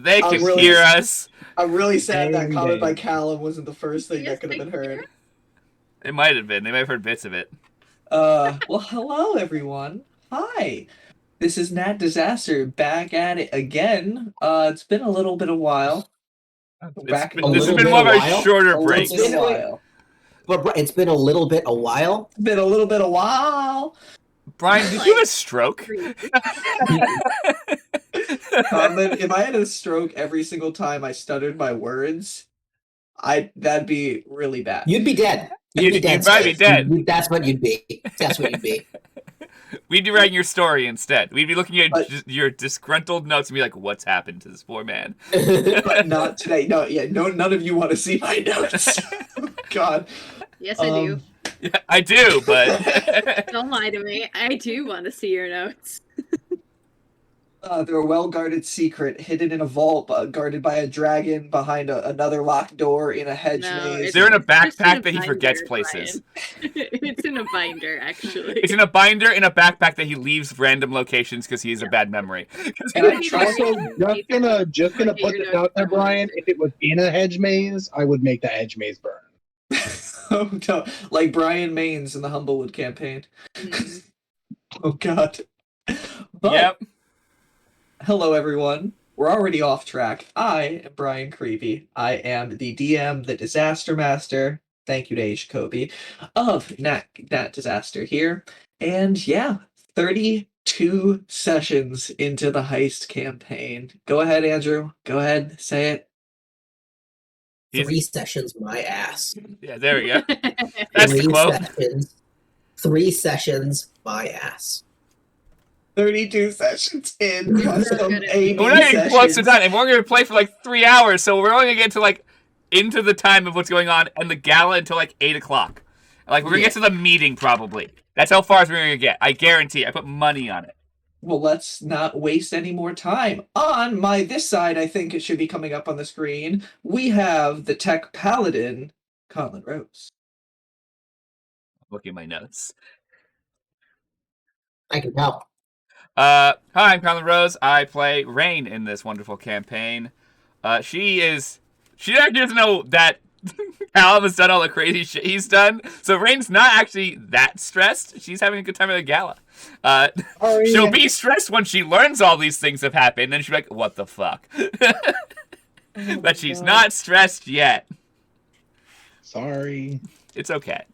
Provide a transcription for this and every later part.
They can hear us. I'm really sad that Every comment day. by Callum wasn't the first thing that could have been heard. It might have been. They might have heard bits of it. Well, hello everyone. Hi. This is Nat Disaster back at it again. It's been a little bit of while. This has been more of a shorter break. It's been a while. But it's been a little bit a while. It's been a little bit of while. Brian, did you have a stroke? If I had a stroke every single time I stuttered my words, that'd be really bad. You'd be dead. You'd probably be dead. That's what you'd be. That's what you'd be. We'd be writing your story instead. We'd be looking at your disgruntled notes and be like, "What's happened to this poor man?" But not today. No, none of you want to see my notes. God. Yes, I do. Yeah, I do, but Don't lie to me. I do want to see your notes. They're a well-guarded secret, hidden in a vault, guarded by a dragon behind another locked door in a hedge maze. They're in a backpack that he forgets places. It's in a binder, actually. It's in a binder in a backpack that he leaves random locations because he has a bad memory. And I Also, just gonna put this out there, Brian. If it was in a hedge maze, I would make that hedge maze burn. Oh no, like Brian Maines in the Humblewood campaign. Oh God. But, yep. Hello everyone. We're already off track. I am Brian Creevy. I am the DM, the Disaster Master. Thank you to Jacoby of Nat Disaster here. And yeah, 32 sessions into the Heist campaign. Go ahead, Andrew. Go ahead, say it. 3 sessions, my ass. Yeah, there we go. That's the quote. 3 sessions, my ass. 32 sessions in custom AB We're not even close to sessions. done, and we're going to play for like 3 hours, so we're only going to get to like into the time of what's going on and the gala until like 8 o'clock. Like we're going to get to the meeting probably. That's how far as we're going to get. I guarantee. I put money on it. Well, let's not waste any more time. On this side, I think it should be coming up on the screen, we have the tech paladin, Colin Rose. Look at my notes. I can tell. Hi, I'm Colin Rose. I play Rainn in this wonderful campaign. She actually doesn't know that Callum has done all the crazy shit he's done, so Rainn's not actually that stressed. She's having a good time at the gala. She'll be stressed when she learns all these things have happened, and then she'll be like, what the fuck? But she's not stressed yet. Sorry. It's okay.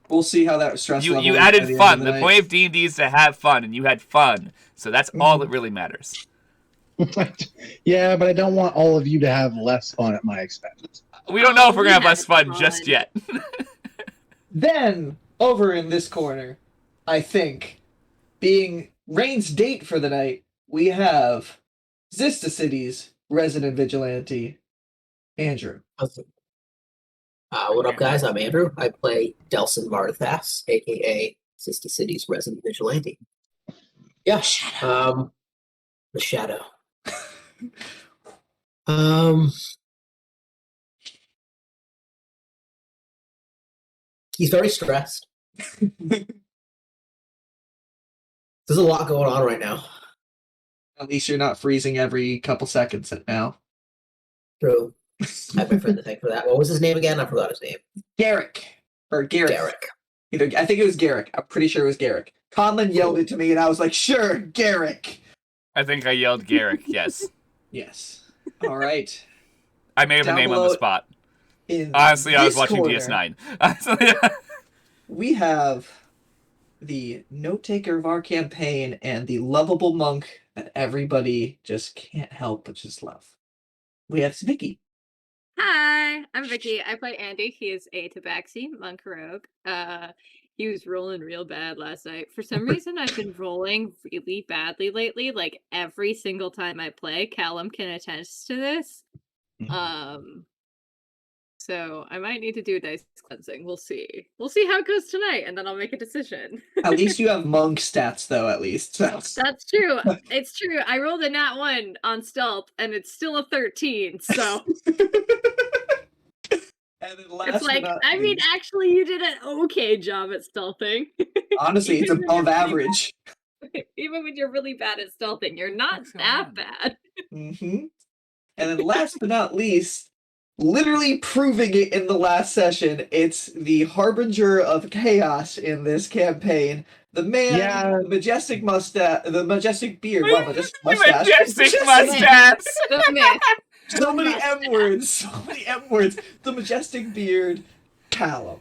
We'll see how that stress level You is added by the fun. end of The night. point of D&D is to have fun, and you had fun. So that's all that really matters. Yeah, but I don't want all of you to have less fun at my expense. We don't know if we're going to have less fun just yet. Then, over in this corner, I think, being Rainn's date for the night, we have Zista City's resident vigilante, Andrew. What up, guys? I'm Andrew. I play Delsin Marthas, a.k.a. Sister City's resident vigilante. Yeah, the Shadow. He's very stressed. There's a lot going on right now. At least you're not freezing every couple seconds now. True. I have my friend to thank for that. What was his name again? I forgot his name. Garrick. Or Garrick. Garrick. I think it was Garrick. I'm pretty sure it was Garrick. Conlon yelled it to me, and I was like, sure, Garrick. I think I yelled Garrick, yes. Yes. All right. I made up a Down name on the below spot. In Honestly, I was this watching corner, DS9. we have the note-taker of our campaign and the lovable monk that everybody just can't help but just love. We have Vicky. Hi, I'm Vicky. I play Andy. He is a tabaxi monk rogue. He was rolling real bad last night. For some reason, I've been rolling really badly lately. Like every single time I play, Callum can attest to this. So I might need to do dice cleansing. We'll see. We'll see how it goes tonight, and then I'll make a decision. At least you have monk stats, though, at least. That's true. It's true. I rolled a nat 1 on stealth, and it's still a 13, so... It's like, I mean, actually, you did an okay job at stealthing. Honestly, it's above average. Even when you're really bad at stealthing, you're not that bad. And And then last but not least, literally proving it in the last session, it's the harbinger of chaos in this campaign. The man, Yeah. the majestic mustache, the majestic beard. Wow, majestic mustache. Majestic Majestic- mustache. The myth. So many M words. So many M words. The majestic beard, Callum.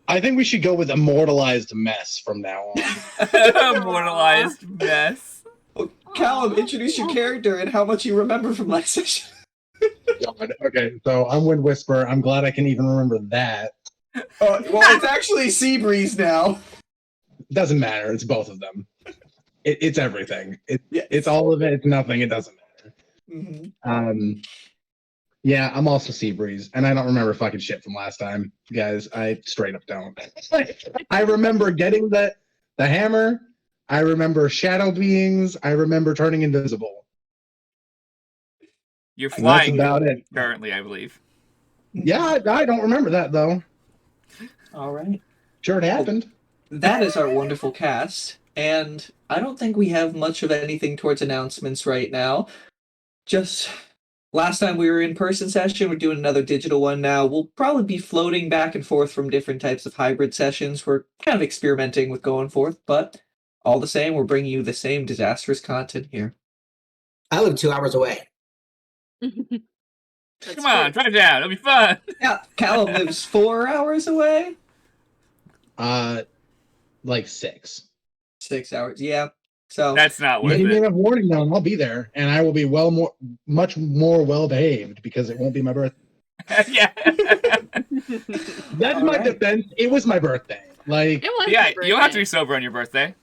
I think we should go with immortalized mess from now on. Immortalized mess. Well, Callum, introduce your character and how much you remember from last session. God, okay, so I'm Wind Whisper. I'm glad I can even remember that. Well, it's actually Seabreeze now. Doesn't matter. It's both of them. It's everything. Yeah. It's all of it. It's nothing. It doesn't matter. Mm-hmm. Yeah, I'm also Seabreeze, and I don't remember fucking shit from last time, guys. I straight up don't. I remember getting the hammer. I remember shadow beings. I remember turning invisible. You're And that's flying about it. currently, I believe. Yeah, I don't remember that though. All right. Sure, it happened. That is our wonderful cast, and I don't think we have much of anything towards announcements right now. Just last time we were in person session, we're doing another digital one now. We'll probably be floating back and forth from different types of hybrid sessions. We're kind of experimenting with going forth, but all the same, we're bringing you the same disastrous content here. I live 2 hours away. Come on, drive down. It'll be fun. Yeah, Callum lives 4 hours away. Like 6. 6 hours, yeah. So That's not You worth give me it. enough warning though, and I'll be there, and I will be much more well behaved because it won't be my birthday. Yeah. That's All my right. defense. It was my birthday. Like, It was Yeah, your you don't have to birthday. be sober on your birthday.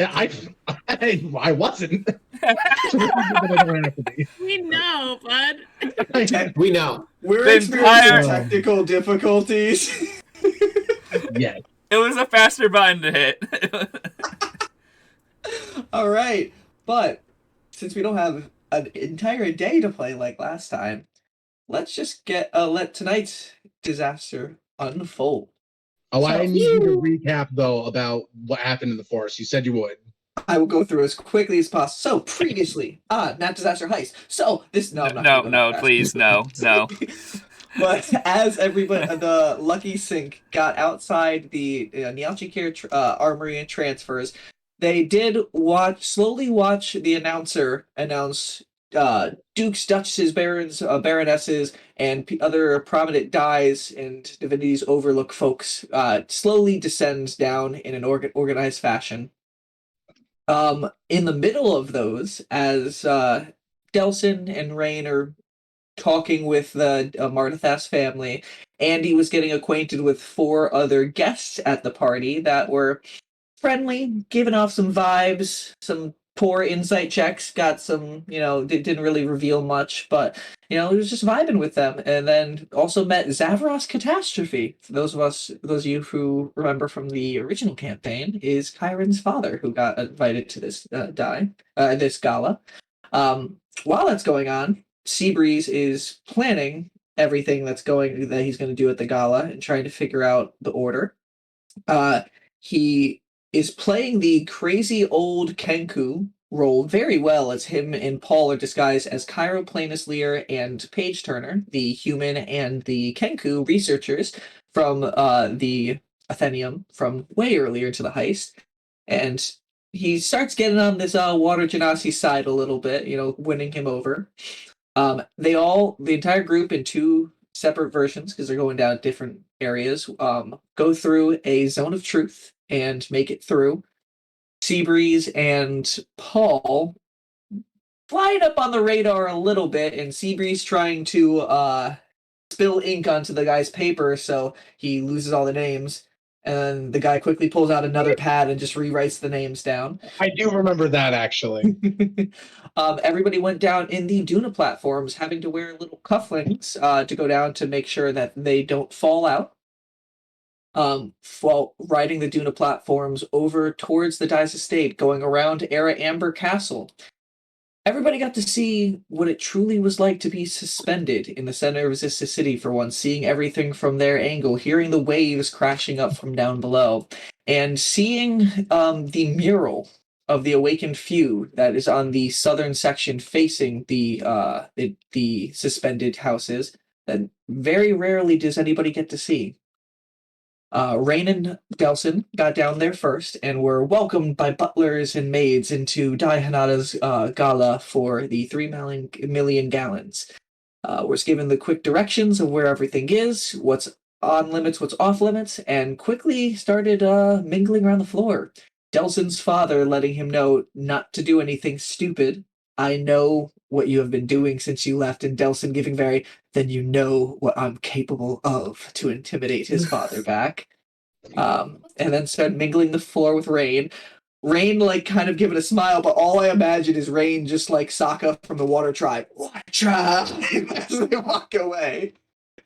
I wasn't. I don't have to be. We know, bud. We know. we're The experiencing entire- technical difficulties. Yeah. It was a faster button to hit. All right, but since we don't have an entire day to play like last time, let's just let tonight's disaster unfold. Oh, I So- need you to recap though about what happened in the forest. You said you would. I will go through as quickly as possible. So previously, not disaster heist. So this no, I'm not gonna go No, that fast. please, no. But as everybody, the Lucky Cinq got outside the Nialchi Care Armory and transfers, they did slowly watch the announcer announce dukes, duchesses, barons, baronesses, and other prominent dies and divinities overlook folks slowly descends down in an organized fashion. In the middle of those, as Delsin and Rainn are talking with the Martathas family, Andy was getting acquainted with 4 other guests at the party that were friendly, giving off some vibes, some poor insight checks, got some, didn't really reveal much, but, he was just vibing with them. And then also met Zavros Catastrophe. For those of you who remember from the original campaign, is Kyron's father, who got invited to this this gala. While that's going on, Seabreeze is planning everything that he's going to do at the gala and trying to figure out the order. He is playing the crazy old Kenku role very well, as him and Paul are disguised as Cairo Planus Lear and Page Turner, the human and the Kenku researchers from the Athenium from way earlier to the heist. And he starts getting on this Water Genasi side a little bit, winning him over. The entire group in 2 separate versions, because they're going down different areas, go through a zone of truth and make it through. Seabreeze and Paul flying up on the radar a little bit, and Seabreeze trying to spill ink onto the guy's paper so he loses all the names. And the guy quickly pulls out another pad and just rewrites the names down. I do remember that actually. Everybody went down in the Duna platforms, having to wear little cufflinks to go down to make sure that they don't fall out. While riding the Duna platforms over towards the Dice Estate, going around Era Amber Castle. Everybody got to see what it truly was like to be suspended in the center of Zista City for once, seeing everything from their angle, hearing the waves crashing up from down below, and seeing the mural of the awakened few that is on the southern section facing the suspended houses that very rarely does anybody get to see. Rainn and Delsin got down there first and were welcomed by butlers and maids into Dai Hanada's gala for the 3 million gallons. Was given the quick directions of where everything is, what's on limits, what's off limits, and quickly started mingling around the floor. Delsin's father letting him know not to do anything stupid. I know what you have been doing since you left, and Delsin giving then you know what I'm capable of to intimidate his father back. And then started mingling the floor with Rainn. Rainn, like, kind of giving a smile, but all I imagine is Rainn just like Sokka from the Water Tribe. Water Tribe! As they walk away.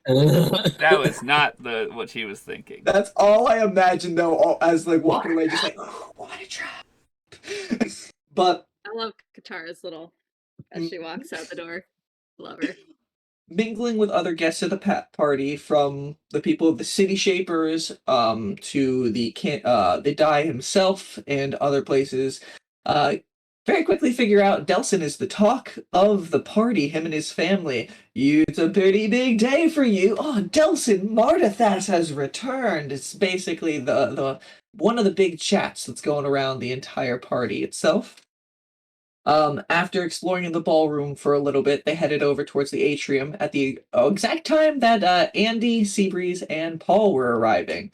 That was not what she was thinking. That's all I imagine, though, as like walking away, just like, Water Tribe! But I love Katara's little as she walks out the door. Love her. mingling with other guests at the party, from the people of the City Shapers to the Dai himself and other places, very quickly figure out Delsin is the talk of the party, him and his family. It's a pretty big day for you. Oh, Delsin Mardathas has returned. It's basically the one of the big chats that's going around the entire party itself. After exploring in the ballroom for a little bit, they headed over towards the atrium at the exact time that Andy, Seabreeze, and Paul were arriving.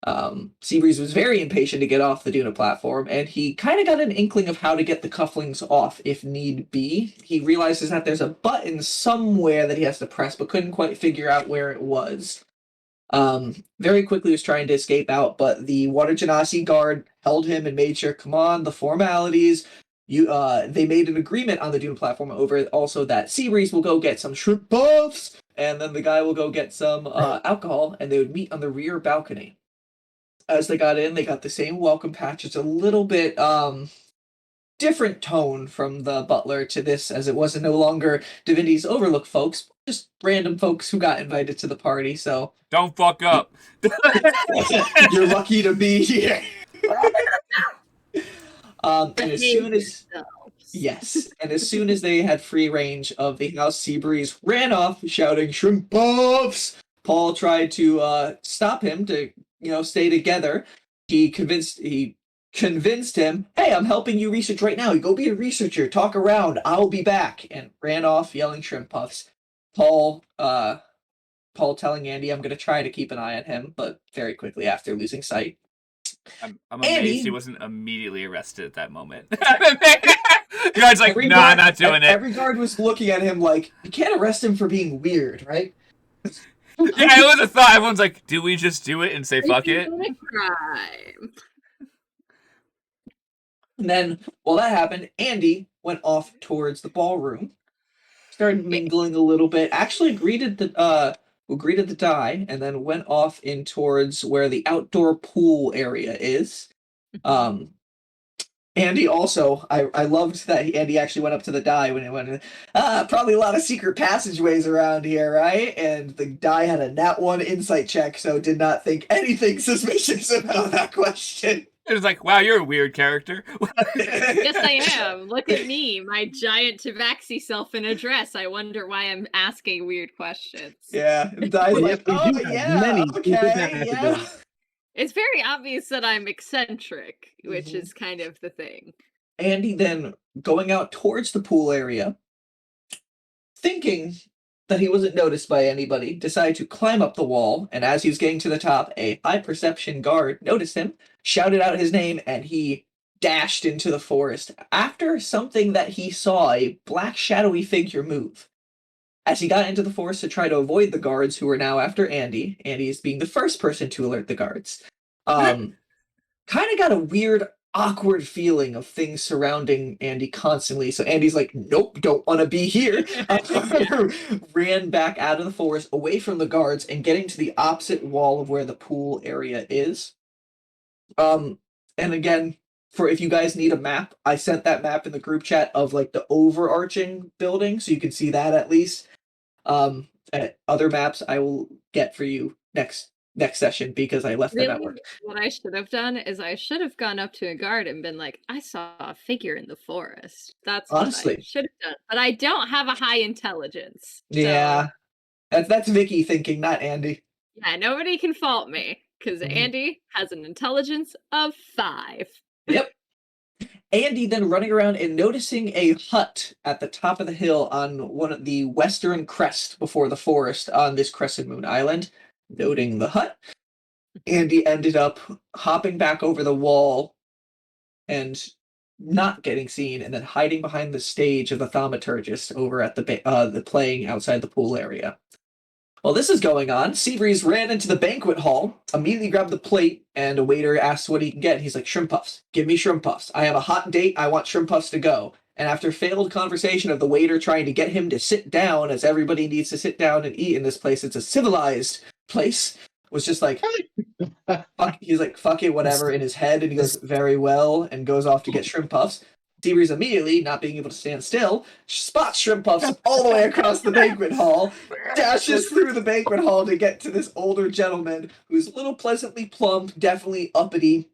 Seabreeze was very impatient to get off the Duna platform, and he kind of got an inkling of how to get the cufflinks off if need be. He realizes that there's a button somewhere that he has to press, but couldn't quite figure out where it was. Very quickly was trying to escape out, but the Water Genasi guard held him and made sure, come on, the formalities. They made an agreement on the Dune platform over also that Seabreeze will go get some shrimp puffs, and then the guy will go get some alcohol, and they would meet on the rear balcony. As they got in, they got the same welcome patch. It's a little bit different tone from the butler to this, as it was no longer Divinity's Overlook folks, just random folks who got invited to the party. So don't fuck up. You're lucky to be here. And as soon as and as soon as they had free range of the house, Seabreeze ran off shouting shrimp puffs. Paul tried to stop him to stay together. He convinced him, hey, I'm helping you research right now. You go be a researcher, talk around, I'll be back, and ran off yelling shrimp puffs. Paul telling Andy, I'm gonna try to keep an eye on him, but very quickly after losing sight. I'm amazed Andy, he wasn't immediately arrested at that moment. The guard's like, nah, I'm not doing it. Every guard was looking at him like, you can't arrest him for being weird, right? Yeah, it was a thought. Everyone's like, do we just do it and say fuck it? Crime. And then, while that happened, Andy went off towards the ballroom, started mingling a little bit, actually greeted the Dai, and then went off in towards where the outdoor pool area is. Andy also, I loved that Andy actually went up to the Dai when it went, probably a lot of secret passageways around here, right? And the Dai had a nat 1 insight check, so did not think anything suspicious about that question. It was like, wow, you're a weird character. Yes, I am. Look at me, my giant Tabaxi self in a dress. I wonder why I'm asking weird questions. Yeah, and Dai's like, oh yeah, okay, yeah. It's very obvious that I'm eccentric, which is kind of the thing. Andy then going out towards the pool area, thinking that he wasn't noticed by anybody, decided to climb up the wall, and as he was getting to the top, a high perception guard noticed him, shouted out his name, and he dashed into the forest after something that he saw, a black shadowy figure move. As he got into the forest to try to avoid the guards who were now after Andy, Andy is being the first person to alert the guards. Kind of got a weird, awkward feeling of things surrounding Andy constantly. So Andy's like, nope, don't want to be here. Ran back out of the forest, away from the guards, and getting to the opposite wall of where the pool area is. And again, for if you guys need a map, I sent that map in the group chat of like the overarching building, so you can see that at least. Other maps I will get for you next next session because I left the Really, network. what I should have done is I should have gone up to a guard and been like, I saw a figure in the forest. That's what I Honestly. should have done. But I don't have a high intelligence. So, Yeah. That's Vicky thinking, not Andy. yeah, nobody can fault me. Because Mhm. Andy has an intelligence of 5. Yep. Andy then running around and noticing a hut at the top of the hill on one of the western crest before the forest on this Crescent Moon Island. Noting the hut, Andy ended up hopping back over the wall and not getting seen, and then hiding behind the stage of the thaumaturgist over at the playing outside the pool area. While this is going on, Seabreeze ran into the banquet hall, immediately grabbed the plate, and a waiter asks what he can get. He's like, shrimp puffs. Give me shrimp puffs. I have a hot date. I want shrimp puffs to go. And after failed conversation of the waiter trying to get him to sit down, as everybody needs to sit down and eat in this place, it's a civilized place, was just like, fuck, he's like, fuck it, whatever, in his head, and he goes, very well, and goes off to get shrimp puffs. Seabreeze immediately, not being able to stand still, spots shrimp puffs all the way across the banquet hall, dashes through the banquet hall to get to this older gentleman who's a little pleasantly plump, definitely uppity,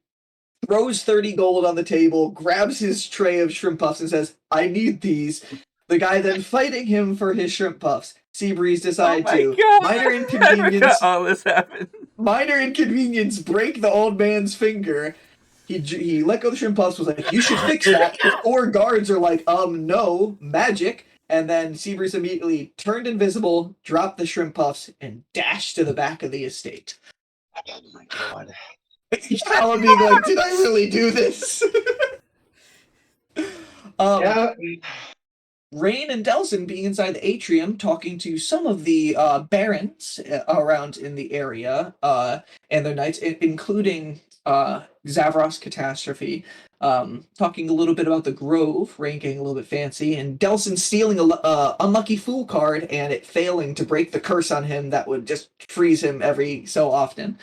throws 30 gold on the table, grabs his tray of shrimp puffs and says, I need these. The guy then fighting him for his shrimp puffs. Seabreeze decide to minor inconvenience. All this happened. Minor inconvenience, break the old man's finger. He let go of the shrimp puffs, was like, you should fix that. The 4 guards are like, no, magic. And then Seabreeze immediately turned invisible, dropped the shrimp puffs, and dashed to the back of the estate. Oh my god. Callum being like, did I really do this? Yeah. Rainn and Delsin being inside the atrium talking to some of the barons around in the area and their knights, including Zavros Catastrophe, talking a little bit about the Grove, Rainn getting a little bit fancy, and Delsin stealing a Unlucky Fool card and it failing to break the curse on him that would just freeze him every so often.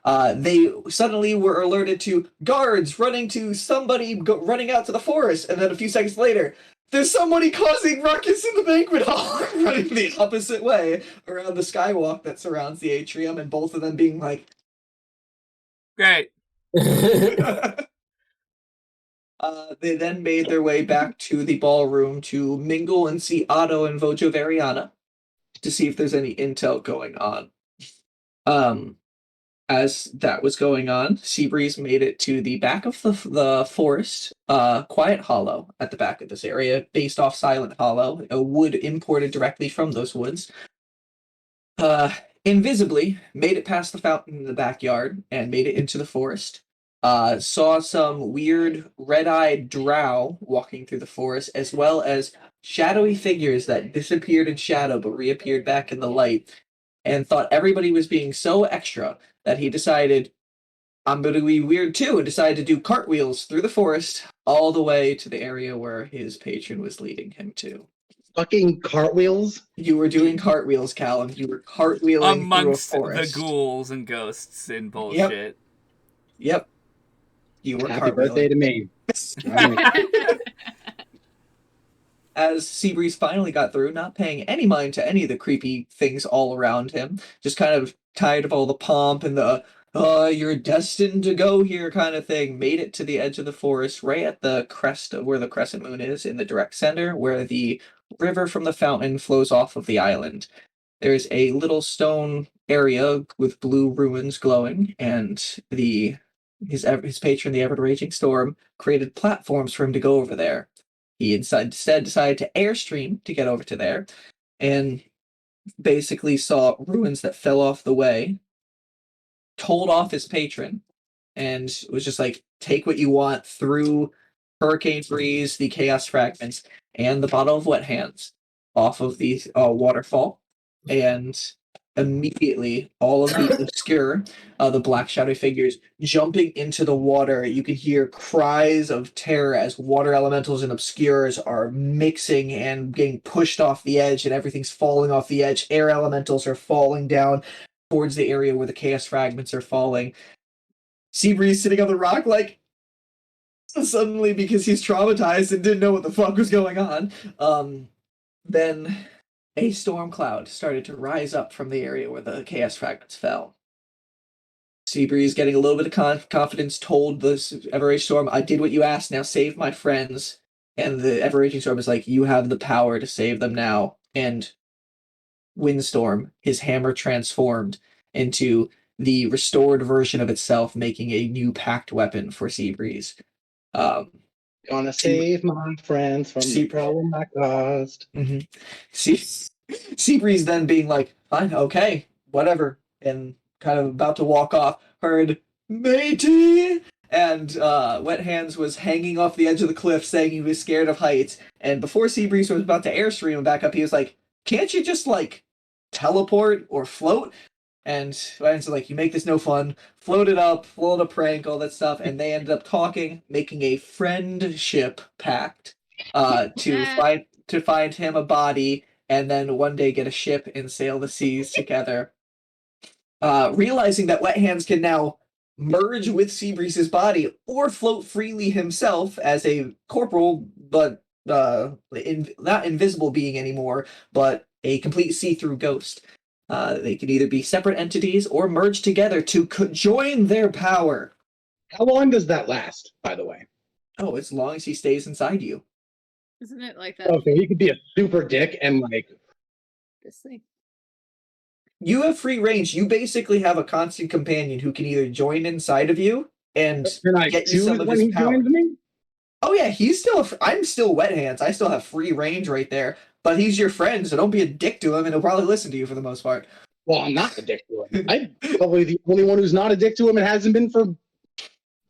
They suddenly were alerted to guards running to somebody running out to the forest, and then a few seconds later, there's somebody causing ruckus in the banquet hall, running the opposite way around the skywalk that surrounds the atrium, and both of them being like, Great. They then made their way back to the ballroom to mingle and see Otto and Vojo Variana to see if there's any intel going on. As that was going on, Seabreeze made it to the back of the forest, Quiet Hollow at the back of this area, based off Silent Hollow, a wood imported directly from those woods. Invisibly, made it past the fountain in the backyard and made it into the forest. Saw some weird red-eyed drow walking through the forest, as well as shadowy figures that disappeared in shadow but reappeared back in the light, and thought everybody was being so extra that he decided, I'm going to be weird too, and decided to do cartwheels through the forest all the way to the area where his patron was leading him to. Fucking cartwheels? You were doing cartwheels, Callum. You were cartwheeling Amongst through a the forest. ghouls and ghosts and bullshit. Yep. You were Happy cartwheeling. birthday to me. As Seabreeze finally got through, not paying any mind to any of the creepy things all around him, just kind of tired of all the pomp and the you're destined to go here kind of thing, made it to the edge of the forest, right at the crest of where the crescent moon is, in the direct center, where the river from the fountain flows off of the island. There's a little stone area with blue ruins glowing, and his patron, the ever-raging storm, created platforms for him to go over there. He instead decided to airstream to get over to there, and basically saw ruins that fell off the way, told off his patron, and was just like, take what you want through Hurricane Freeze, the Chaos Fragments, and the Bottle of Wet Hands off of the waterfall, and immediately all of the obscure, the black shadowy figures jumping into the water. You can hear cries of terror as water elementals and obscures are mixing and getting pushed off the edge, and everything's falling off the edge. Air elementals are falling down towards the area where the chaos fragments are falling. Seabreeze sitting on the rock like, suddenly, because he's traumatized and didn't know what the fuck was going on, then a storm cloud started to rise up from the area where the chaos fragments fell. Seabreeze, getting a little bit of confidence, told the Ever-Raging Storm, I did what you asked, now save my friends. And the Ever-Raging Storm is like, you have the power to save them now. And Windstorm, his hammer transformed into the restored version of itself, making a new pact weapon for Seabreeze. Gonna save my friends from the problem I caused. Mm-hmm. Seabreeze then being like, fine, okay, whatever, and kind of about to walk off, heard, matey! And Wet Hands was hanging off the edge of the cliff saying he was scared of heights. And before Seabreeze was about to airstream him back up, he was like, can't you just, like, teleport or float? And Wet Hands was like, you make this no fun. Floated up, floated a prank, all that stuff. And they ended up talking, making a friendship pact to find him a body and then one day get a ship and sail the seas together. Realizing that Wet Hands can now merge with Seabreeze's body or float freely himself as a corporal, but not invisible being anymore, but a complete see-through ghost. They can either be separate entities or merge together to join their power. How long does that last, by the way? Oh, as long as he stays inside you. Isn't it like that? Okay, he could be a super dick and like This thing. You have free range. You basically have a constant companion who can either join inside of you and can I get you choose some of when his he power. joins me? Oh yeah, I'm still Wet Hands. I still have free range right there. But he's your friend, so don't be a dick to him, and he'll probably listen to you for the most part. Well, I'm not a dick to him. I'm probably the only one who's not a dick to him and hasn't been for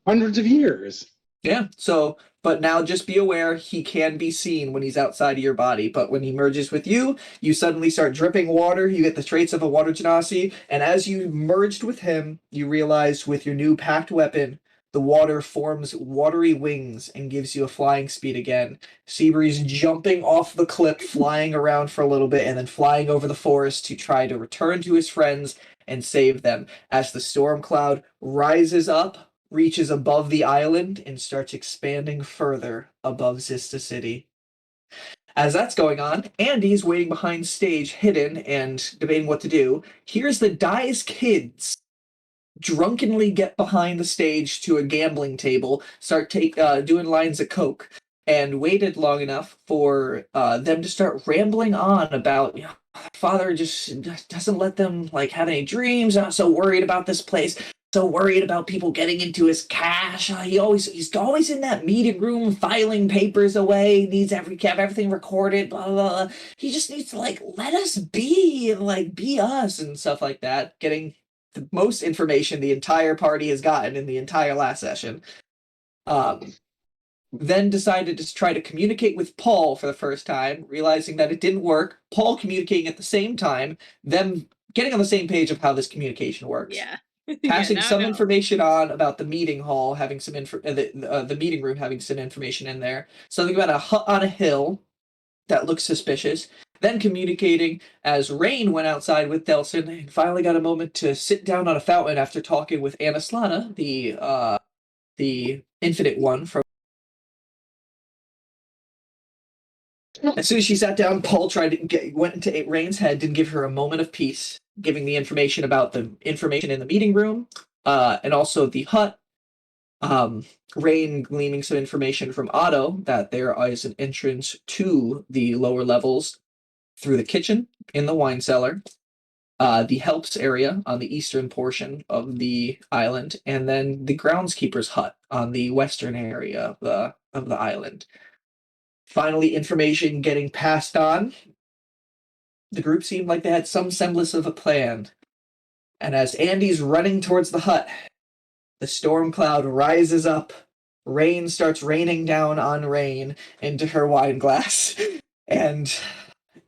hundreds of years. Yeah, so, but now just be aware he can be seen when he's outside of your body. But when he merges with you, you suddenly start dripping water. You get the traits of a water genasi. And as you merged with him, you realize with your new packed weapon, the water forms watery wings and gives you a flying speed again. Seabreeze jumping off the cliff, flying around for a little bit, and then flying over the forest to try to return to his friends and save them. As the storm cloud rises up, reaches above the island, and starts expanding further above Zista City. As that's going on, Andy's waiting behind stage, hidden and debating what to do. Here's the Dye's kids drunkenly get behind the stage to a gambling table, start doing lines of coke, and waited long enough for them to start rambling on about, father just doesn't let them like have any dreams. Not so worried about this place. So worried about people getting into his cash. He's always in that meeting room filing papers away. Needs everything recorded. Blah, blah, blah. He just needs to like let us be and like be us and stuff like that. Getting the most information the entire party has gotten in the entire last session. Then decided to try to communicate with Paul for the first time, realizing that it didn't work. Paul communicating at the same time, them getting on the same page of how this communication works. Yeah. Passing some no. information on about the meeting hall, having some the meeting room, having some information in there. Something about a hut on a hill that looks suspicious. Then communicating as Rainn went outside with Delsin and finally got a moment to sit down on a fountain after talking with Anaslana, the Infinite One from. As soon as she sat down, Paul went into Rainn's head, didn't give her a moment of peace, giving the information about the information in the meeting room, and also the hut. Rainn gleaming some information from Otto that there is an entrance to the lower levels through the kitchen in the wine cellar, the helps area on the eastern portion of the island, and then the groundskeeper's hut on the western area of the island. Finally, information getting passed on. The group seemed like they had some semblance of a plan. And as Andy's running towards the hut, the storm cloud rises up. Rain starts raining down on Rainn into her wine glass and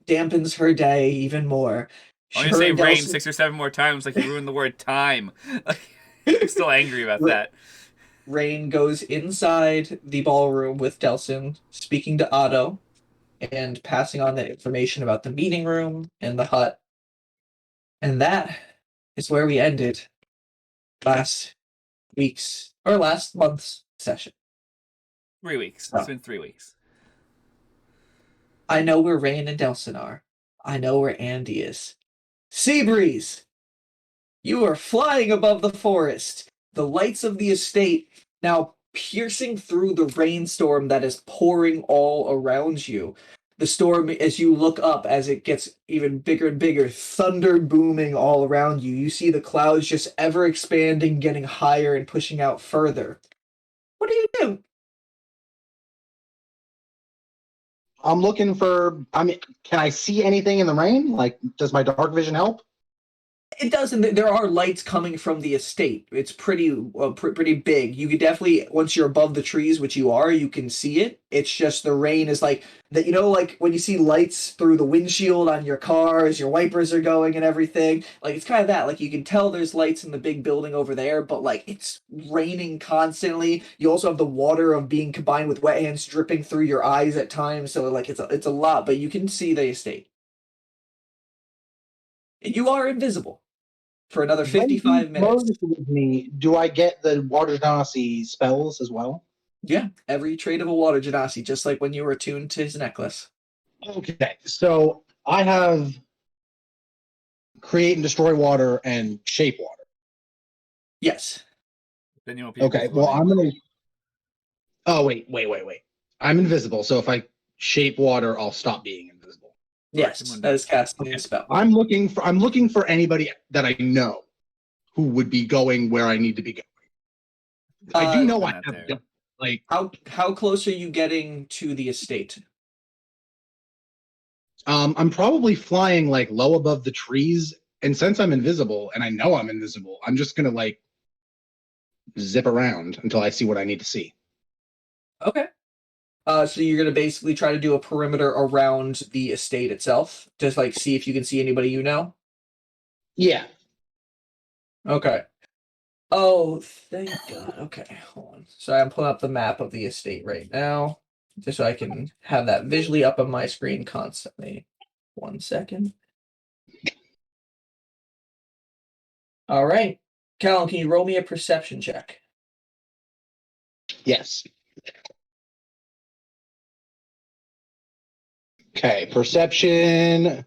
dampens her day even more. I'm going to say rain 6 or 7 more times like you ruined the word time. I'm still angry about that. Rainn goes inside the ballroom with Delsin, speaking to Otto and passing on the information about the meeting room and the hut. And that is where we ended last month's session. 3 weeks. It's been 3 weeks. I know where Rainn and Delsin are. I know where Andy is. Seabreeze! You are flying above the forest. The lights of the estate now piercing through the rainstorm that is pouring all around you. The storm, as you look up, as it gets even bigger and bigger, thunder booming all around you. You see the clouds just ever expanding, getting higher and pushing out further. What do you do? I'm looking for. I mean, can I see anything in the rain? Like, does my dark vision help? It doesn't. There are lights coming from the estate. It's pretty big. You could definitely, once you're above the trees, which you are, you can see it. It's just the rain is like that. You know, like when you see lights through the windshield on your cars, your wipers are going and everything. Like it's kind of that. Like you can tell there's lights in the big building over there, but like it's raining constantly. You also have the water of being combined with wet hands dripping through your eyes at times. So like it's a lot, but you can see the estate. You are invisible for another When 55 he minutes. merges with me, do I get the Water Genasi spells as well? Yeah, every trait of a water genasi, just like when you were attuned to his necklace. Okay, so I have create and destroy water and shape water. Yes. Then you won't be Okay, invisible well, I'm anymore. gonna. Oh wait. I'm invisible, so if I shape water, I'll stop being invisible. Yes, someone that is casting Okay. a spell. I'm looking for anybody that I know who would be going where I need to be going. I do know They're I not have there. like How close are you getting to the estate? I'm probably flying like low above the trees, and since I'm invisible and I know I'm invisible, I'm just gonna like zip around until I see what I need to see. Okay. So you're gonna basically try to do a perimeter around the estate itself, just like see if you can see anybody you know. Yeah. Okay. Oh, thank God. Okay, hold on. So I'm pulling up the map of the estate right now, just so I can have that visually up on my screen constantly. 1 second. All right. Callum, can you roll me a perception check? Yes. Okay, perception.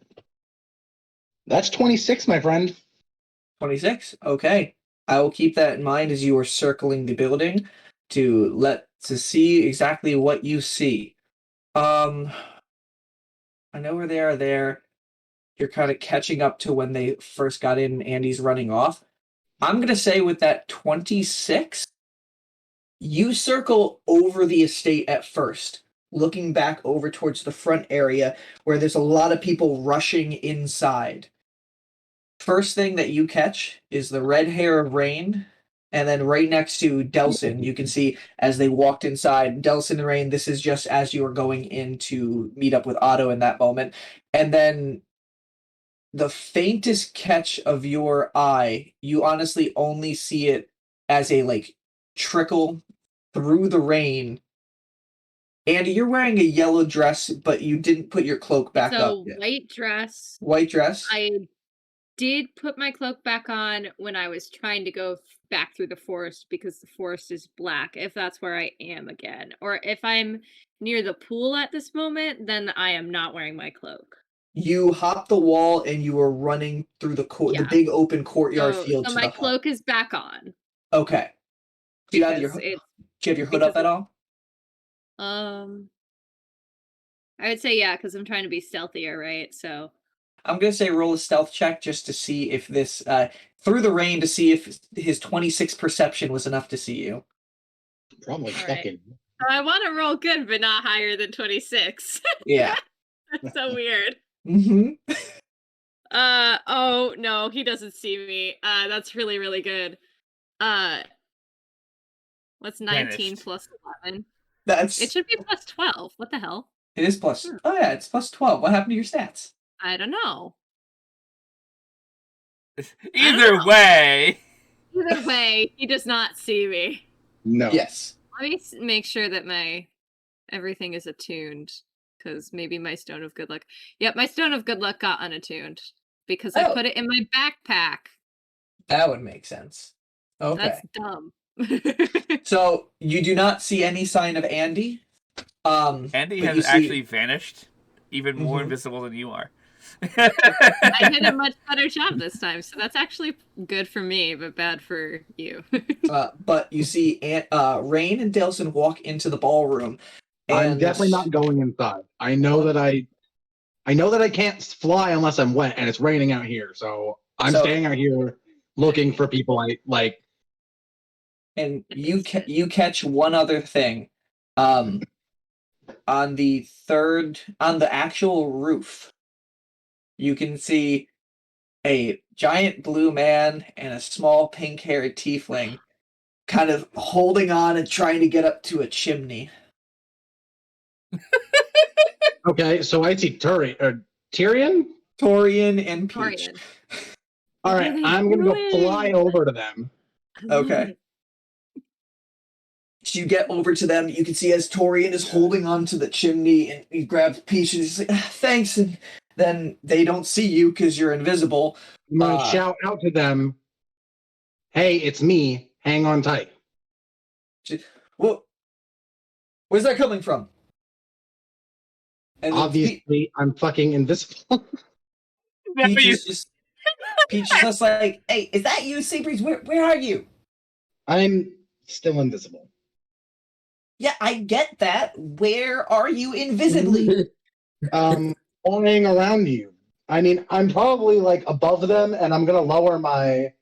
That's 26, my friend. 26? Okay. I will keep that in mind as you are circling the building to see exactly what you see. I know where they are there. You're kind of catching up to when they first got in and Andy's running off. I'm gonna say with that 26, you circle over the estate at first, looking back over towards the front area where there's a lot of people rushing inside. First thing that you catch is the red hair of Rainn, and then right next to Delsin, you can see as they walked inside, Delsin and Rainn, this is just as you were going in to meet up with Otto in that moment. And then the faintest catch of your eye, you honestly only see it as a like trickle through the rain. Andy, you're wearing a yellow dress, but you didn't put your cloak back up So yet. white dress. White dress? I did put my cloak back on when I was trying to go back through the forest because the forest is black, if that's where I am again. Or if I'm near the pool at this moment, then I am not wearing my cloak. You hopped the wall and you were running through the Yeah. big open courtyard So, field so to my the hut. cloak is back on Okay. Do you have because do it's you have your hood because up at all? I would say yeah, because I'm trying to be stealthier, right? So I'm gonna say roll a stealth check just to see if this through the rain to see if his 26 perception was enough to see you. Probably All right. fucking. so I want to roll good, but not higher than 26. Yeah. That's so weird. Mm-hmm. Oh no, he doesn't see me. That's really, really good. What's 19 Vanished. plus 11? That's It should be plus 12. What the hell? it is plus. Oh yeah, it's plus 12. What happened to your stats? I don't know. Either know. way. Either way, he does not see me. No. Yes. Let me make sure that my everything is attuned, because maybe my stone of good luck. Yep, my stone of good luck got unattuned because I Oh. put it in my backpack. That would make sense. Okay. That's dumb. So you do not see any sign of Andy. Andy but has you see actually vanished, even more Mhm. invisible than you are. I did a much better job this time, so that's actually good for me, but bad for you. But you see Rainn and Delsin walk into the ballroom. I'm And definitely not going inside. I know that I can't fly unless I'm wet, and it's raining out here, so I'm staying out here looking for people I like. And you catch one other thing. On the actual roof, you can see a giant blue man and a small pink-haired tiefling kind of holding on and trying to get up to a chimney. Okay, so I see Torian. Torian and Peach. Torian. All right, I'm gonna go fly over to them. Okay. So you get over to them. You can see as Torian is holding onto the chimney, and he grabs Peach and he's like, "Thanks." And then they don't see you because you're invisible. I'm gonna shout out to them, "Hey, it's me. Hang on tight." Well, where's that coming from? And obviously, I'm fucking invisible. Peach is just like, "Hey, is that you, Seabreeze? Where are you?" I'm still invisible. Yeah, I get that. Where are you invisibly? Flying around you. I mean, I'm probably like above them, and I'm gonna lower my.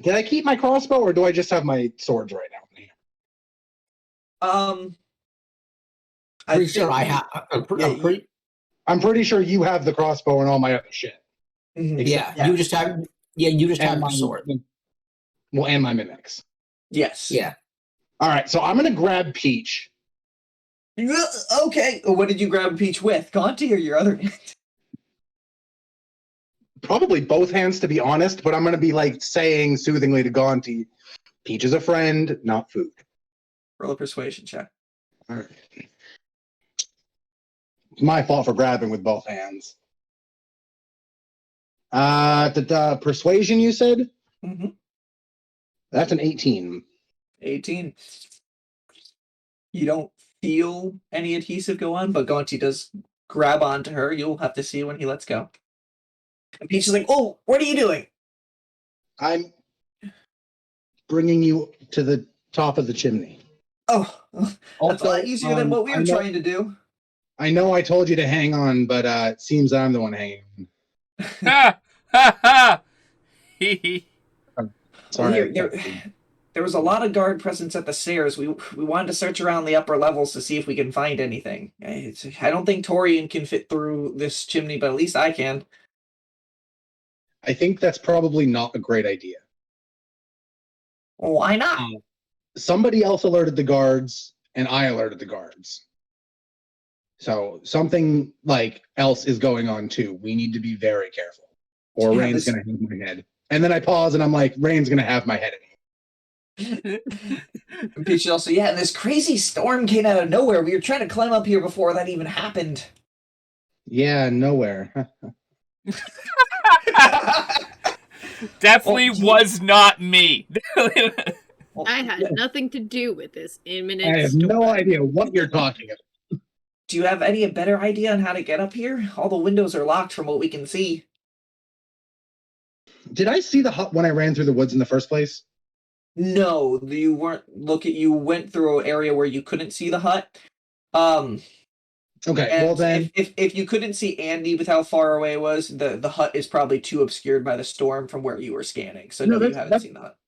Did I keep my crossbow, or do I just have my swords right now? Pretty sure I have. I'm pretty sure you have the crossbow and all my other shit. Mm-hmm. Yeah, you just have. Yeah, you just have my sword. Well, and my mimics. Yes. Yeah. All right, so I'm gonna grab Peach. Okay. What did you grab Peach with? Conti or your other hand? Probably both hands, to be honest, but I'm going to be like saying soothingly to Gonti, Peach is a friend, not food. Roll a persuasion check. All right. It's my fault for grabbing with both hands. The persuasion, you said? Mm-hmm. That's an 18. 18. You don't feel any adhesive go on, but Gonti does grab onto her. You'll have to see when he lets go. And Peach is like, "Oh, what are you doing?" I'm bringing you to the top of the chimney. Oh, that's a lot easier than what we were trying to do. I know I told you to hang on, but it seems I'm the one hanging on. Ha! Ha! Ha! Sorry. There was a lot of guard presence at the stairs. We wanted to search around the upper levels to see if we can find anything. I don't think Torian can fit through this chimney, but at least I can. I think that's probably not a great idea. Why not? Somebody else alerted the guards, and I alerted the guards. So something like else is going on too. We need to be very careful, or Rainn's going to have my head. And then I pause, and I'm like, Rainn's going to have my head anyway. And Peach is also, and this crazy storm came out of nowhere. We were trying to climb up here before that even happened. Yeah, nowhere. Definitely was not me. I had nothing to do with this imminent I have storm. no idea what you're talking about. Do you have any better idea on how to get up here? All the windows are locked from what we can see. Did I see the hut when I ran through the woods in the first place? No, you weren't looking. You went through an area where you couldn't see the hut. Okay, well then, if you couldn't see Andy with how far away it was, the hut is probably too obscured by the storm from where you were scanning. So no, you haven't seen the hut.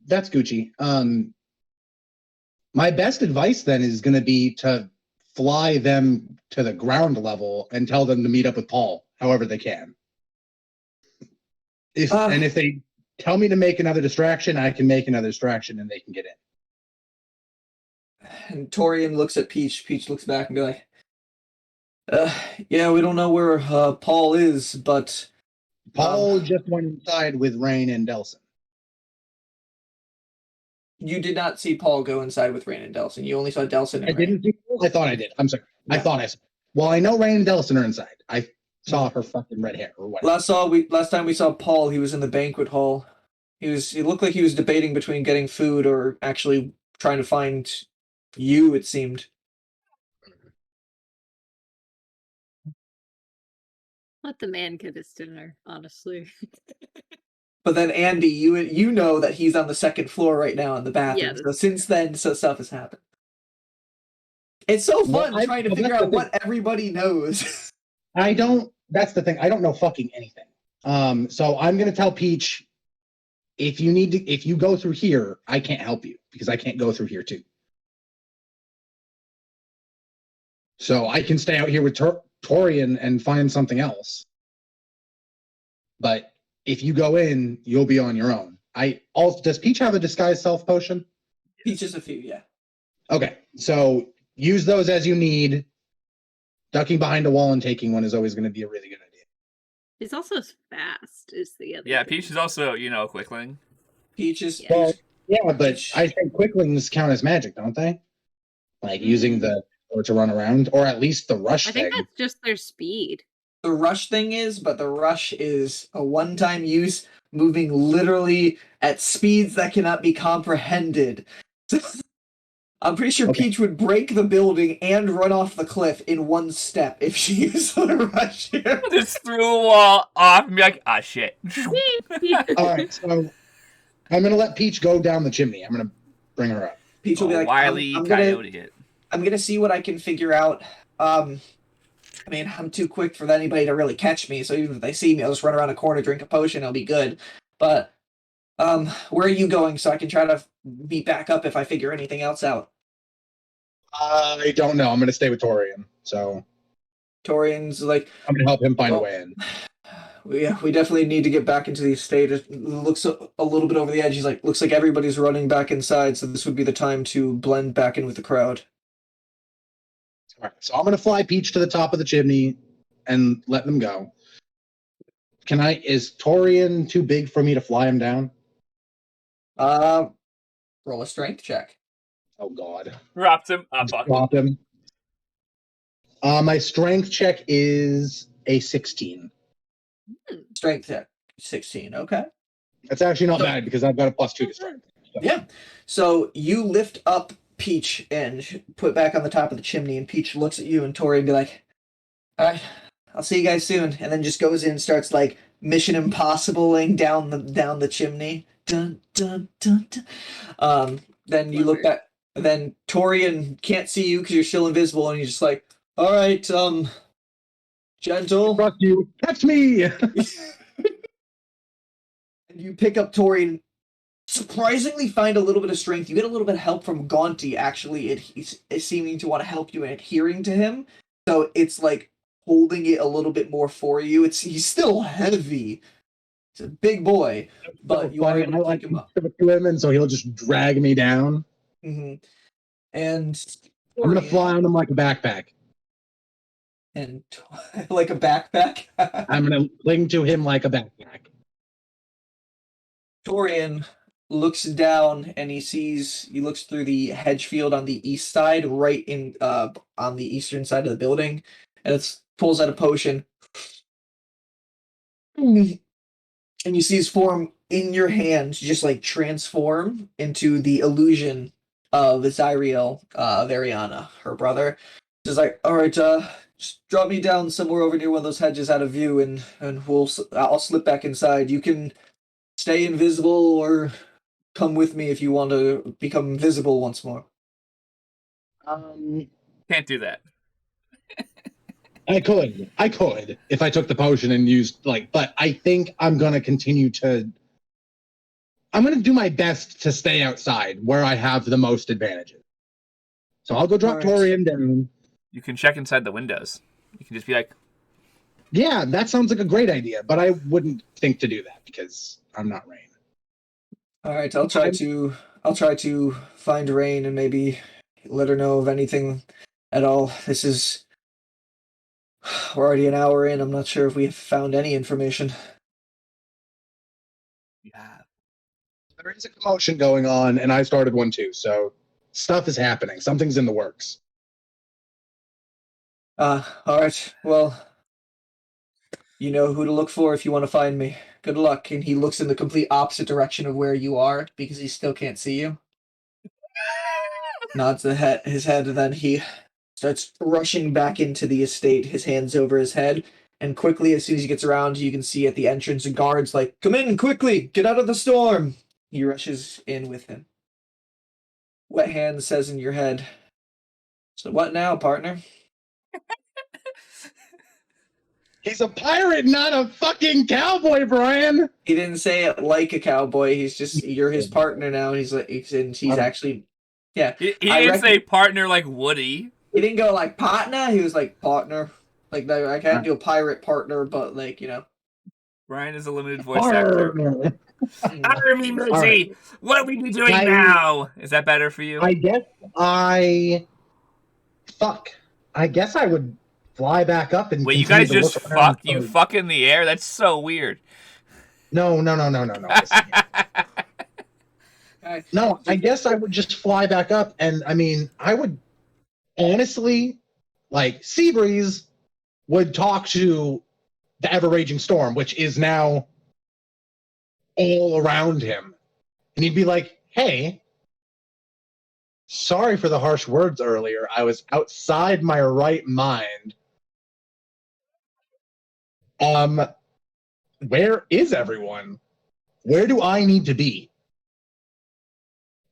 That's Gucci. My best advice then is going to be to fly them to the ground level and tell them to meet up with Paul, however they can. If they tell me to make another distraction, I can make another distraction and they can get in. And Torian looks at Peach. Peach looks back and be like, yeah, we don't know where Paul is, but... Paul just went inside with Rainn and Delsin. You did not see Paul go inside with Rainn and Delsin. You only saw Delsin and Rainn. I didn't see Paul? I thought I did. I'm sorry. Yeah. I thought I saw. Well, I know Rainn and Delsin are inside. I saw her fucking red hair or whatever. Last time we saw Paul, he was in the banquet hall. He looked like he was debating between getting food or actually trying to find you, it seemed. Let the man get his dinner, honestly. But then Andy, you know that he's on the second floor right now in the bathroom. Yeah, So since then, stuff has happened. It's so fun trying to figure out what everybody knows. I don't. That's the thing. I don't know fucking anything. So I'm gonna tell Peach, if you go through here, I can't help you because I can't go through here too. So I can stay out here with Torian and find something else. But if you go in, you'll be on your own. Does Peach have a disguise self potion? Peach is a few, yeah. Okay, so use those as you need. Ducking behind a wall and taking one is always going to be a really good idea. He's also fast, is the other Yeah, thing. Peach is also, a quickling. Peach is... Yeah. Well, yeah, but I think quicklings count as magic, don't they? Like using or to run around, or at least the rush I thing. think that's just their speed. The rush thing is, but the rush is a one-time use, moving literally at speeds that cannot be comprehended. I'm pretty sure Peach would break the building and run off the cliff in one step if she used the rush here. Just threw a wall off and be like, ah, shit. All right, so I'm going to let Peach go down the chimney. I'm going to bring her up. Peach will be like, Wily Coyote hit. I'm gonna see what I can figure out. I mean, I'm too quick for anybody to really catch me, so even if they see me, I'll just run around a corner, drink a potion, it'll be good. But, where are you going so I can try to meet back up if I figure anything else out? I don't know. I'm going to stay with Torian. So Torian's like, I'm going to help him find a way in. We definitely need to get back into the estate. It looks a little bit over the edge. He's like, looks like everybody's running back inside, so this would be the time to blend back in with the crowd. All right, so I'm going to fly Peach to the top of the chimney and let them go. Is Torian too big for me to fly him down? Roll a strength check. Oh, God. Dropped him. Drop him. My strength check is a 16. Strength check, 16, okay. That's actually not bad because I've got a +2 to strength. So. Yeah. So you lift up Peach and put back on the top of the chimney, and Peach looks at you and Tori and be like, all right, I'll see you guys soon. And then just goes in and starts like Mission Impossible-ing down the chimney. Dun, dun, dun, dun. Then you look back, and then Torian can't see you because you're still invisible, and he's just like, all right, gentle. Trust you. Catch me! And you pick up Torian, surprisingly find a little bit of strength. You get a little bit of help from Gaunty, actually. He's seeming to want to help you and adhering to him. So it's like holding it a little bit more for you. He's still heavy. He's a big boy, but you are able to pick him up. To him, and so he'll just drag me down. Mm-hmm. And I'm going to fly on him like a backpack. And like a backpack? I'm going to cling to him like a backpack. Torian looks down and he looks through the hedge field on the east side, right in on the eastern side of the building, and it pulls out a potion. And you see his form in your hands just like transform into the illusion of Zyriel Variana, her brother. She's like, all right, just drop me down somewhere over near one of those hedges out of view, and I'll slip back inside. You can stay invisible or come with me if you want to become visible once more. Can't do that. I could if I took the potion and used but I think I'm going to continue to. I'm going to do my best to stay outside where I have the most advantages. So I'll go drop Torian down. You can check inside the windows. You can just be like, yeah, that sounds like a great idea, but I wouldn't think to do that because I'm not Rainn. All right, I'll try to find Rainn and maybe let her know of anything at all. We're already an hour in. I'm not sure if we have found any information. yeah. There is a commotion going on, and I started one too, so stuff is happening. Something's in the works. All right. Well, you know who to look for if you want to find me. Good luck. And he looks in the complete opposite direction of where you are because he still can't see you. Nods his head, and then he starts rushing back into the estate, his hands over his head, And quickly, as soon as he gets around, you can see at the entrance a guard's like, "Come in quickly! Get out of the storm!" He rushes in with him. Wet Hand says in your head, "So what now, partner?" He's a pirate, not a fucking cowboy, Brian. He didn't say it like a cowboy. He's just, you're his partner now. He's actually, yeah. He didn't say partner like Woody. He didn't go like partner. He was like partner. Like, no, I can't do a pirate partner, but like, you know. Brian is a limited voice actor. Army Mizzy, right. what are we doing now? Is that better for you? I guess I would fly back up and wait, you continue guys to just look around fuck? You fuck in the air? That's so weird. No. No, I guess I would just fly back up, and I mean, I would honestly, like, Seabreeze would talk to the ever-raging storm, which is now all around him. And he'd be like, "Hey, sorry for the harsh words earlier. I was outside my right mind. Where is everyone? Where do I need to be?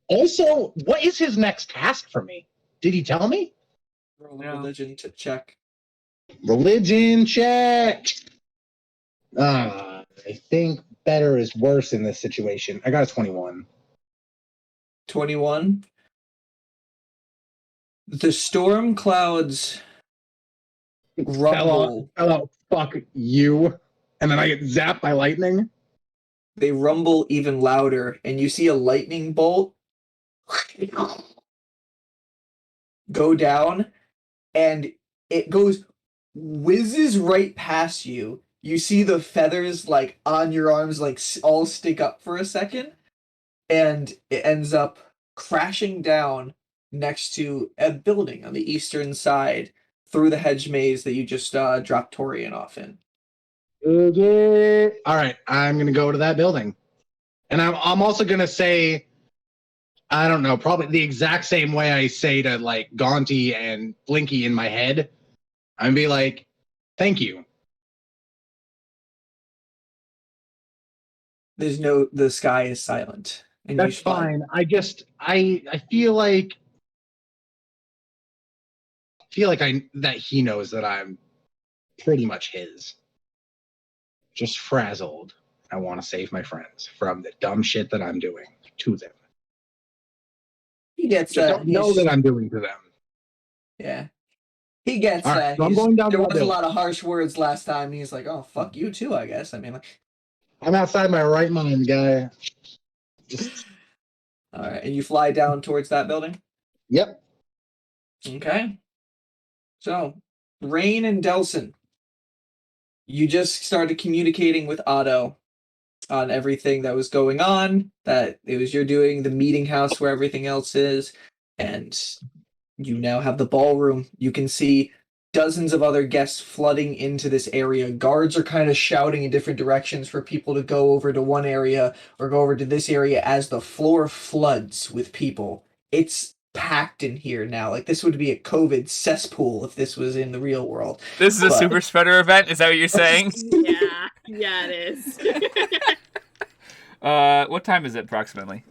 Also, what is his next task for me? Did he tell me?" Roll a religion to check. Religion check. I think better is worse in this situation. I got a 21. 21. The storm clouds rumble. Hello, fuck you. And then I get zapped by lightning. They rumble even louder, and you see a lightning bolt go down, and it goes whizzes right past you. You see the feathers like on your arms like all stick up for a second, and it ends up crashing down next to a building on the eastern side through the hedge maze that you just dropped Torian off in. All right, I'm gonna go to that building, and I'm also gonna say, I don't know, probably the exact same way I say to like Gaunty and Blinky in my head. I'm gonna be like, "Thank you." The sky is silent. And That's fine. I feel like that he knows that I'm pretty much his. Just frazzled. I want to save my friends from the dumb shit that I'm doing to them. He gets Just don't know that I'm doing to them. Yeah. He gets All that. right, so I'm going down there to was a lot of harsh words last time. He's like, "Oh, fuck you too, I guess." I mean, like, I'm outside my right mind, guy. Just... All right, and you fly down towards that building? Yep. Okay. So, Rainn and Delsin, you just started communicating with Otto on everything that was going on, that it was you're doing the meeting house where everything else is, and you now have the ballroom. You can see dozens of other guests flooding into this area. Guards are kind of shouting in different directions for people to go over to one area or go over to this area as the floor floods with people. It's packed in here now. Like, this would be a COVID cesspool if this was in the real world. This is a super spreader event? Is that what you're saying? Yeah, it is. What time is it approximately?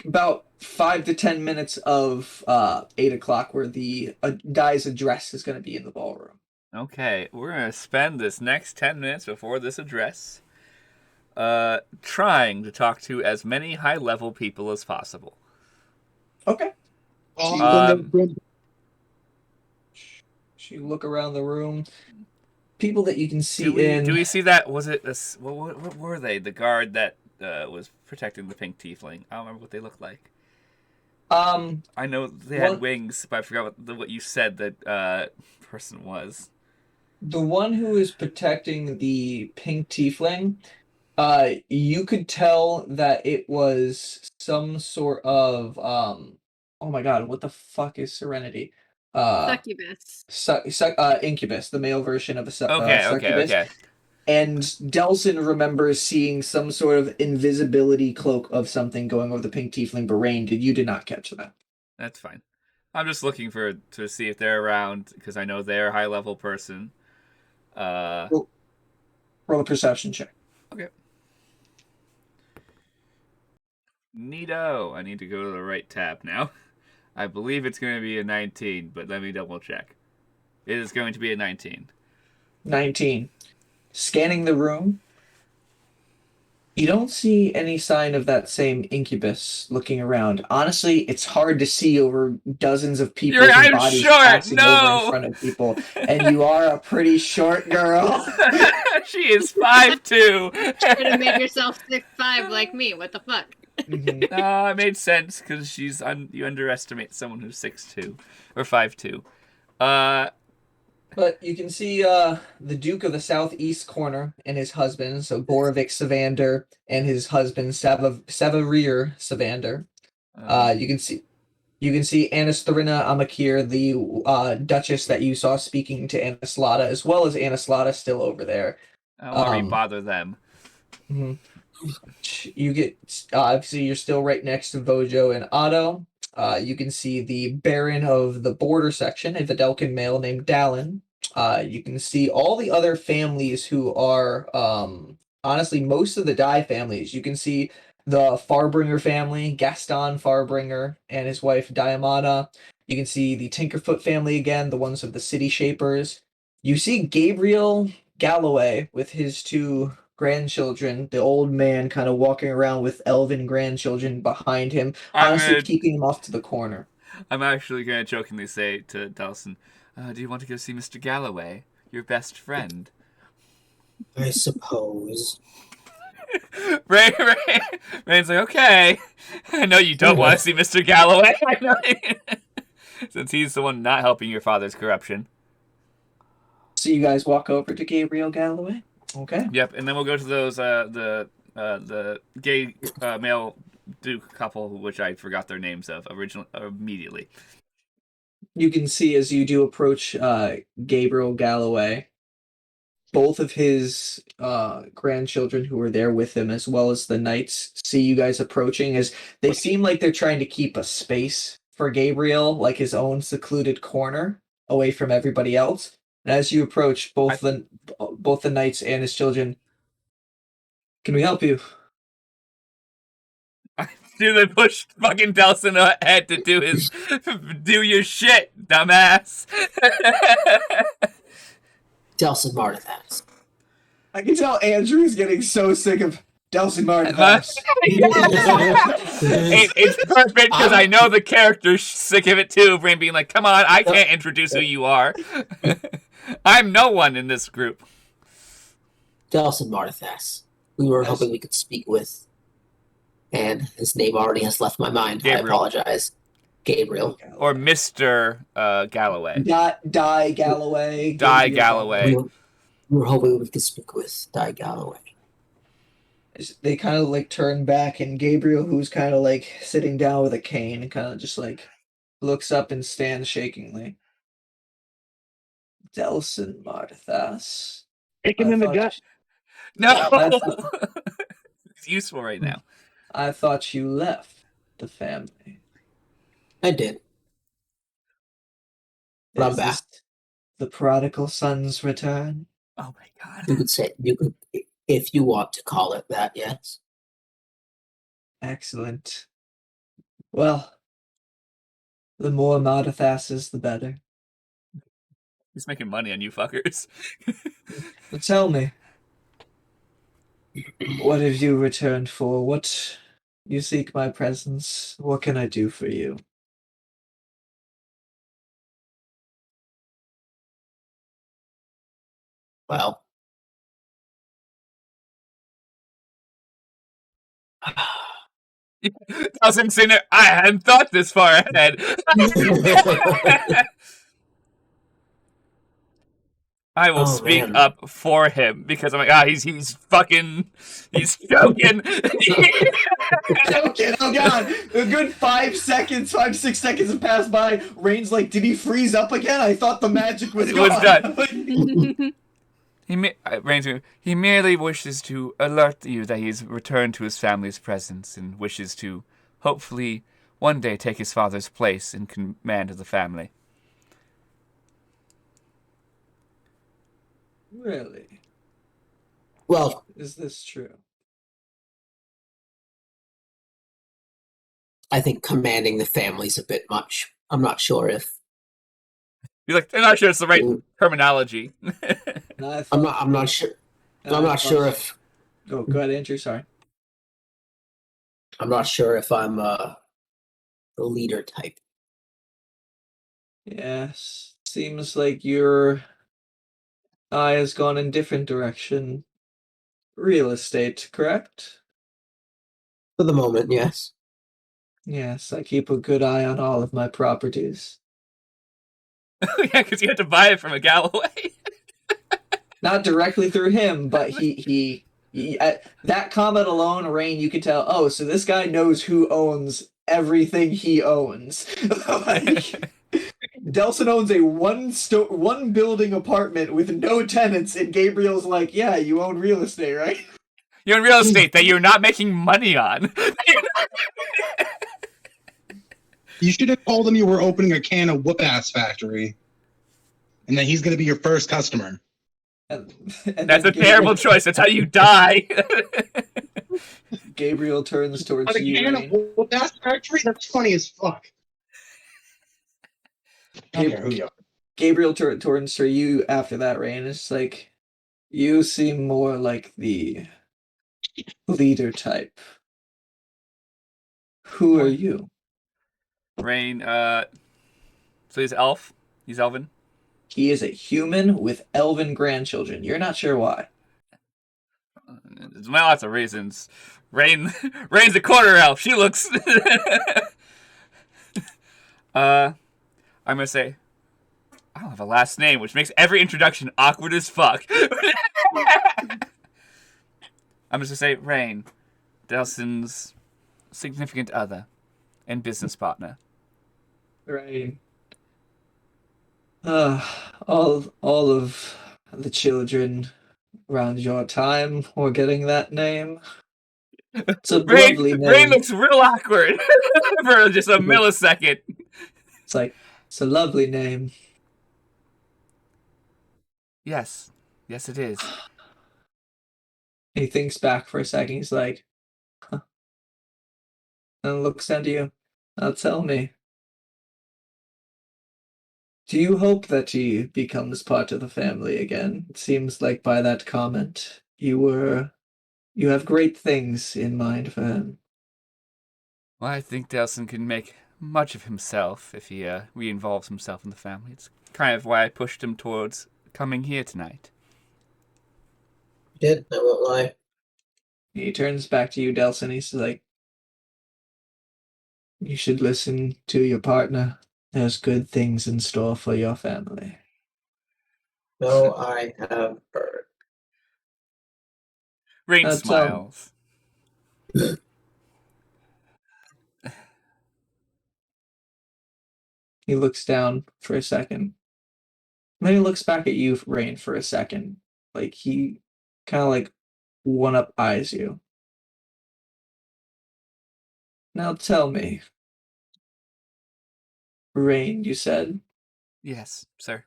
About 5 to 10 minutes of 8 o'clock, where the guy's address is going to be in the ballroom. Okay, we're going to spend this next 10 minutes before this address trying to talk to as many high-level people as possible. Okay. Um, You look around the room. People that you can see do we see that? Was it this? What were they? The guard that was protecting the pink tiefling. I don't remember what they looked like. I know they had wings, but I forgot what you said that person was. The one who is protecting the pink tiefling, you could tell that it was some sort of oh my god, what the fuck is Serenity? Succubus. Incubus, the male version of a succubus. Okay. And Delsin remembers seeing some sort of invisibility cloak of something going over the pink tiefling, but Rainn, you did not catch that. That's fine. I'm just looking to see if they're around, because I know they're a high-level person. Roll a perception check. Okay. Neato. I need to go to the right tab now. I believe it's going to be a 19, but let me double check. It is going to be a 19. 19. Scanning the room, you don't see any sign of that same incubus looking around. Honestly, it's hard to see over dozens of people's I'm bodies short! passing over No! in front of people, and you are a pretty short girl. She is 5'2". Should have made yourself 6'5" like me. What the fuck? Mhm. It made sense because you underestimate someone who's 6'2" or 5'2". But you can see the Duke of the Southeast Corner and his husband, so Borovic Savander and his husband Severir Savander. You can see Anastarina Amakir, the Duchess that you saw speaking to Anaslata, as well as Anaslata still over there. I don't want to bother them. Mhm. You get obviously you're still right next to Vojo and Otto. You can see the Baron of the border section, a Videlkin male named Dallin. You can see all the other families who are honestly most of the Dye families. You can see the Farbringer family, Gaston Farbringer and his wife Diamata. You can see the Tinkerfoot family again, the ones of the City Shapers. You see Gabriel Galloway with his two grandchildren, the old man kind of walking around with elven grandchildren behind him, honestly keeping him off to the corner. I'm actually going to jokingly say to Delsin, do you want to go see Mr. Galloway, your best friend? I suppose. Rainn's like, okay. I know you don't want to see Mr. Galloway. Since he's the one not helping your father's corruption. So you guys walk over to Gabriel Galloway? Okay. Yep, and then we'll go to those the gay male Duke couple, which I forgot their names of immediately. You can see as you do approach Gabriel Galloway, both of his grandchildren who are there with him, as well as the knights, see you guys approaching as they seem like they're trying to keep a space for Gabriel, like his own secluded corner away from everybody else. And as you approach, both the knights and his children, can we help you? Do they push fucking Delsin ahead to do your shit, dumbass? Delsin Marthax. I can tell Andrew's getting so sick of Delsin Marthax. It's perfect because I know the character's sick of it too. Brain being like, "Come on, I can't introduce who you are. I'm no one in this group." Delsin Marthax. We were hoping we could speak with, and his name already has left my mind. Gabriel. I apologize. Gabriel. Or Mr. Galloway. Die Galloway. Die Galloway. We were hoping we could speak with Die Galloway. They kind of like turn back, and Gabriel, who's kind of like sitting down with a cane, kind of just like looks up and stands shakingly. Delsin Marthas. Kick him in the gut. No! It's useful right now. I thought you left the family. I did. But I'm back. The prodigal son's return? Oh my god. You could, if you want to call it that, yes. Excellent. Well, the more Marthas's, the better. He's making money on you fuckers. But tell me, what have you returned for? What you seek my presence? What can I do for you? Well. Doesn't seem it. I hadn't thought this far ahead. I will speak up for him because I'm like, he's joking. Joking, oh god. A good 5, 6 seconds have passed by. Rainn's like, did he freeze up again? I thought the magic was done. He merely wishes to alert you that he's returned to his family's presence and wishes to, hopefully, one day take his father's place in command of the family. Really? Well, Is this true? I think commanding the family's a bit much. I'm not sure if You're like, I'm not sure it's the right terminology. I I'm thought not sure. I'm not sure if Go ahead, Andrew. Sorry. I'm not sure if I'm the leader type. Yes. Seems like your eye has gone in different direction. Real estate, correct? For the moment, yes. Yes, I keep a good eye on all of my properties. Yeah, because you had to buy it from a Galloway. Not directly through him, but he that comment alone, Rainn, you could tell. Oh, so this guy knows who owns everything he owns. Like, Delsin owns a one building apartment with no tenants, and Gabriel's like, yeah, you own real estate, right? You're in real estate that you're not making money on. You should have told him you were opening a can of whoop-ass factory, and that he's going to be your first customer. And That's a terrible choice. That's how you die. Gabriel turns towards But a you, can of Rainn. whoop-ass factory? That's funny as fuck. I don't care who you are. Gabriel turns to you after that, Rainn. It's like, you seem more like the leader type. Who are you? Rainn, so he's elf. He's elven. He is a human with elven grandchildren. You're not sure why. There's lots of reasons. Rainn's a quarter elf. She looks. I'm gonna say, I don't have a last name, which makes every introduction awkward as fuck. I'm just gonna say Rainn, Delsin's significant other and business partner. Right. All of the children around your time were getting that name. It's a lovely Rainn name. looks real awkward for just a millisecond. It's like, it's a lovely name. Yes, it is. He thinks back for a second. He's like, huh. And looks at you. Now tell me, do you hope that he becomes part of the family again? It seems like by that comment, you have great things in mind for him. Well, I think Delsin can make much of himself if he re-involves himself in the family. It's kind of why I pushed him towards coming here tonight. Did I won't lie. He turns back to you, Delsin. He's like, you should listen to your partner. There's good things in store for your family. No, I have heard. Rainn That's, smiles. He looks down for a second. And then he looks back at you, Rainn, for a second. Like he kind of like one-up eyes you. Now tell me, Rainn, you said. Yes, sir.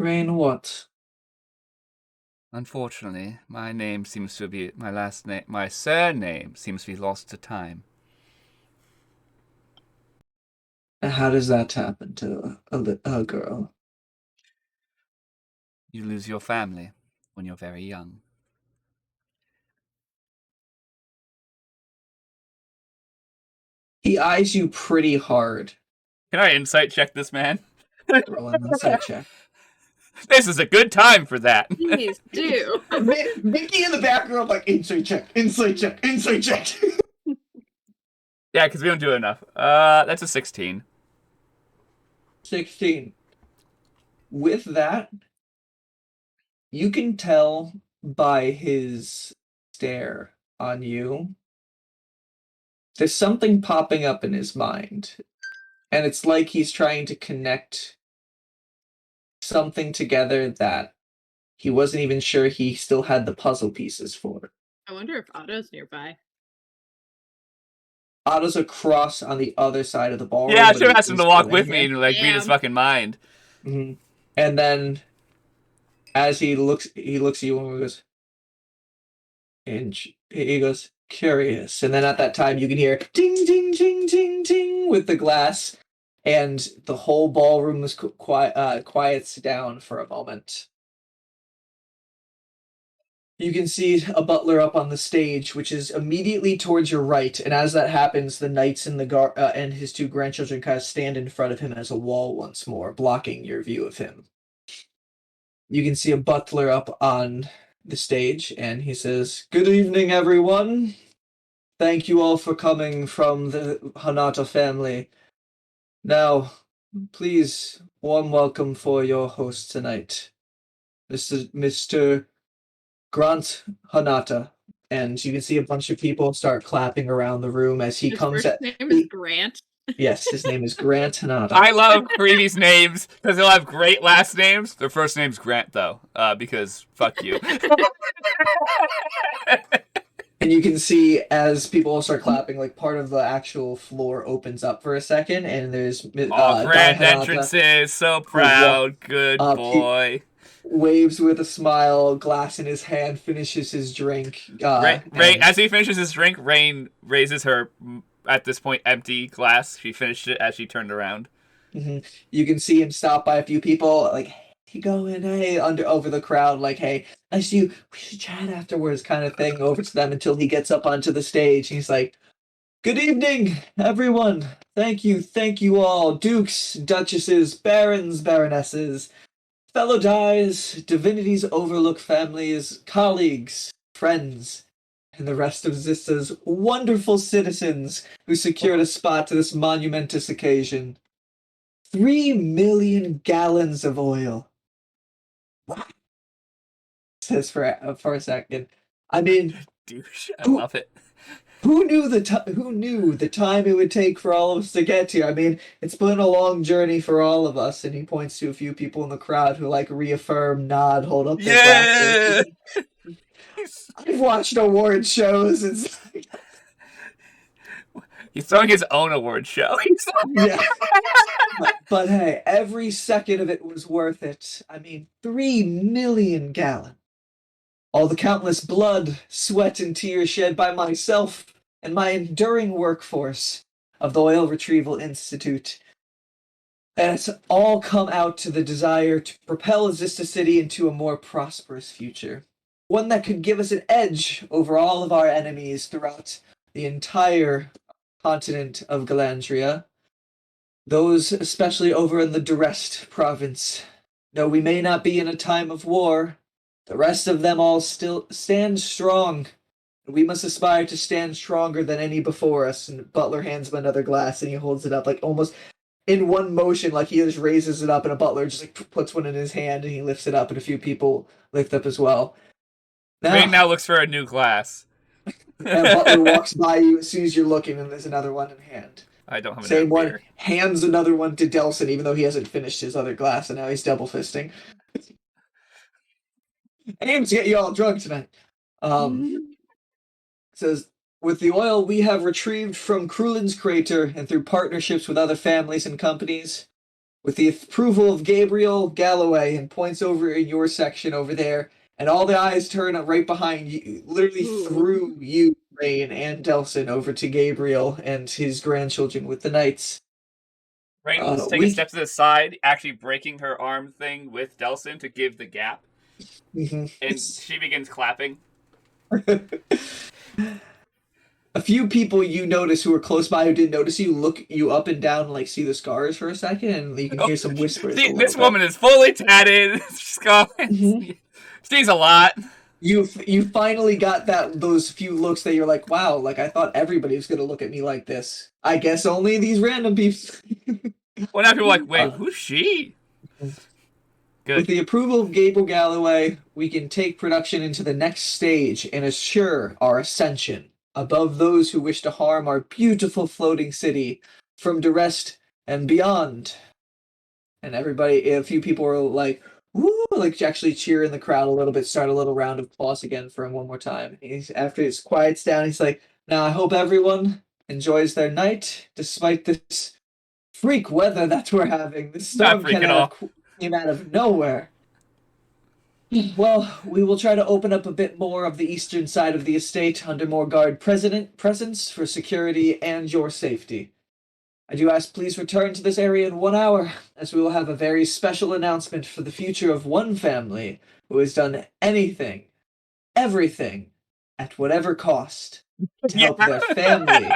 Rainn, what? Unfortunately, my name seems to be my surname seems to be lost to time. How does that happen to a girl? You lose your family when you're very young. He eyes you pretty hard. Can I insight check this man? Roll an insight check. This is a good time for that. Please do. Mickey in the background, like, insight check, insight check, insight check. Yeah, because we don't do it enough. That's a 16. 16. With that, you can tell by his stare on you, there's something popping up in his mind. And it's like he's trying to connect something together that he wasn't even sure he still had the puzzle pieces for. I wonder if Otto's nearby. Otto's across on the other side of the ballroom. Yeah, I but should have he asked him is to walk still in with here. me and like read his Damn. fucking mind. Mhm. And then, as he looks at you and goes, and he goes, curious. And then at that time, you can hear ding, ding, ding, ding, ding with the glass, and the whole ballroom is quiets down for a moment. You can see a butler up on the stage, which is immediately towards your right. And as that happens, the knights and and his two grandchildren kind of stand in front of him as a wall once more, blocking your view of him. You can see a butler up on the stage, and he says, "Good evening, everyone. Thank you all for coming from the Hanata family. Now, please, warm welcome for your host tonight, Mr. Grant Hanata." And you can see a bunch of people start clapping around the room as he His comes first name is Grant. Yes, his name is Grant Hanata. I love Creevy's names because they'll have great last names. Their first name's Grant, though, because fuck you. And you can see as people start clapping, like part of the actual floor opens up for a second, and there's Grand Dai Hanata entrances, so proud, good boy. waves with a smile, glass in his hand, finishes his drink. Rainn, as he finishes his drink, Rainn raises her, at this point, empty glass. She finished it as she turned around. Mm-hmm. You can see him stop by a few people, like, hey, you going, hey, over the crowd, like, hey, I see you, we should chat afterwards, kind of thing, over to them until he gets up onto the stage. He's like, good evening, everyone. Thank you all, dukes, duchesses, barons, baronesses, fellow Dais, divinities overlook families, colleagues, friends, and the rest of Zista's wonderful citizens who secured a spot to this monumentous occasion. 3 million gallons of oil. What? Says for a second. I mean, Douche, I love it. Who knew the time it would take for all of us to get here? I mean, it's been a long journey for all of us. And he points to a few people in the crowd who like reaffirm, nod, hold up their glasses. I've watched award shows and he's throwing his own award show. yeah. But hey, every second of it was worth it. I mean, 3 million gallons. All the countless blood, sweat, and tears shed by myself and my enduring workforce of the Oil Retrieval Institute. And it's all come out to the desire to propel Azista City into a more prosperous future. One that could give us an edge over all of our enemies throughout the entire continent of Galandria. Those especially over in the Durest province. Though we may not be in a time of war, the rest of them all still stand strong. We must aspire to stand stronger than any before us. And Butler hands him another glass and he holds it up like almost in one motion, like he just raises it up and a butler just like puts one in his hand and he lifts it up and a few people lift up as well. Rainn now looks for a new glass. And Butler walks by you as soon as you're looking and there's another one in hand. I don't have Same one, beer. hands another one to Delsin even though he hasn't finished his other glass and now he's double fisting. Aim to get you all drunk tonight. Says, with the oil we have retrieved from Krulin's crater and through partnerships with other families and companies, with the approval of Gabriel Galloway, and points over in your section over there, and all the eyes turn right behind you, literally through you, Rainn, and Delsin over to Gabriel and his grandchildren with the knights. Rainn will take a step to the side, actually breaking her arm thing with Delsin to give the gap. Mm-hmm. And she begins clapping. A few people you notice who are close by who didn't notice you look you up and down and like see the scars for a second and you can hear some whispers. This woman is fully tatted. She's going. She's a lot. You finally got those few looks that you're like, wow, like I thought everybody was gonna look at me like this. I guess only these random people. Well, now people are like, wait, who's she? Good. With the approval of Gabriel Galloway, we can take production into the next stage and assure our ascension above those who wish to harm our beautiful floating city from Durest and beyond. And everybody, a few people were like, woo, like actually cheer in the crowd a little bit, start a little round of applause again for him one more time. After it quiets down, he's like, now I hope everyone enjoys their night despite this freak weather that we're having. This Not storm freak at all. came out of nowhere. Well, we will try to open up a bit more of the eastern side of the estate under more guard presence for security and your safety. I do ask please return to this area in 1 hour, as we will have a very special announcement for the future of one family who has done anything, everything, at whatever cost, to help their family,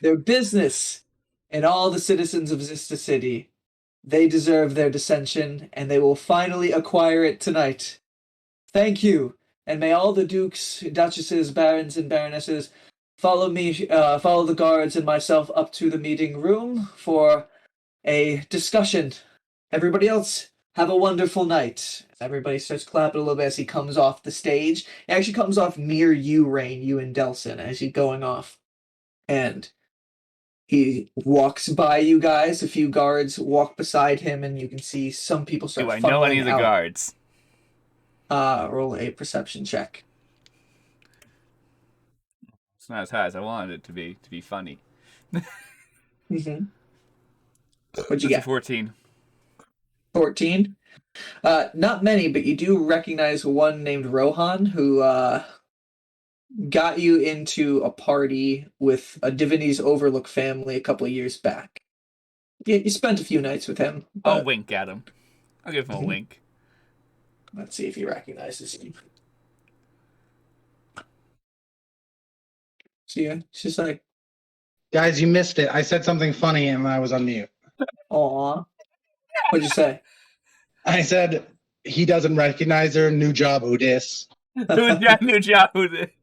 their business, and all the citizens of Zista City. They deserve their dissension, and they will finally acquire it tonight. Thank you, and may all the dukes, duchesses, barons, and baronesses follow the guards and myself up to the meeting room for a discussion. Everybody else, have a wonderful night. Everybody starts clapping a little bit as he comes off the stage. He actually comes off near you, Rainn, you and Delsin, as he's going off. And he walks by you guys. A few guards walk beside him, and you can see some people start Do I know any of the funneling out. guards? Roll a perception check. It's not as high as I wanted it to be funny. Mm-hmm. What'd you It's a get? 14. 14? Not many, but you do recognize one named Rohan who got you into a party with a Divinity's Overlook family a couple of years back. You spent a few nights with him. I'll But wink at him. I'll give him a wink. let's see if he recognizes you. See ya. She's like, Guys, you missed it. I said something funny and I was on mute. aw. What'd you say? I said he doesn't recognize her. New job, Odis. New job with it.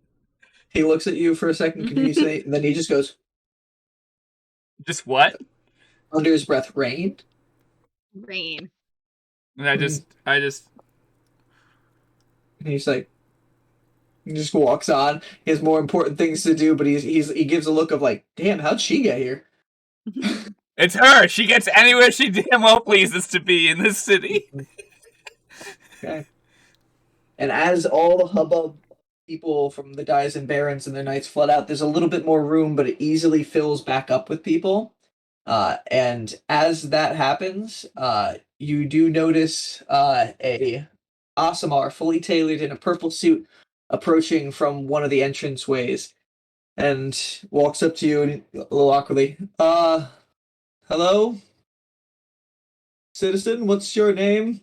He looks at you for a second, confused, and then he just goes, Just what? under his breath, Rainn? Rain. And I just And he's like, he just walks on. He has more important things to do, but he gives a look of like, damn, how'd she get here? It's her. She gets anywhere she damn well pleases to be in this city. Okay. And as all the hubbub people from the Dyes and Barons and their knights flood out, there's a little bit more room, but it easily fills back up with people. And as that happens, you do notice a Asamar fully tailored in a purple suit approaching from one of the entranceways and walks up to you and a little awkwardly, hello? Citizen, what's your name?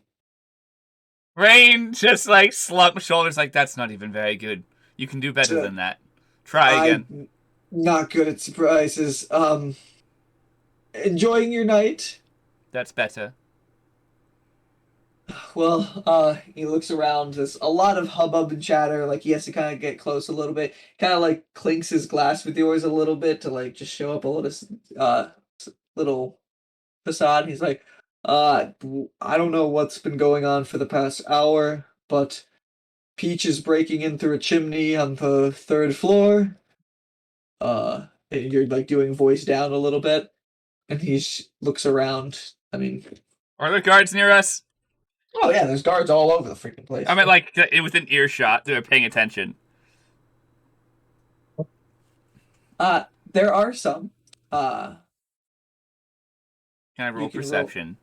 Rainn just like slumped shoulders like that's not even very good. You can do better than that. Try again. I'm not good at surprises. Enjoying your night? That's better. Well, he looks around. There's a lot of hubbub and chatter. Like, he has to kind of get close a little bit. Kind of like clinks his glass with yours a little bit to like just show up a little facade. He's like, I don't know what's been going on for the past hour, but Peach is breaking in through a chimney on the 3rd floor. And you're like doing voice down a little bit, and he looks around. I mean, Are there guards near us? oh yeah, there's guards all over the freaking place. I meant like within earshot. They're paying attention. There are some. Can I roll You can roll. perception?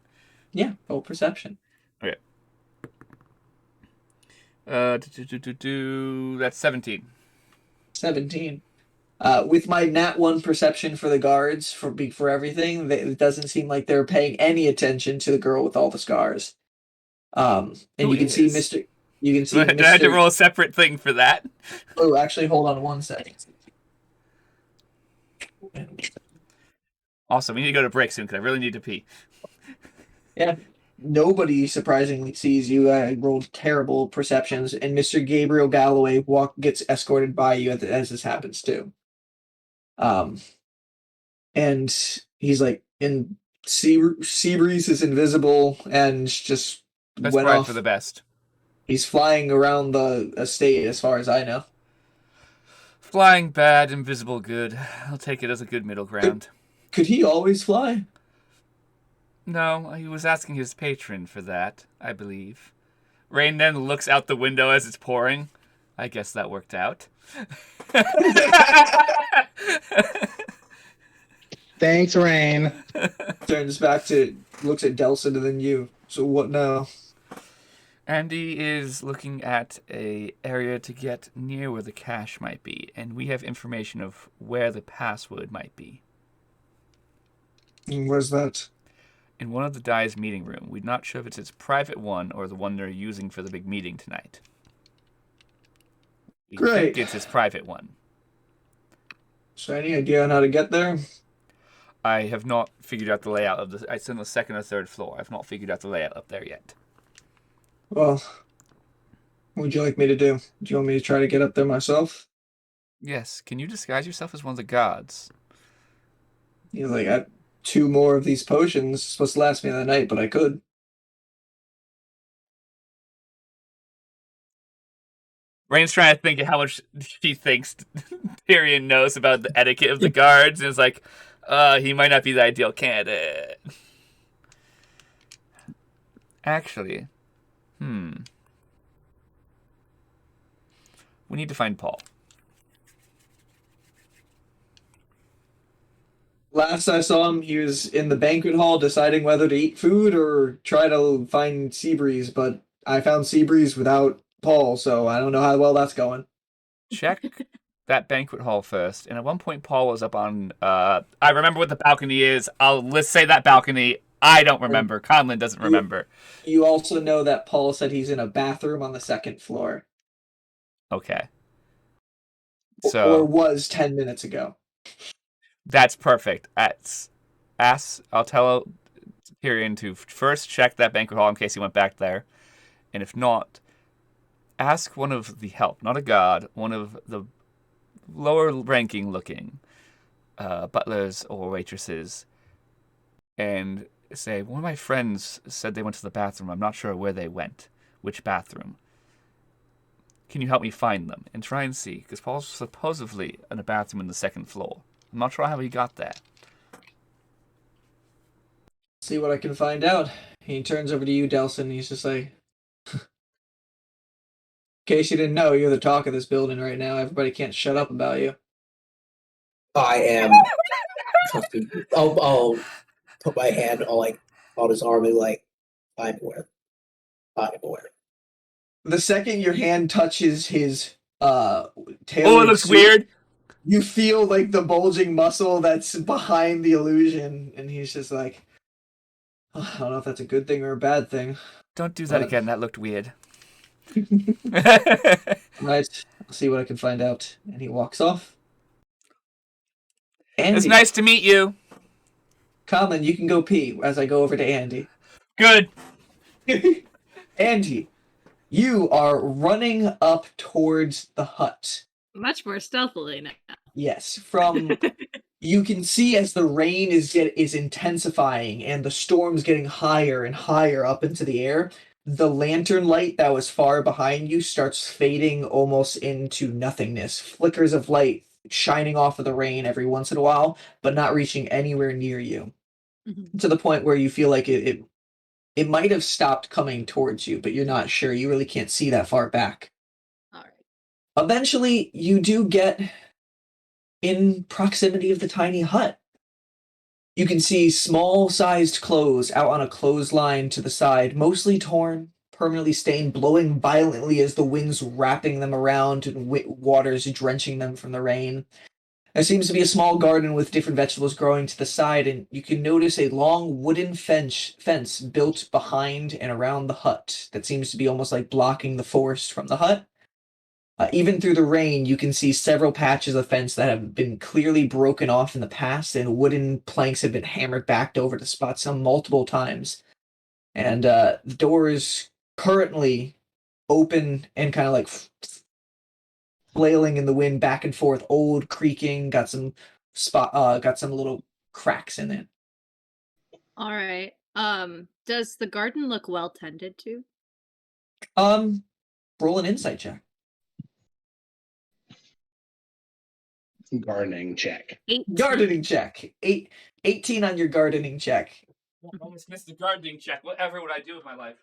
Yeah, roll perception. Okay. That's 17. 17. With my nat 1 perception for the guards for everything, it doesn't seem like they're paying any attention to the girl with all the scars. And Who you can see is? Mr. You can see Do I have to Mr. roll a separate thing for that? Oh, actually, hold on 1 second. Also, we need to go to break soon because I really need to pee. Yeah. Nobody surprisingly sees you. I rolled terrible perceptions, and Mr. Gabriel Galloway gets escorted by you as this happens too. And he's like, and Seabreeze is invisible and just That's went probably off. for the best. He's flying around the estate, as far as I know. Flying bad, invisible good. I'll take it as a good middle ground. Could he always fly? No, he was asking his patron for that, I believe. Rainn then looks out the window as it's pouring. I guess that worked out. Thanks, Rainn. Turns back to, looks at Delsin and then you. So what now? Andy is looking at a area to get near where the cache might be, and we have information of where the password might be. Where's that? In one of the Dai's meeting room. We're not sure if it's its private one or the one they're using for the big meeting tonight. We Great. think it's its private one. So any idea on how to get there? I have not figured out the layout of the. It's on the second or third floor. I've not figured out the layout up there yet. Well, what would you like me to do? Do you want me to try to get up there myself? Yes. Can you disguise yourself as one of the guards? He's like, I have 2 more of these potions. It's supposed to last me the night, but I could. Rainn's trying to think of how much she thinks Torian knows about the etiquette of the guards, and it's like, he might not be the ideal candidate. Actually, we need to find Paul. Last I saw him, he was in the banquet hall deciding whether to eat food or try to find Seabreeze, but I found Seabreeze without Paul, so I don't know how well that's going. Check that banquet hall first. And at one point, Paul was up on. I remember what the balcony is. Let's say that balcony. I don't remember. Conlon doesn't remember. You also know that Paul said he's in a bathroom on the 2nd floor. Okay. Or So was 10 minutes ago. that's perfect. I'll tell Torian to first check that banquet hall in case he went back there, and if not, ask one of the help, not a guard, one of the lower ranking looking butlers or waitresses, and say, one of my friends said they went to the bathroom. I'm not sure where they went, which bathroom. Can you help me find them? And try and see, because Paul's supposedly in a bathroom in the 2nd floor. I'm not sure how he got there. See what I can find out. He turns over to you, Delsin, and he's just like, in case you didn't know, you're the talk of this building right now. Everybody can't shut up about you. I am. Trust me. I'll put my hand on his arm and I'm aware. I'm aware. The second your hand touches his tailored Oh, it looks suit, weird. you feel like the bulging muscle that's behind the illusion, and he's just like, I don't know if that's a good thing or a bad thing. Don't do that again. That looked weird. Right, I'll see what I can find out. And he walks off. Andy, It's nice to meet you. Colin, you can go pee as I go over to Andy. Good. Andy, you are running up towards the hut. Much more stealthily now. Yes, from you can see as the rain is intensifying and the storm's getting higher and higher up into the air, the lantern light that was far behind you starts fading almost into nothingness. Flickers of light shining off of the rain every once in a while, but not reaching anywhere near you. Mm-hmm. To the point where you feel like it might have stopped coming towards you, but you're not sure. You really can't see that far back. All right. Eventually, you do get in proximity of the tiny hut. You can see small-sized clothes out on a clothesline to the side, mostly torn, permanently stained, blowing violently as the wind's wrapping them around and water's drenching them from the rain. There seems to be a small garden with different vegetables growing to the side, and you can notice a long wooden fence built behind and around the hut that seems to be almost like blocking the forest from the hut. Even through the rain, you can see several patches of fence that have been clearly broken off in the past, and wooden planks have been hammered back over the spot some multiple times. And the door is currently open and kind of like flailing in the wind back and forth, old, creaking, got some little cracks in it. All right. Does the garden look well tended to? Roll an insight check. Gardening check. 18. Gardening check. 18 on your gardening check. Almost missed the gardening check. Whatever would I do with my life?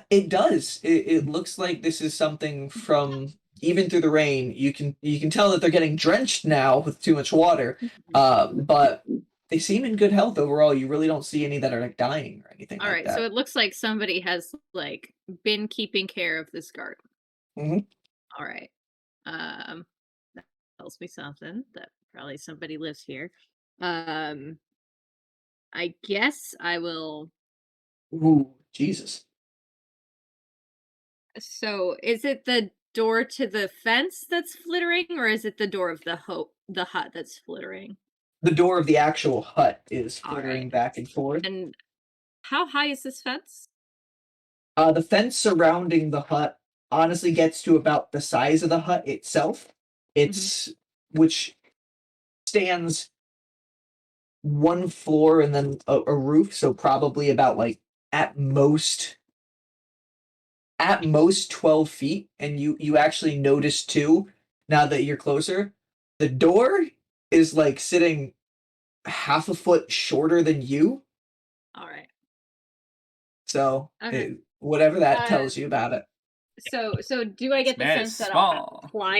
It does. It looks like this is something from even through the rain, you can tell that they're getting drenched now with too much water. But they seem in good health overall. You really don't see any that are like dying or anything All like right, that. so it looks like somebody has like been keeping care of this garden. Mhm. All right. That tells me something that probably somebody lives here. I guess I will. Ooh, Jesus. So, is it the door to the fence that's flittering, or is it the door of the hut that's flittering? The door of the actual hut is All flittering right. back and forth. And how high is this fence? The fence surrounding the hut honestly gets to about the size of the hut itself. It's which stands one floor and then a roof, so probably about like at most 12 feet. And you actually notice too, now that you're closer, the door is like sitting half a foot shorter than you. All right. So Okay. whatever that Uh, tells you about it. so do I get the man is sense that I'll have small.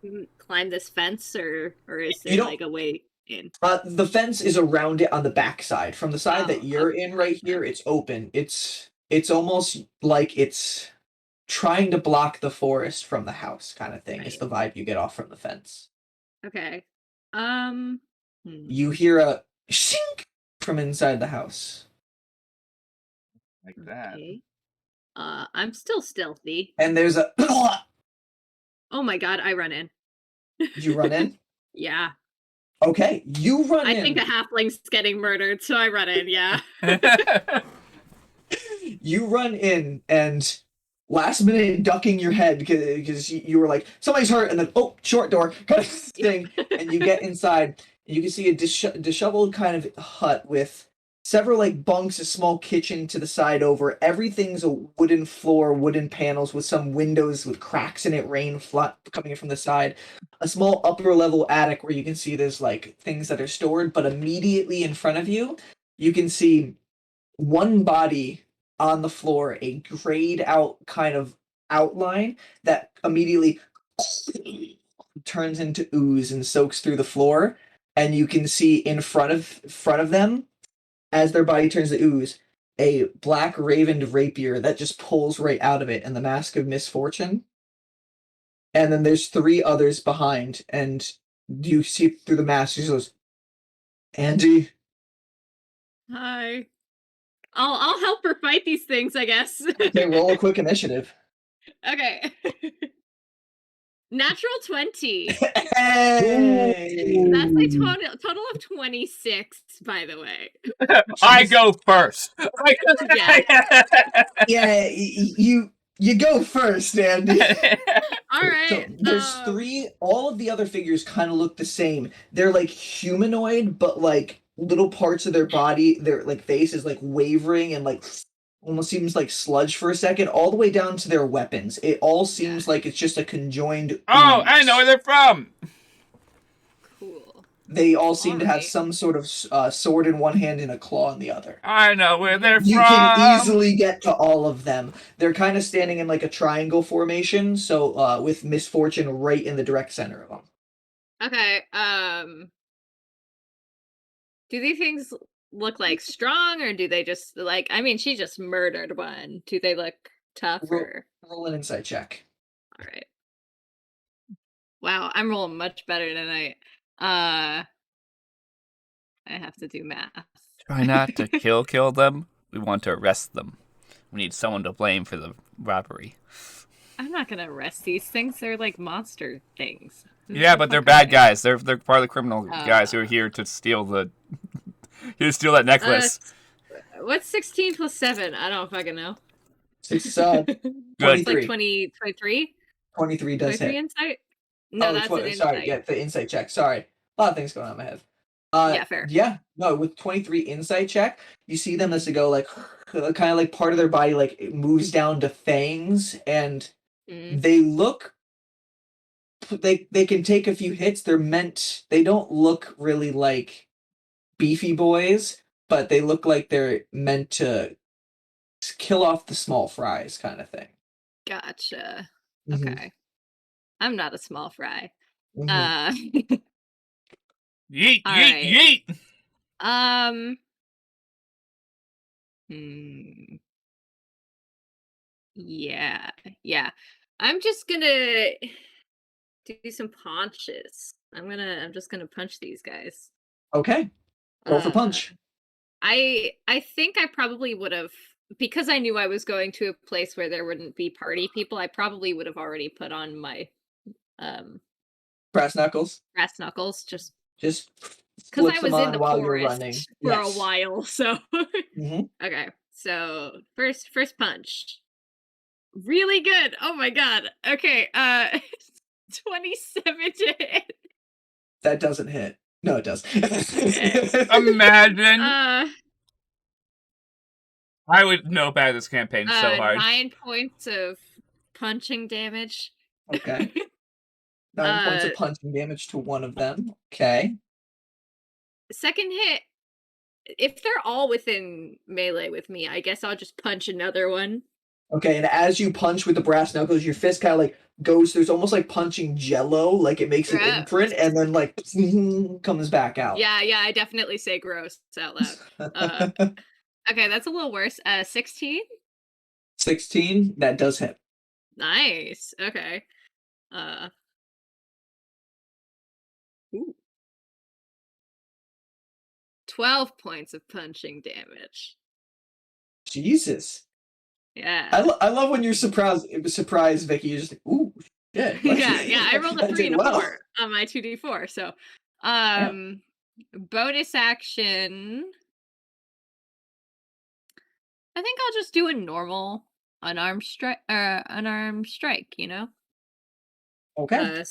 to climb this fence, or is You there don't. like a way in? The fence is around it on the back side. From the side that Oh, you're okay. in right here, it's open. It's almost like it's trying to block the forest from the house, kind of thing. Is Right. the vibe you get off from the fence. Okay. Um. hmm, You hear a shink from inside the house, Like that. Okay. I'm still stealthy. and there's a. Oh my god, I run in. You run in. Yeah. Okay, you run I think in. the halfling's getting murdered, so I run in, yeah. You run in and last minute ducking your head because you were like somebody's hurt, and then oh, short door kind of thing, and you get inside and you can see a disheveled kind of hut with several like bunks, a small kitchen to the side over. Everything's a wooden floor, wooden panels with some windows with cracks in it, rain flat coming in from the side. A small upper level attic where you can see there's like things that are stored, but immediately in front of you, you can see one body on the floor, a grayed out kind of outline that immediately turns into ooze and soaks through the floor. And you can see in front of them, as their body turns to ooze, a black ravened rapier that just pulls right out of it, and the mask of misfortune. And then there's three others behind, and you see through the mask. She goes, "Andy." Hi. I'll help her fight these things, I guess. Okay, roll a quick initiative. Okay. Natural 20. Hey! That's a total of 26, by the way. I go first. Yeah, you go first, Andy. All So right. there's three. All of the other figures kind of look the same. They're like humanoid, but like little parts of their body, their like face is like wavering and like almost seems like sludge for a second, all the way down to their weapons. It all seems like it's just a conjoined. Oh, I know where they're from. Cool. They all seem to have Alright. some sort of sword in one hand and a claw in the other. I know where they're You from. can easily get to all of them. They're kind of standing in like a triangle formation, so with misfortune right in the direct center of them. Okay. Do these things look like strong, or do they just like? I mean, she just murdered one. Do they look tough or? Roll an insight check. All right. Wow, I'm rolling much better tonight. I have to do math. Try not to kill them. We want to arrest them. We need someone to blame for the robbery. I'm not gonna arrest these things. They're like monster things. Yeah, but they're bad guys. They're part of the criminal guys who are here to steal the here to steal that necklace. What's 16 plus 7? I don't fucking know. It's Good. 23. Like 23? 23 does 23 hit. insight? No, that's an insight. Sorry, yeah, the insight check. Sorry. A lot of things going on in my head. Yeah, fair. Yeah, no, with 23 insight check, you see them as they go like kind of like part of their body like it moves down to fangs, and they look they can take a few hits. They don't look really like beefy boys, but they look like they're meant to kill off the small fries kind of thing. Gotcha. Mhm. Okay. I'm not a small fry. Mhm. Yeet, All yeet, right. yeet. Hmm. Yeah, yeah. I'm just gonna do some punches. I'm just gonna punch these guys. Okay, roll for Uh, punch. I think I probably would have, because I knew I was going to a place where there wouldn't be party people. I probably would have already put on my um Brass knuckles. brass knuckles just Just because I flips them was in on the while you're running. forest for a Yes. while. So hmm okay, so first punch. Really good. Oh my god. Okay, 27 to hit. That doesn't hit. No, it does. Okay. Imagine. Uh, I would know about this campaign so hard. 9 points of punching damage. Okay. 9 points of punching damage to one of them. Okay. Second hit, if they're all within melee with me, I guess I'll just punch another one. Okay, and as you punch with the brass knuckles, your fist kind of like goes. There's almost like punching jello, like it makes an Gross. imprint, and then like comes back out. Yeah, I definitely say gross out loud. Okay, that's a little worse. 16? 16. That does hit. Nice. Okay. Ooh. 12 points of punching damage. Jesus. Yeah. I love when you're surprised, Vicky. You're just like, ooh, shit. Like, yeah, I rolled a 3 did and a well. 4 on my 2d4. So, Yeah. bonus action. I think I'll just do a normal unarmed strike, you know? Okay.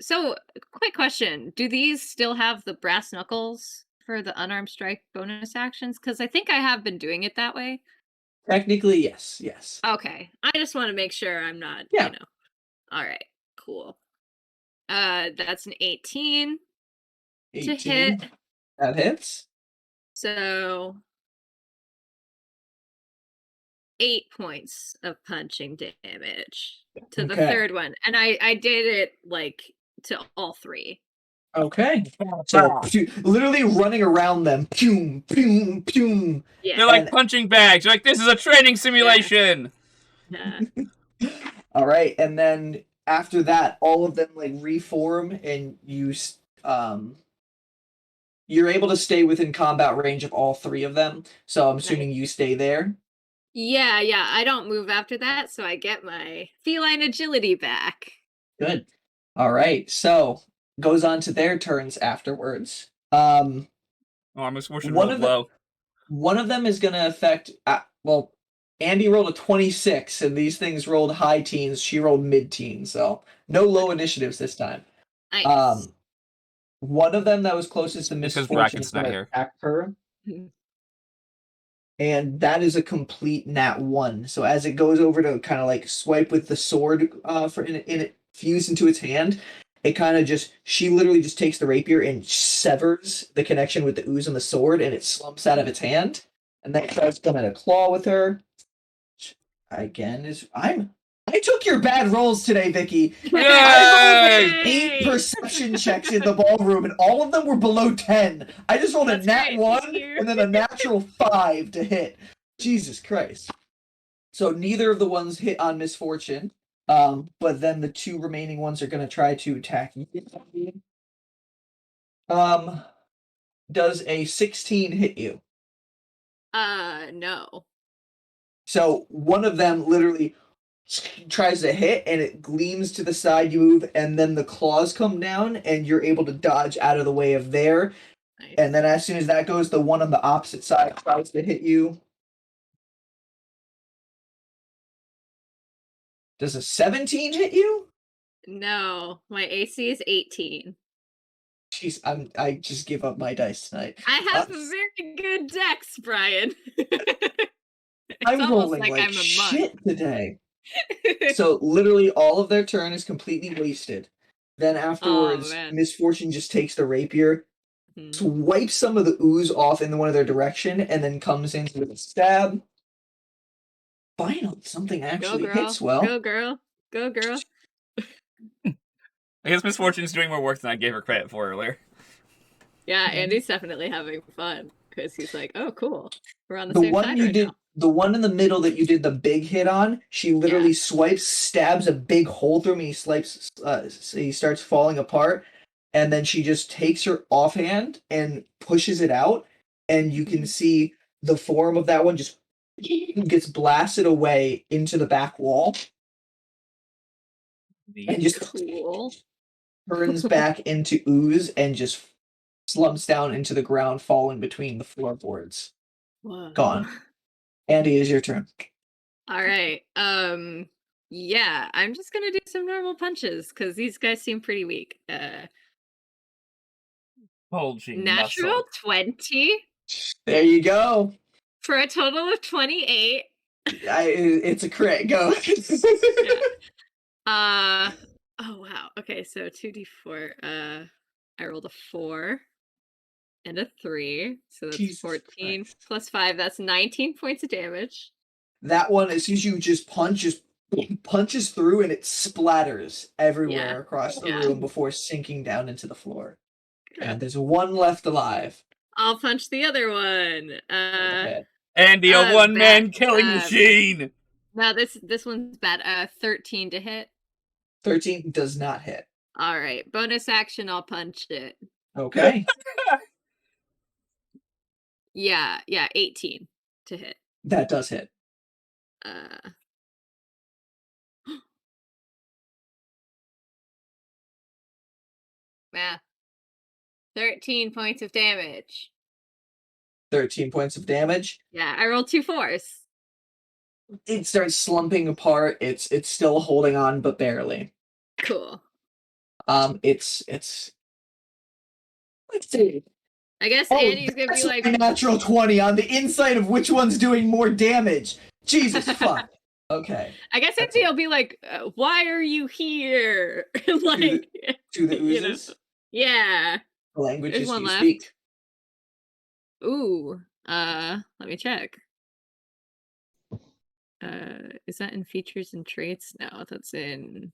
So quick question. Do these still have the brass knuckles for the unarmed strike bonus actions? Because I think I have been doing it that way. Technically, yes. Yes. Okay. I just want to make sure I'm not, Yeah. All right, cool. That's an 18 to 18. hit. That hits. So 8 points of punching damage to the Okay. third one. And I did it like to all 3. Okay. So literally running around them. Pew, pew, pew. Yeah. They're like punching bags. You're like, this is a training simulation. Yeah. All right, and then after that, all of them like reform, and you're able to stay within combat range of all 3 of them. So I'm assuming you stay there. Yeah, I don't move after that, so I get my feline agility back. Good. All right, so goes on to their turns afterwards. Oh, our misfortune rolled low. One of them is going to affect. Well, Andy rolled a 26, and these things rolled high teens. She rolled mid teens, so no low initiatives this time. Nice. One of them that was closest to It's 'cause misfortune is Bracken's not going to here. attack her, Mhm. and that is a complete nat 1. So as it goes over to kind of like swipe with the sword, for in it fused into its hand, it kind of just she literally just takes the rapier and severs the connection with the ooze and the sword, and it slumps out of its hand, and then tries to come at a claw with her. Which, again, I took your bad rolls today, Vicky. I rolled Yay! 8 perception checks in the ballroom, and all of them were below 10. I just rolled That's a nat great. 1 Thank you. and then a natural 5 to hit. Jesus Christ. So neither of the ones hit on misfortune, but then the 2 remaining ones are going to try to attack you. Does a 16 hit you? No. So one of them literally tries to hit, and it gleams to the side. You move, and then the claws come down, and you're able to dodge out of the way of there. Nice. And then as soon as that goes, the one on the opposite side tries to hit you. Does a 17 hit you? No, my AC is 18. Jeez, I just give up my dice tonight. I have a very good dex, Brian. I'm almost rolling like like I'm a monk. shit today. So literally all of their turn is completely wasted. Then afterwards, man. Misfortune just takes the rapier, Mhm. swipes some of the ooze off in one of their direction, and then comes in with a stab. Finally, something Go actually girl. hits well. Go girl. Go girl. I guess Misfortune's doing more work than I gave her credit for earlier. Yeah, Andy's definitely having fun because he's like, "Oh, cool, we're on the The same one side you right did, now." the one in the middle that you did the big hit on, she literally swipes, stabs a big hole through him, and he swipes. He starts falling apart, and then she just takes her offhand and pushes it out, and you can see the form of that one just gets blasted away into the back wall, and just Cool. turns back into ooze and just slumps down into the ground, falling between the floorboards. Whoa. Gone. Andy, is your turn. All right. Yeah, I'm just gonna do some normal punches because these guys seem pretty weak. Bulging Natural muscle. 20 There you go. for a total of 28. It's a crit. Go. Oh wow. Okay, so 2d4. I rolled a 4 and a 3, so that's Jesus 14 Christ. plus 5. That's 19 points of damage. That one, as soon as you just punches through and it splatters everywhere Yeah. across the Yeah. room before sinking down into the floor. Yeah. And there's one left alive. I'll punch the other one. Go ahead. Andy, a one-man killing bad. machine! No, this one's bad. 13 to hit. 13 does not hit. All right, bonus action. I'll punch it. Okay. Yeah, 18 to hit. That does hit. Math. 13 points of damage. 13 points of damage. Yeah, I rolled 2 4s. It starts slumping apart. It's still holding on, but barely. Cool. It's let's see. I guess Oh, Andy's gonna be that's like, a natural 20 on the inside of which one's doing more damage. Jesus fuck. Okay. I guess Andy will be like, why are you here? Like, To the you know. oozes. Yeah. The languages There's one you left. speak. Ooh. Let me check. Is that in features and traits? No, that's in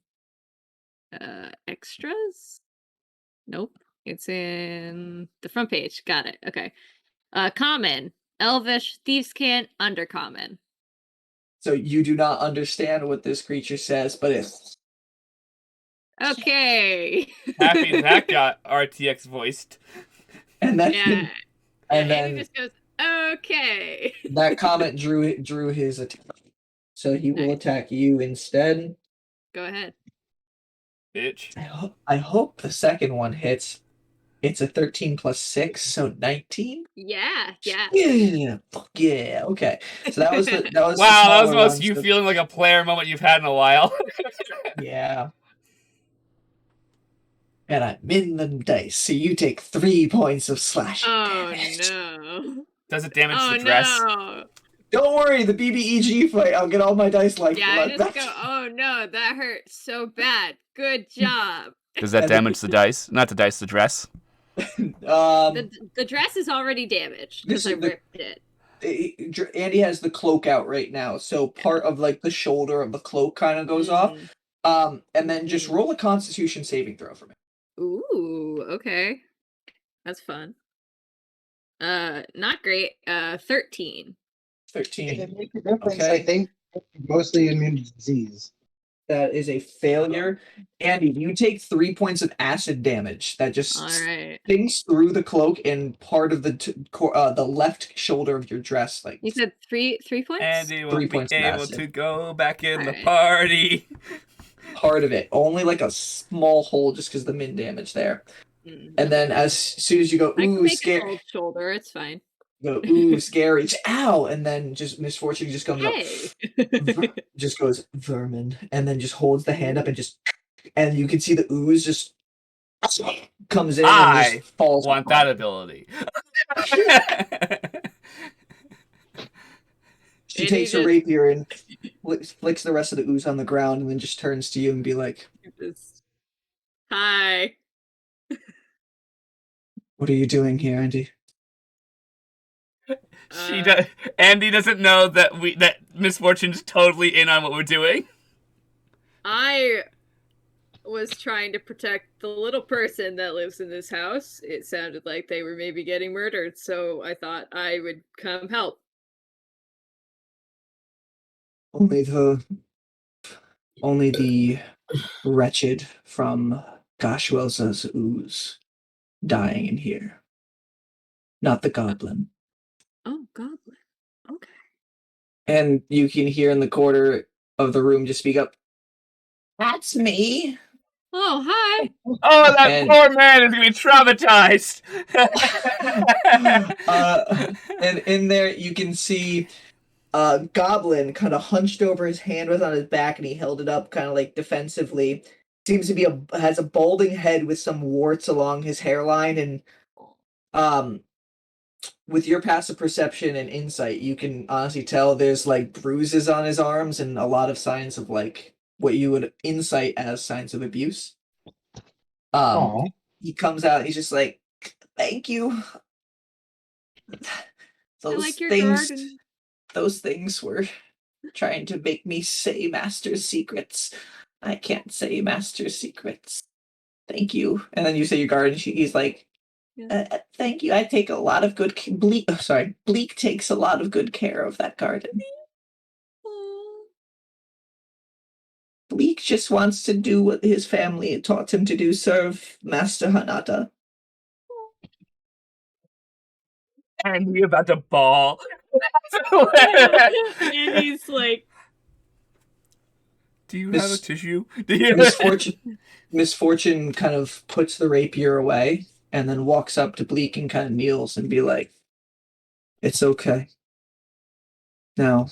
extras? Nope. It's in the front page. Got it. Okay. Common, Elvish, Thieves' Cant, Undercommon. So you do not understand what this creature says, but it's Okay. Happy that got RTX voiced. and then Yeah. and Andy then just goes, okay. that comment drew his attack. So he will Nice. attack you instead. Go ahead. Bitch. I hope the second one hits. It's a 13 plus 6, so 19. Yeah. Yeah, fuck yeah. Okay, so that was the Wow, that was smaller the most one, you so- feeling like a player moment you've had in a while. Yeah. And I'm in the dice, so you take 3 points of slashing damage. No. Does it damage Oh the dress? no. Don't worry, the BBEG fight, I'll get all my dice like Yeah, I that. just go, oh no, that hurt so bad. Good job. Does that damage the dice? Not the dice, the dress. The dress is already damaged because This I is the- ripped it. Andy has the cloak out right now, so part of like the shoulder of the cloak kind of goes off. And then just roll a Constitution saving throw for me. Ooh, okay. That's fun. Not great. 13. 13. If it makes a difference, Okay. I think mostly immune to disease. That is a failure. Andy, you take 3 points of acid damage that just All right. stings through the cloak and part of the left shoulder of your dress. Like You said 3 points? Andy 3 won't be points of able acid. to go back in the Alright. party. part of it, only like a small hole, just because the min damage there. And then as soon as you go, I can ooh, make a scary, cold shoulder. It's fine. go, ooh, scary, ow, and then just Misfortune just comes up, Hey. just goes vermin, and then just holds the hand up and you can see the ooze just comes in and I just falls. want that ability. She Maybe takes her just- rapier and flicks the rest of the ooze on the ground, and then just turns to you and be like, Hi. "What are you doing here, Andy?" Andy doesn't know that that Misfortune's totally in on what we're doing. I was trying to protect the little person that lives in this house. It sounded like they were maybe getting murdered, so I thought I would come help. Only the wretched from Gashwelza's ooze dying in here. Not the goblin. Oh, goblin. Okay. And you can hear in the corner of the room just speak up, "That's me." Oh, hi. Oh, that And- poor man is gonna be traumatized. And in there you can see a goblin kind of hunched over. His hand was on his back and he held it up kind of like defensively. Seems to be has a balding head with some warts along his hairline, and with your passive perception and insight, you can honestly tell there's like bruises on his arms and a lot of signs of like what you would insight as signs of abuse. Aw. He comes out, he's just like, "Thank you." I like your garden. Those things were trying to make me say master's secrets. I can't say master's secrets. Thank you. And then you say your garden. He's like, Yeah. "Thank you. I take a lot of good. Bleak takes a lot of good care of that garden. Oh. Bleak just wants to do what his family taught him to do: serve Master Hanada." And you're about to bawl. And he's like, Do you Miss- have a tissue? Misfortune kind of puts the rapier away and then walks up to Bleak and kind of kneels and be like, "It's okay. Now,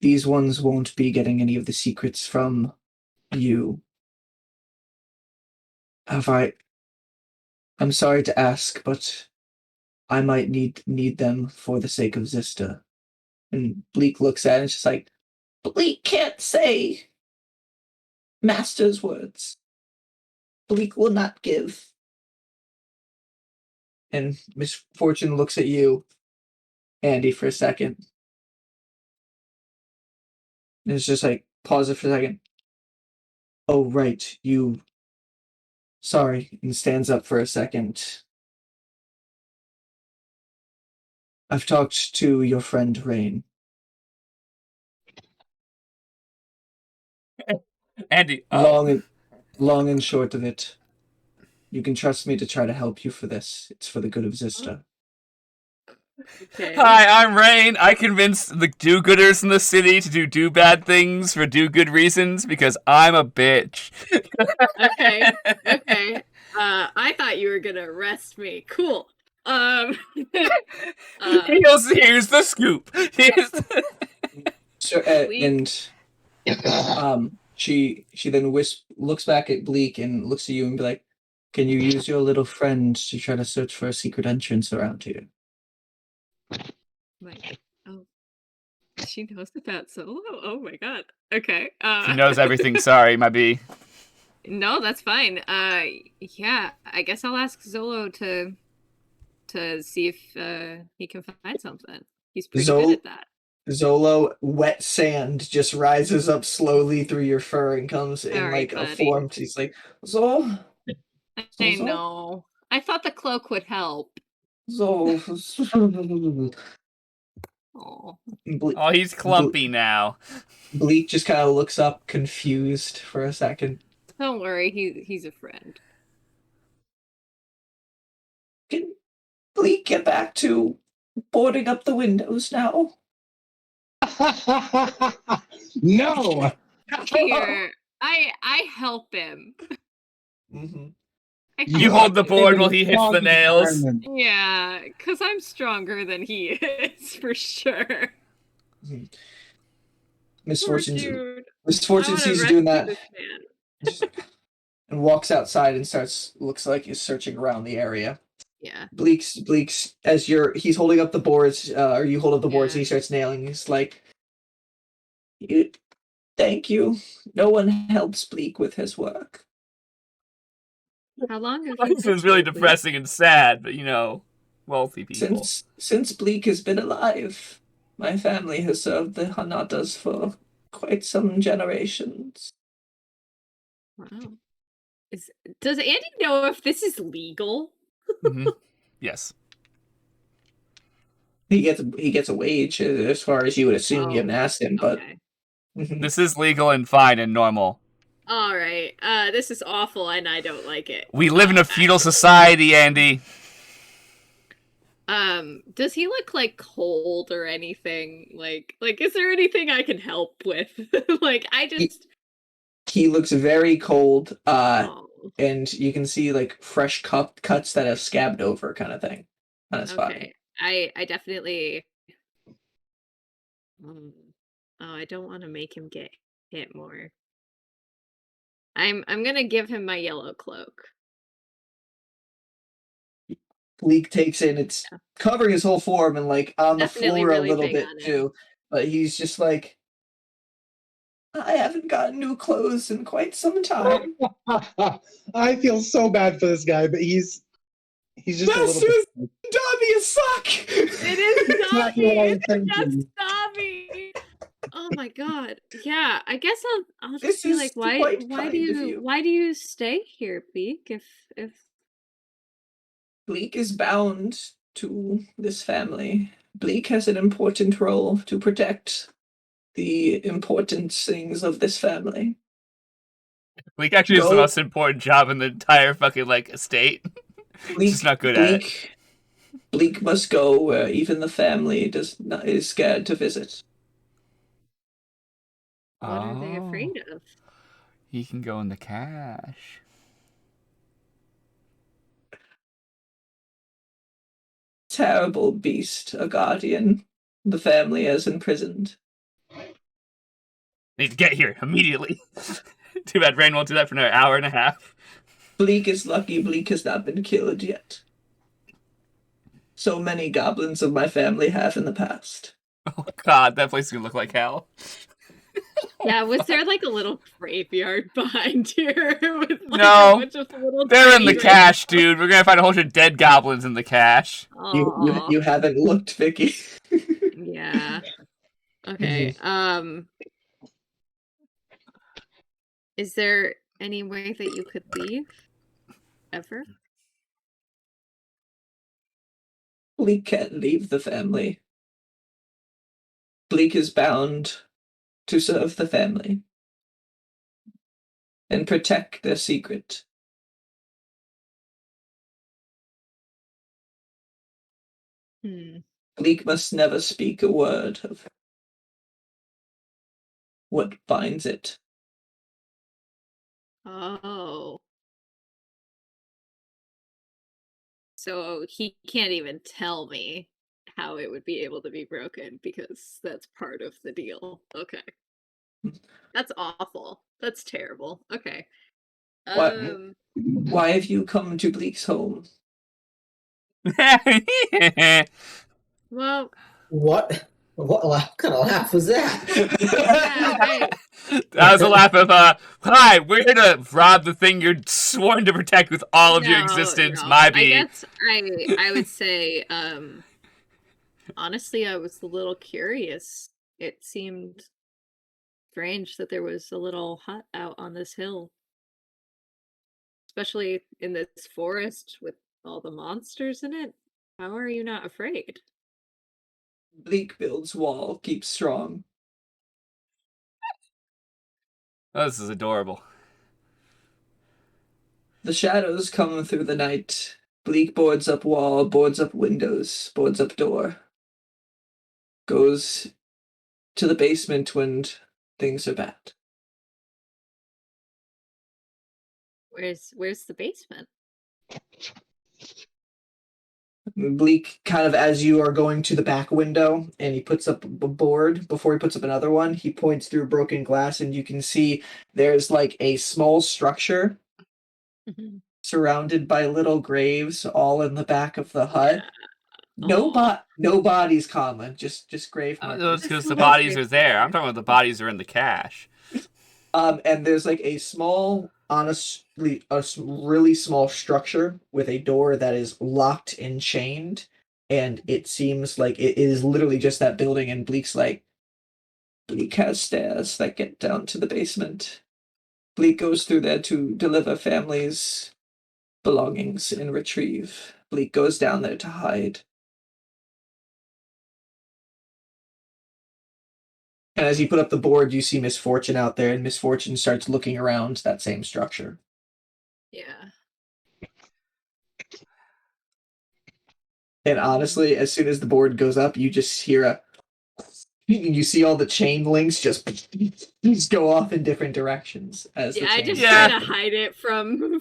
these ones won't be getting any of the secrets from you. I'm sorry to ask, but I might need them for the sake of Zista." And Bleak looks at it and it's just like, "Bleak can't say Master's words. Bleak will not give." And Misfortune looks at you, Andy, for a second. And it's just like, pause it for a second. "Oh, right, you. Sorry," and stands up for a second. "I've talked to your friend Rainn. Andy, oh. Long and short of it, you can trust me to try to help you for this. It's for the good of Zista." okay. Hi, I'm Rainn. I convinced the do-gooders in the city to do bad things for do-good reasons because I'm a bitch. Okay. Okay. I thought you were gonna arrest me. Cool. Here's the scoop. So, she then looks back at Bleak and looks at you and be like, "Can you use your little friend to try to search for a secret entrance around here?" Oh, she knows about Solo? Oh my god. Okay. She knows everything. Sorry, my bee. No, that's fine. Yeah, I guess I'll ask Zolo to see if he can find something. He's pretty good at that. Zolo, wet sand just rises up slowly through your fur and comes in All like right, a buddy. form. He's like, "Zol, I know. I thought the cloak would help. Zol." Oh. Oh, he's clumpy now. Bleak just kind of looks up, confused for a second. Don't worry, he's a friend. "Can Bleak get back to boarding up the windows now?" No. Here, I help him. Mm-hmm. You hold the board while he hits the nails. Yeah, because I'm stronger than he is, for sure. Misfortune I sees you doing that and walks outside and looks like he's searching around the area. Yeah. Bleak's as he's holding up the boards, or you hold up the boards, and he starts nailing. He's like, "Thank you. No one helps Bleak with his work." How long have you This is really depressing and sad, but wealthy people. Since Bleak has been alive, my family has served the Hanadas for quite some generations. Wow. Does Andy know if this is legal? Mhm. Yes. He gets a wage as far as you would assume. You haven't asked him, but Okay. This is legal and fine and normal. All right. This is awful, and I don't like it. We live in a feudal Actually. society, Andy. Does he look like cold or anything? Like, is there anything I can help with? Like, I just. he looks very cold. Oh, And you can see like fresh cuts that have scabbed over, kind of thing, on his body. okay. I definitely. Oh, I don't want to make him get hit more. I'm gonna give him my yellow cloak. Bleak takes in, it's Yeah. covering his whole form and like on the Definitely floor a really little big bit on it. too. But he's just like, I haven't gotten new clothes in quite some time. I feel so bad for this guy, but he's just a little Masters, bit. Dobby is suck. It is Exactly what I Dobby. was It's just thinking. Dobby. Oh my god. Yeah, I guess I'll just This be is like, quite kind of you. why do you stay here, Beak? If Bleak is bound to this family. Bleak has an important role to protect the important things of this family. Bleak actually is the Go. most important job in the entire fucking like estate. He's just not good at it. Bleak must go where even the family is scared to visit. what are they afraid of? He can go in the cash. Terrible beast, a guardian. The family has imprisoned. Need to get here immediately. Too bad Rainn won't do that for another hour and a half. Bleak is lucky Bleak has not been killed yet. So many goblins of my family have in the past. Oh god, that place is gonna look like hell. Yeah, was there like a little graveyard behind here with like No, a bunch of little they're in the tiny cash, dude. We're gonna find a whole bunch of dead goblins in the cash. You haven't looked, Vicky. Yeah. Okay. Is there any way that you could leave? Ever? Bleak can't leave the family. Bleak is bound to serve the family and protect their secret. Bleak must never speak a word of what binds it. Oh. So he can't even tell me how it would be able to be broken because that's part of the deal. Okay. That's awful. That's terrible. Okay. Why have you come to Bleak's home? Well, What? What kind of laugh was that? That was a laugh of, hi, we're here to rob the thing you're sworn to protect with all of your existence, no. my I bee. guess I would say, honestly, I was a little curious. It seemed strange that there was a little hut out on this hill. Especially in this forest with all the monsters in it. How are you not afraid? Bleak builds wall, keeps strong. Oh, this is adorable. The shadows come through the night. Bleak boards up wall, boards up windows, boards up door. Goes to the basement when things are bad. Where's the basement? Bleak, kind of as you are going to the back window, and he puts up a board before he puts up another one, he points through broken glass, and you can see there's like a small structure surrounded by little graves all in the back of the hut. Yeah. No bodies common, just grave markers. Because the bodies are there. I'm talking about the bodies are in the cash. And there's like a small, honestly, really small structure with a door that is locked and chained, and it seems like it is literally just that building. And Bleak has stairs that get down to the basement. Bleak goes through there to deliver families' belongings and retrieve. Bleak goes down there to hide. And as you put up the board, you see Misfortune out there, and Misfortune starts looking around that same structure. Yeah. And honestly, as soon as the board goes up, you just hear you see all the chain links just go off in different directions as the Yeah, I chain. just Yeah. try to hide it from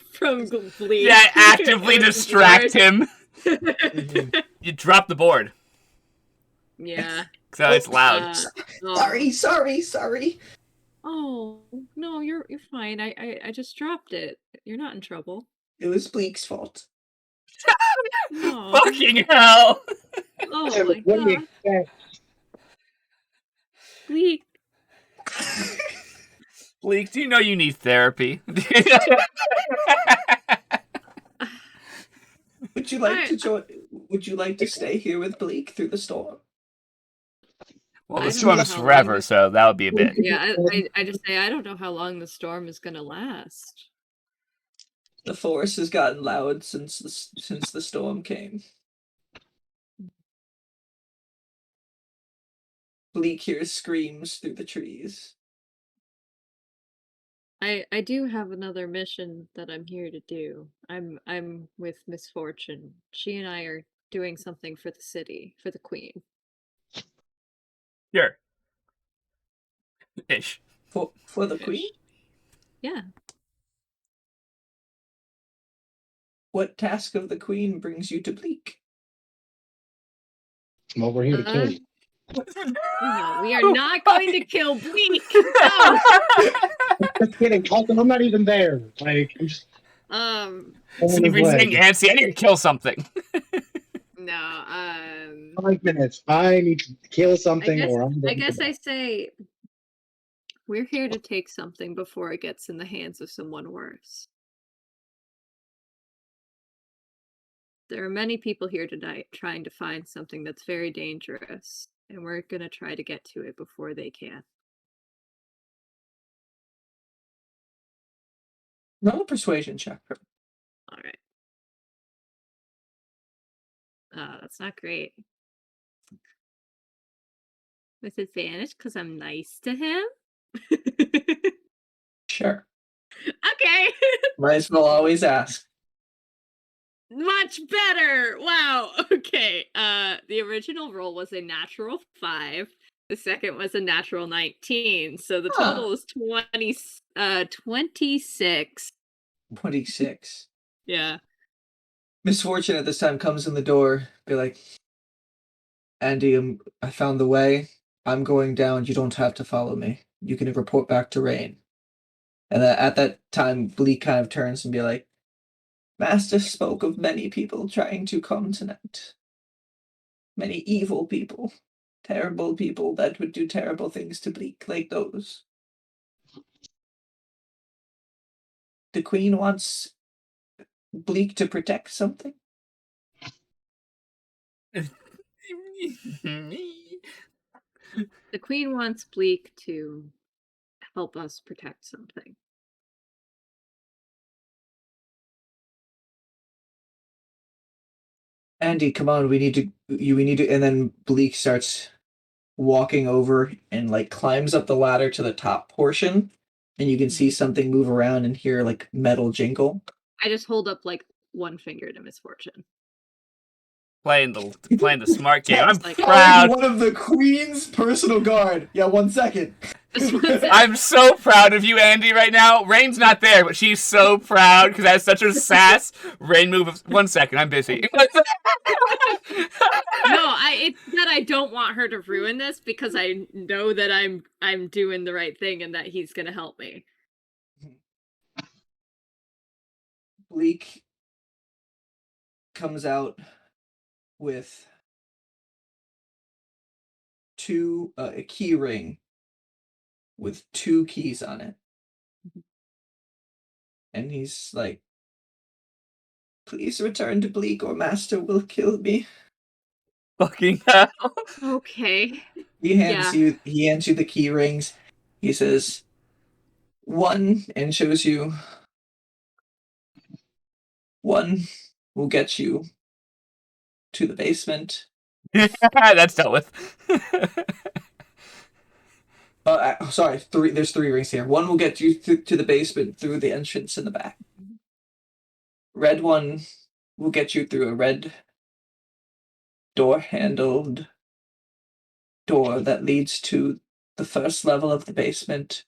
Bleak. Yeah, actively With the distract him. board. You drop the board. Yeah. So it's loud. Oh. Sorry. Oh no, you're fine. I just dropped it. You're not in trouble. It was Bleak's fault. No. Fucking hell. Oh Yeah, my but what do you god. expect? Bleak. Bleak, do you know you need therapy? Would you like to join? Would you like to stay here with Bleak through the storm? Well, I the don't storm know is how forever, long- so that would be a bit. Yeah, I just say I don't know how long the storm is gonna last. The forest has gotten loud since the storm came. Bleak hears screams through the trees. I do have another mission that I'm here to do. I'm with Misfortune. She and I are doing something for the city, for the queen. Sure. Ish. For the queen? Yeah. What task of the queen brings you to Bleak? I'm over here to kill you. No, we are not going to kill Bleak. No. Just kidding. Also, I'm not even there. Like, I'm just. Seabury's getting antsy. I need to kill something. No. 5 minutes. I need to kill something, or I'm. I guess I say we're here to take something before it gets in the hands of someone worse. There are many people here tonight trying to find something that's very dangerous, and we're gonna try to get to it before they can. Roll a persuasion check. All right. That's not great. With advantage because I'm nice to him. Sure. Okay. Might as well always ask. Much better. Wow. Okay. The original roll was a natural 5. The second was a natural 19. So the total is 26. 26. Yeah. Misfortune at this time comes in the door, be like, Andy, I found the way. I'm going down. You don't have to follow me. You can report back to Rainn. And at that time, Bleak kind of turns and be like, Master spoke of many people trying to come tonight. Many evil people. Terrible people that would do terrible things to Bleak, like those. The Queen wants Bleak to protect something. The queen wants Bleak to help us protect something. Andy, come on, we need to, and then Bleak starts walking over and like climbs up the ladder to the top portion, and you can see something move around and hear like metal jingle. I just hold up like one finger to Misfortune. Playing the smart game. I'm Like, proud. One of the Queen's personal guard. Yeah, 1 second. I'm so proud of you, Andy, right now. Rainn's not there, but she's so proud because I have such a sass. Rainn, move 1 second. I'm busy. No, it's that I don't want her to ruin this because I know that I'm doing the right thing and that he's gonna help me. Bleak comes out with a key ring with 2 keys on it. And he's like, please return to Bleak or Master will kill me. Fucking hell. Okay. He hands you the key rings. He says, one and shows you. One will get you to the basement. That's dealt with. Sorry, three. There's three rings here. One will get you to the basement through the entrance in the back. Red one will get you through a red door-handled door that leads to the first level of the basement.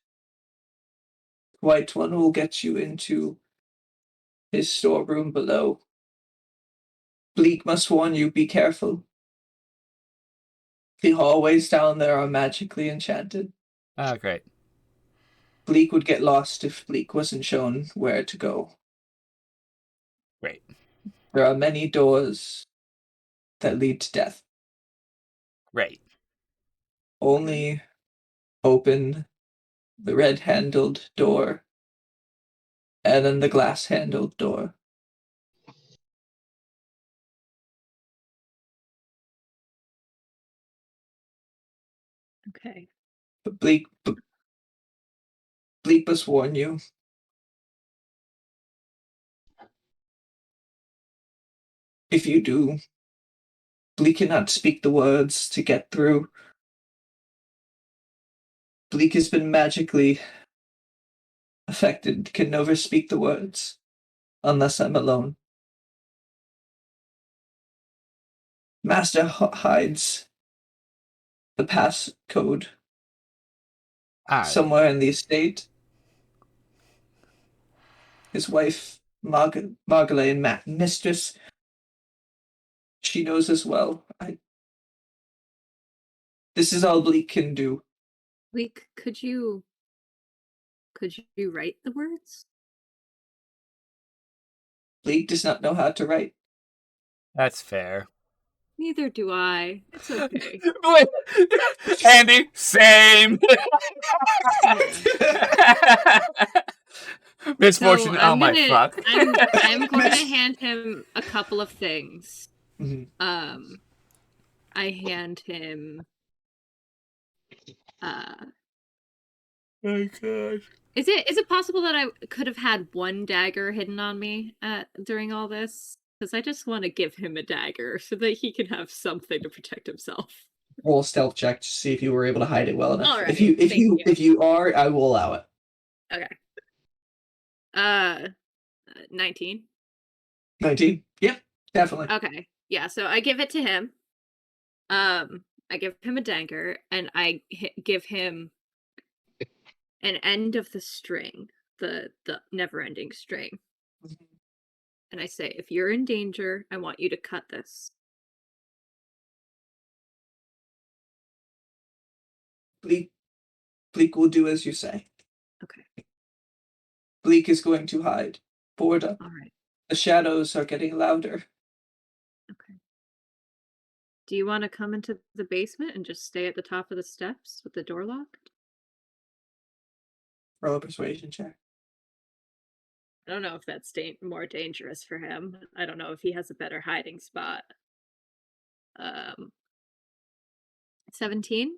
White one will get you into his storeroom below. Bleak must warn you, be careful. The hallways down there are magically enchanted. Oh, great. Bleak would get lost if Bleak wasn't shown where to go. Great. There are many doors that lead to death. Great. Only open the red-handled door and then the glass-handled door. Okay. But Bleak must warn you. If you do, Bleak cannot speak the words to get through. Bleak has been magically affected, can never speak the words unless I'm alone. Master hides the passcode somewhere in the estate. His wife, Margolane, mistress, she knows as well. This is all Bleak can do. Bleak, could you write the words? Bleak does not know how to write. That's fair. Neither do I. It's okay. Andy, same. Misfortune. So oh my fuck. I'm going to hand him a couple of things. Mhm. I hand him. Oh gosh. Is it possible that I could have had one dagger hidden on me during all this? Because I just want to give him a dagger so that he can have something to protect himself. Roll a stealth check to see if you were able to hide it well enough. All right, if you are, I will allow it. Okay. 19. 19. Yeah, definitely. Okay. Yeah, so I give it to him. I give him a dagger, and I give him an end of the string, the never-ending string. Mm-hmm. And I say, if you're in danger, I want you to cut this. Bleak will do as you say. Okay. Bleak is going to hide. Boredom. All right. The shadows are getting louder. Okay. Do you want to come into the basement and just stay at the top of the steps with the door locked? Roll a persuasion check. I don't know if that's more dangerous for him. I don't know if he has a better hiding spot. 17?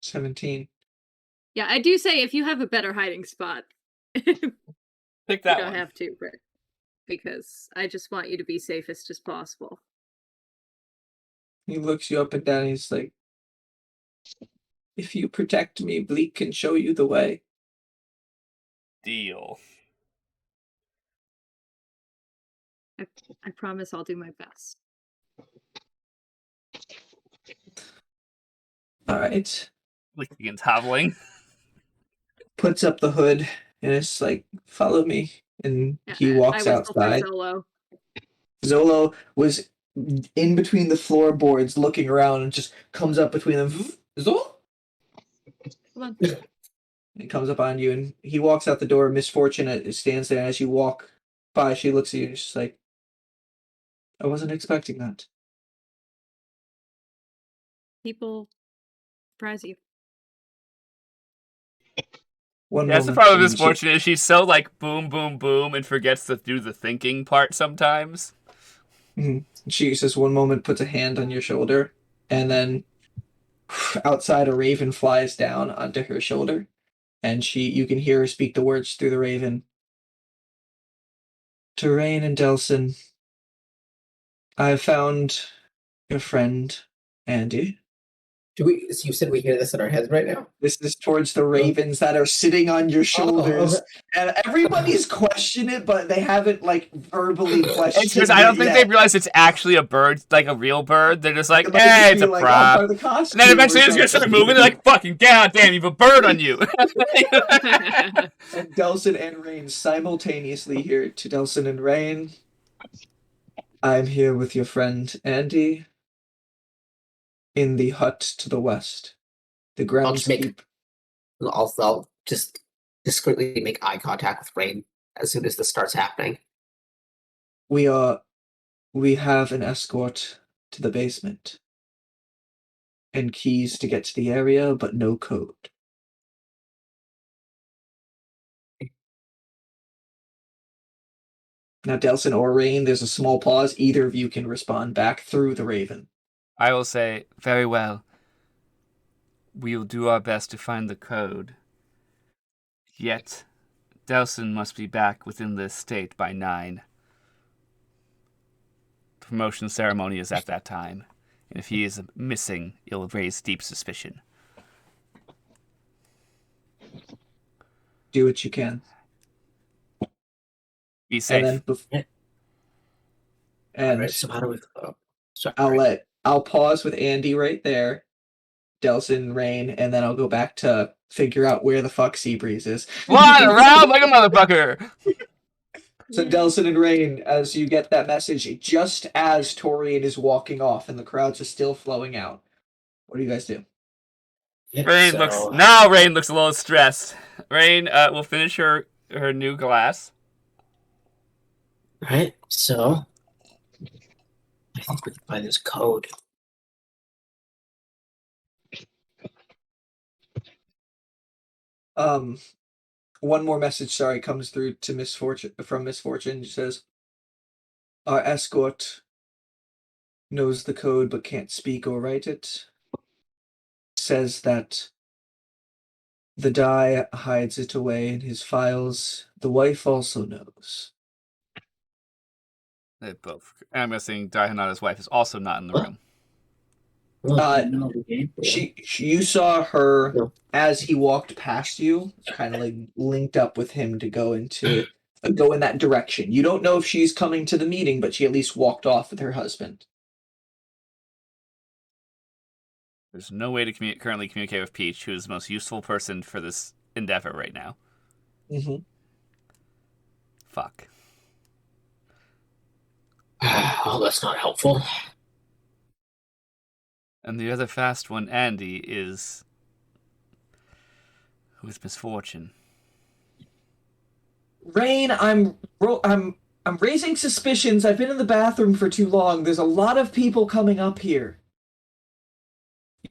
17. Yeah, I do say if you have a better hiding spot. Pick that You don't one. have to, Britt. Because I just want you to be safest as possible. He looks you up and down. He's like, if you protect me, Bleak can show you the way. Deal. I promise I'll do my best. All right. Bleak begins hobbling. Puts up the hood and it's like, follow me. And he I walks whistle for outside. Zolo. Zolo was in between the floorboards looking around and just comes up between them. Zolo? Come on. And comes up on you and he walks out the door. Misfortune stands there. As you walk by, she looks at you and she's like, I wasn't expecting that. People surprise you. That's the problem with Misfortune is she's so like boom, boom, boom and forgets to do the thinking part sometimes. She says one moment puts a hand on your shoulder and then Outside, a raven flies down onto her shoulder, and you can hear her speak the words through the raven. To Rainn and Delsin, I have found your friend, Andy. So you said we hear this in our heads right now? This is towards the ravens that are sitting on your shoulders. okay. And everybody's questioned it, but they haven't, like, verbally It's questioned because I don't it think yet. they realize it's actually a bird, like a real bird. They're just like, It might just it's be a like, prop. part of the costume And then eventually or it's gonna start something. moving. They're like, fucking goddamn, you've a bird on you. And Delsin and Rain simultaneously here to Delsin and Rain. I'm here with your friend Andy in the hut to the west. The groundskeeper. I'll just discreetly make eye contact with Rain as soon as this starts happening. We have an escort to the basement. And keys to get to the area, but no code. Now, Delsin or Rain, there's a small pause. Either of you can respond back through the Raven. I will say, very well. We will do our best to find the code. Yet, Delsin must be back within the estate by 9. The promotion ceremony is at that time, and if he is missing, it'll raise deep suspicion. Do what you can. Be safe. And Right, so how do we? Sorry. I'll pause with Andy right there, Delsin, Rain, and then I'll go back to figure out where the fuck Seabreeze is. Flying around like a motherfucker! So Delsin and Rain, as you get that message, just as Torian is walking off and the crowds are still flowing out, what do you guys do? Yeah, Rain looks a little stressed. Rain will finish her new glass. Right, so I think we can find this code. One more message, comes through to Misfortune. She says, our escort knows the code but can't speak or write it. Says that the die hides it away in his files. The wife also knows. They both. I'm guessing Daihanada's wife is also not in the room. You saw her No. as he walked past you, kind of like linked up with him to go in that direction. You don't know if she's coming to the meeting, but she at least walked off with her husband. There's no way to currently communicate with Peach, who is the most useful person for this endeavor right now. Mm-hmm. Fuck. Oh, that's not helpful. And the other fast one, Andy, is with Misfortune. Rain, I'm raising suspicions. I've been in the bathroom for too long. There's a lot of people coming up here.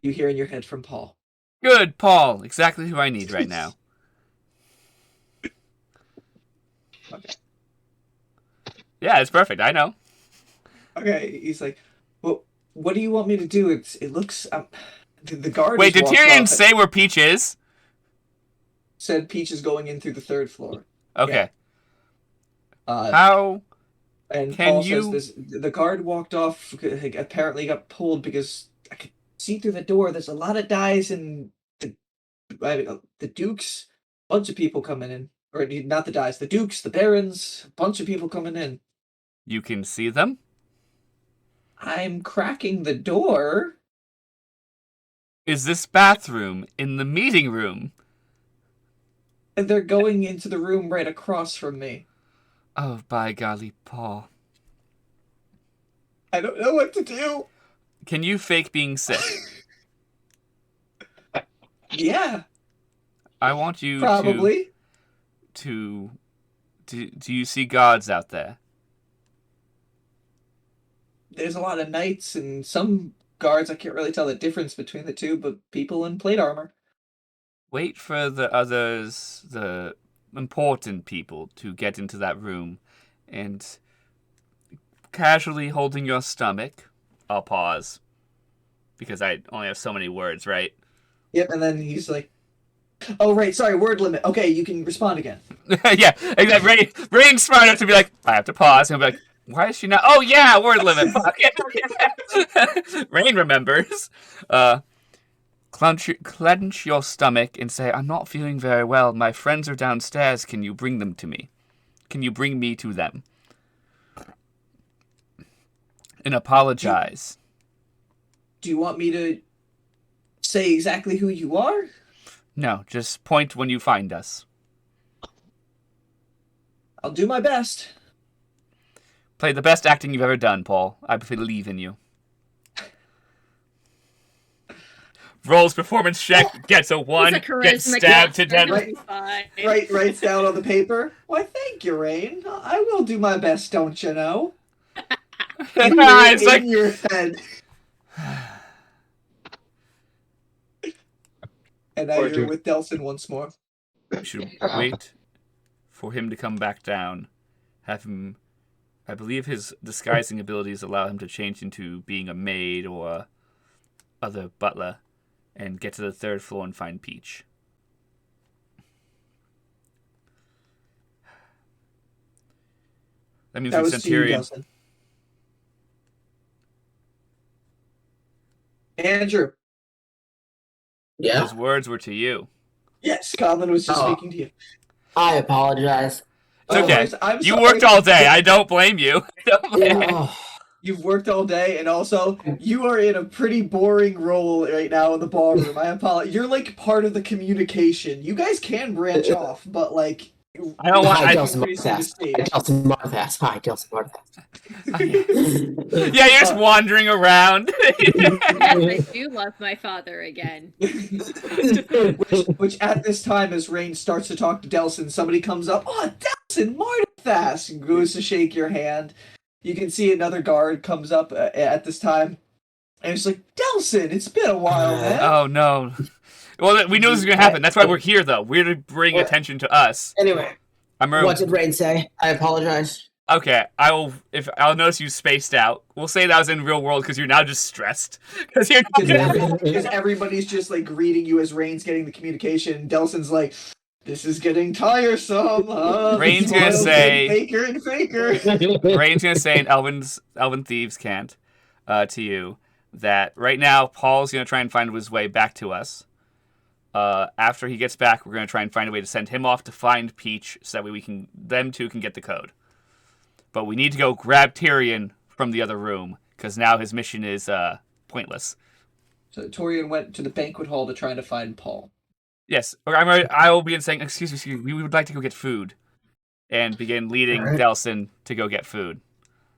You hear in your head from Paul. Good, Paul. Exactly who I need right now. Okay. Yeah, it's perfect. I know. Okay, he's like, well, what do you want me to do? It looks the guard. Wait, did Tyrion say where Peach is? Said Peach is going in through the 3rd floor. Okay. Yeah. How? And Can Paul you... says the guard walked off. Apparently got pulled because I could see through the door. There's a lot of dies and the Dukes. Bunch of people coming in, or not the dies. The Dukes, the Barons. Bunch of people coming in. You can see them? I'm cracking the door. Is this bathroom in the meeting room? And they're going into the room right across from me. Oh, by golly, Paul. I don't know what to do. Can you fake being sick? Yeah. I want you probably. Do you see guards out there? There's a lot of knights and some guards. I can't really tell the difference between the two, but people in plate armor. Wait for the others, the important people, to get into that room, and casually holding your stomach, I'll pause. because I only have so many words, right? Yep, and then he's like, "Oh right, sorry, word limit. Okay, you can respond again." Yeah, exactly. Rainn's smart enough to be like, I have to pause, and be like, why is she not? Oh yeah, word limit. Fuck. Rainn remembers. Clench your stomach and say, I'm not feeling very well. My friends are downstairs. Can you bring them to me? Can you bring me to them? And apologize. Do you want me to say exactly who you are? No, just point when you find us. I'll do my best. Play the best acting you've ever done, Paul. I believe in you. Rolls performance check, gets a 1, gets stabbed to death. Writes down on the paper. Why, thank you, Rainn. I will do my best, don't you know? It's like your head. And now you're with Delsin once more. We should wait for him to come back down. Have him... I believe his disguising abilities allow him to change into being a maid or other butler and get to the 3rd floor and find Peach. That means we Centurion. Andrew. Yeah. Those words were to you. Yes, Colin was just speaking to you. I apologize. It's okay. You worked all day. I don't blame you. You've worked all day, and also you are in a pretty boring role right now in the ballroom. I apologize. You're like part of the communication. You guys can branch off, but like I don't want. Hi, Delsin Marthas. Hi, Delsin Marthas. Yeah, you're just wandering around. Yes, I do love my father again. which at this time, as Rainn starts to talk to Delsin, somebody comes up. Oh, Delsin Marthas! And goes to shake your hand. You can see another guard comes up at this time, and it's like, Delsin, it's been a while, man. Oh no. Well, we knew this was gonna happen. That's why we're here, though. We're to bring attention to us. Anyway, what did Rainn say? I apologize. Okay, I'll notice you spaced out. We'll say that was in real world because you're now just stressed because everybody's just like greeting you as Rainn's getting the communication. Delsin's like, this is getting tiresome. Rainn's gonna say faker and faker. Rainn's gonna say in Elven Thieves Can't to you that right now Paul's gonna try and find his way back to us. After he gets back, we're gonna try and find a way to send him off to find Peach so that them two can get the code. But we need to go grab Torian from the other room because now his mission is pointless. So Torian went to the banquet hall to try to find Paul. Yes, I will begin saying, excuse me, we would like to go get food. And begin leading Delsin to go get food.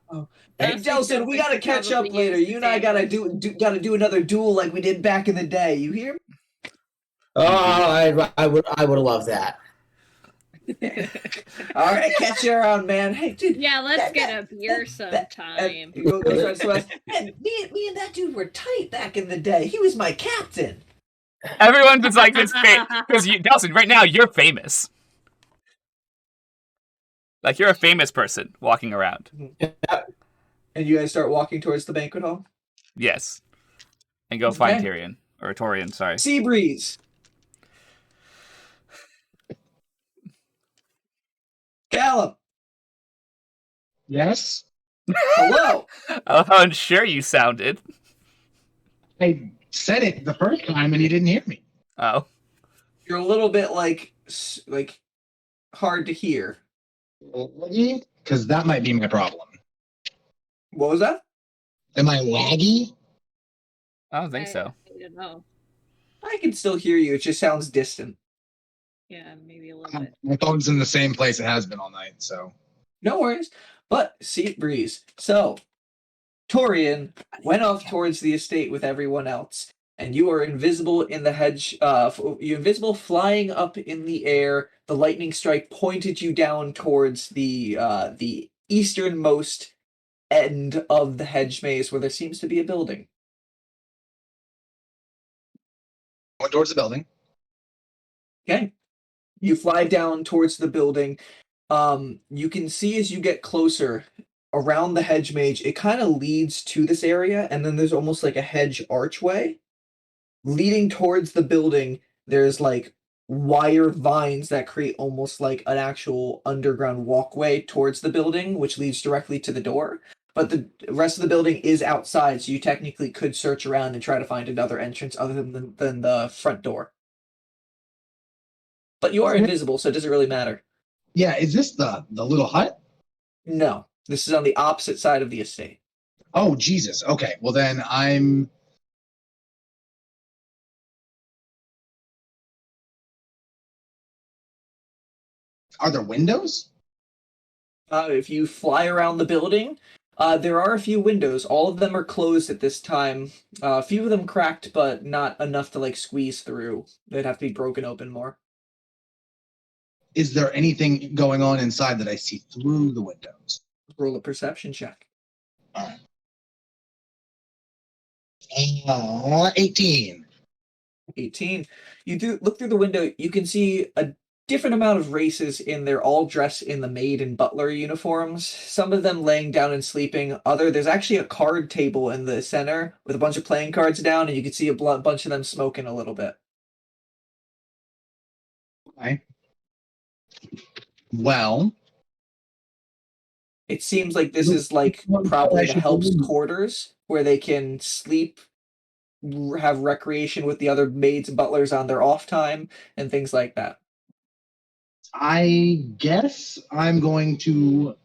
Oh. Hey, Delsin, we gotta catch up later. You and I gotta do another duel like we did back in the day. You hear me? Oh, I would have loved that. All right, catch you around, man. Hey, dude. Yeah, let's get a beer sometime. Me and that dude were tight back in the day. He was my captain. Everyone's just like this because Delsin, right now you're famous. Like you're a famous person walking around. And you guys start walking towards the banquet hall? Yes. And go find Torian. Or Torian, sorry. Sea Breeze. Callum. Yes? Hello. Oh, how unsure you sounded. I said it the first time and you didn't hear me. Oh. You're a little bit like hard to hear. Because that might be my problem. What was that? Am I laggy? I don't think so. I don't know. I can still hear you. It just sounds distant. Yeah, maybe a little bit. My phone's in the same place it has been all night, so. No worries. But Sea Breeze. So, Torian went off towards the estate with everyone else, and you are invisible in the hedge. You're invisible, flying up in the air. The lightning strike pointed you down towards the easternmost end of the hedge maze, where there seems to be a building. Going towards the building. Okay. You fly down towards the building. You can see as you get closer, around the hedge mage, it kind of leads to this area, and then there's almost like a hedge archway leading towards the building. There's like wire vines that create almost like an actual underground walkway towards the building, which leads directly to the door. But the rest of the building is outside, so you technically could search around and try to find another entrance other than the front door. But you are invisible, so it doesn't really matter. Yeah, is this the little hut? No, this is on the opposite side of the estate. Oh, Jesus. Okay, well then I'm... Are there windows? If you fly around the building, there are a few windows. All of them are closed at this time. A few of them cracked, but not enough to like squeeze through. They'd have to be broken open more. Is there anything going on inside that I see through the windows? Roll a perception check. All right. 18. 18. You do look through the window. You can see a different amount of races in there, all dressed in the maid and butler uniforms. Some of them laying down and sleeping. There's actually a card table in the center with a bunch of playing cards down, and you can see a bunch of them smoking a little bit. Okay. Well, it seems like this is like probably the help's quarters where they can sleep, have recreation with the other maids and butlers on their off time, and things like that. I guess I'm going to...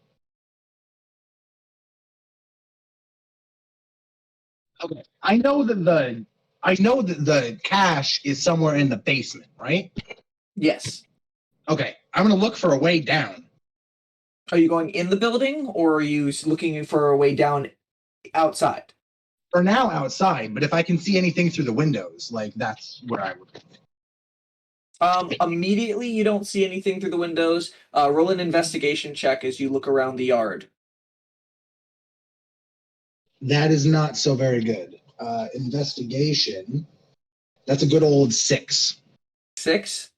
Okay, I know that the cash is somewhere in the basement, right? Yes. Okay, I'm going to look for a way down. Are you going in the building, or are you looking for a way down outside? For now, outside, but if I can see anything through the windows, like, that's where I would go. Immediately, you don't see anything through the windows. Roll an investigation check as you look around the yard. That is not so very good. Investigation. That's a good old 6. 6.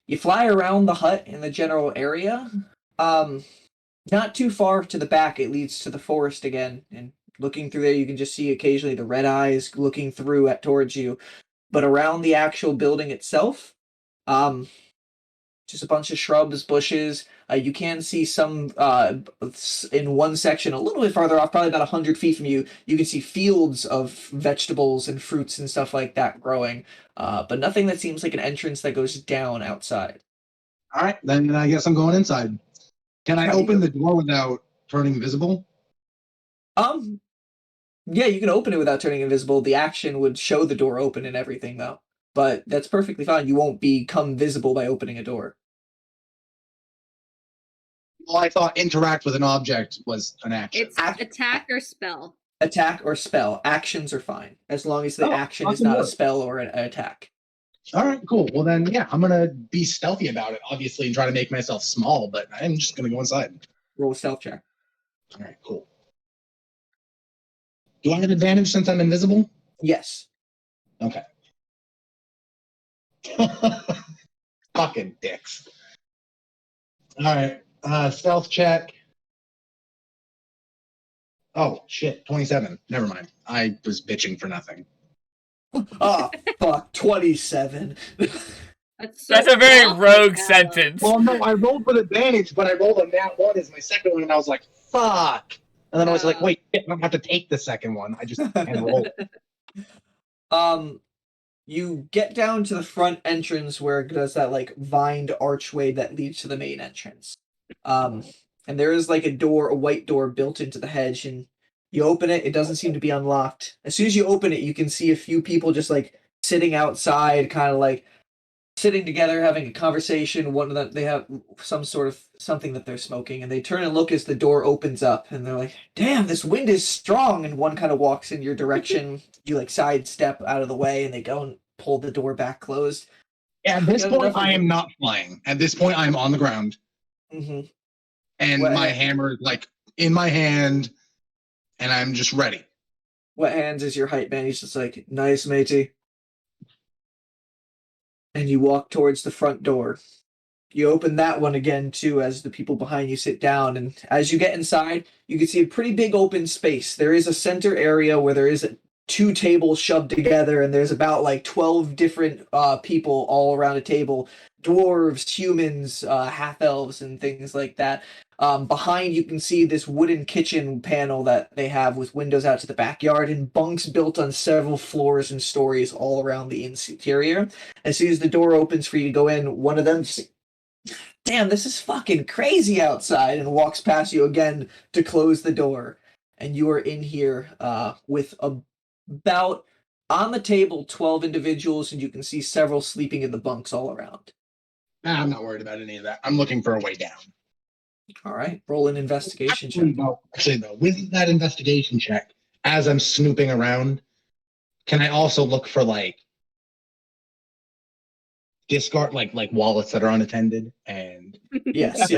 You fly around the hut in the general area. Not too far to the back, it leads to the forest again. And looking through there, you can just see occasionally the red eyes looking through towards you. But around the actual building itself, just a bunch of shrubs, bushes. You can see some in one section a little bit farther off, probably about 100 feet from you. You can see fields of vegetables and fruits and stuff like that growing, but nothing that seems like an entrance that goes down outside. All right, then I guess I'm going inside. Can I open the door without turning invisible? Yeah, you can open it without turning invisible. The action would show the door open and everything, though. But that's perfectly fine. You won't become visible by opening a door. Well, I thought interact with an object was an action. It's attack or spell. Attack or spell. Actions are fine, as long as the action is not a spell or an attack. All right, cool. Well, then, yeah, I'm going to be stealthy about it, obviously, and try to make myself small, but I'm just going to go inside. Roll a stealth check. All right, cool. Do I have advantage since I'm invisible? Yes. Okay. Fucking dicks. All right, stealth check. Oh, shit, 27. Never mind. I was bitching for nothing. Oh, fuck, 27. That's a very awful, rogue Cal. sentence. Well, no, I rolled with advantage, but I rolled a nat 1 as my second one, and I was like, fuck. And then I was like, wait, I don't have to take the second one. I just can roll. You get down to the front entrance where it does that, like, vined archway that leads to the main entrance. And there is, like, a white door built into the hedge, and you open it, it doesn't seem to be unlocked. As soon as you open it, you can see a few people just, like, sitting outside, kind of, like, sitting together, having a conversation. One of them, they have some sort of something that they're smoking, and they turn and look as the door opens up, and they're like, damn, this wind is strong, and one kind of walks in your direction. You, like, sidestep out of the way, and they go and pull the door back closed. At this point, I am not flying. At this point, I'm on the ground. Mm-hmm. And my hammer is, like, in my hand, and I'm just ready. What hands is your hype man? He's just like, nice, matey. And you walk towards the front door. you open that one again too as the people behind you sit down, and as you get inside, you can see a pretty big open space. There is a center area where there is two tables shoved together, and there's about like 12 different people all around a table. Dwarves, humans, half elves, and things like that. Behind, you can see this wooden kitchen panel that they have with windows out to the backyard and bunks built on several floors and stories all around the interior. As soon as the door opens for you to go in, one of them just, damn, this is fucking crazy outside, and walks past you again to close the door. And you are in here with about, on the table, 12 individuals, and you can see several sleeping in the bunks all around. I'm not worried about any of that. I'm looking for a way down. All right, roll an investigation check. Actually, though, with that investigation check, as I'm snooping around, can I also look for like discard, like wallets that are unattended, and Yes.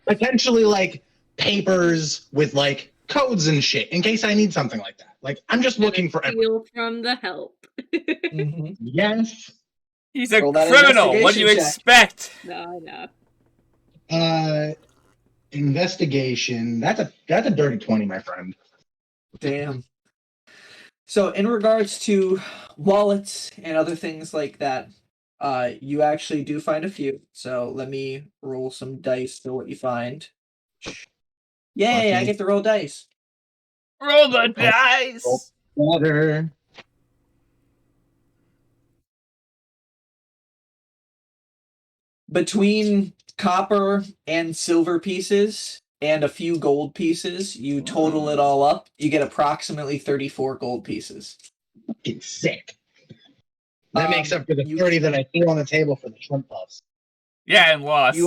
potentially like papers with like codes and shit in case I need something like that. Like I'm just looking for Steal from the help. Mm-hmm. Yes. He's a Roll that criminal. What do you investigation expect? No. Investigation. That's a dirty 20, my friend. Damn. So, in regards to wallets and other things like that, you actually do find a few. So, let me roll some dice to what you find. Yay, I Lucky. get to roll dice. Roll the dice. Water. Between copper and silver pieces and a few gold pieces, you total it all up, you get approximately 34 gold pieces. Fucking sick. That makes up for the 30 that I threw on the table for the shrimp puffs. Yeah, and lost.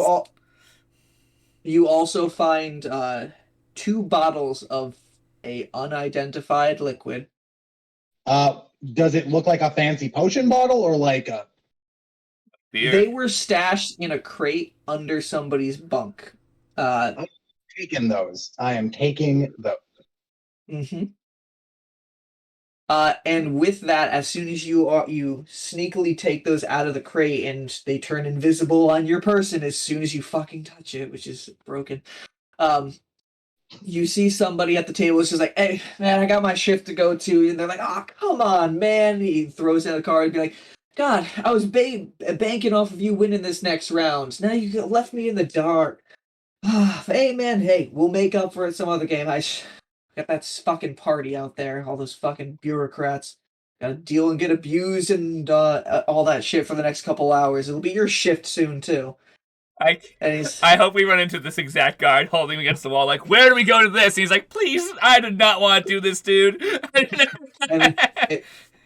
You also find 2 bottles of a unidentified liquid. Does it look like a fancy potion bottle or like a Beer. They were stashed in a crate under somebody's bunk. I'm taking those. I am taking those. Mm-hmm. And with that, as soon as you sneakily take those out of the crate and they turn invisible on your person as soon as you fucking touch it, which is broken. You see somebody at the table is just like, "Hey, man, I got my shift to go to," and they're like, "Oh, come on, man!" He throws in a card and be like, "God, I was banking off of you winning this next round. Now you left me in the dark. Hey, man, hey, we'll make up for it some other game. Got that fucking party out there, all those fucking bureaucrats. Gotta deal and get abused and all that shit for the next couple hours. It'll be your shift soon, too." I hope we run into this exact guard holding him against the wall, like, where do we go to this? And he's like, please, I did not want to do this, dude. And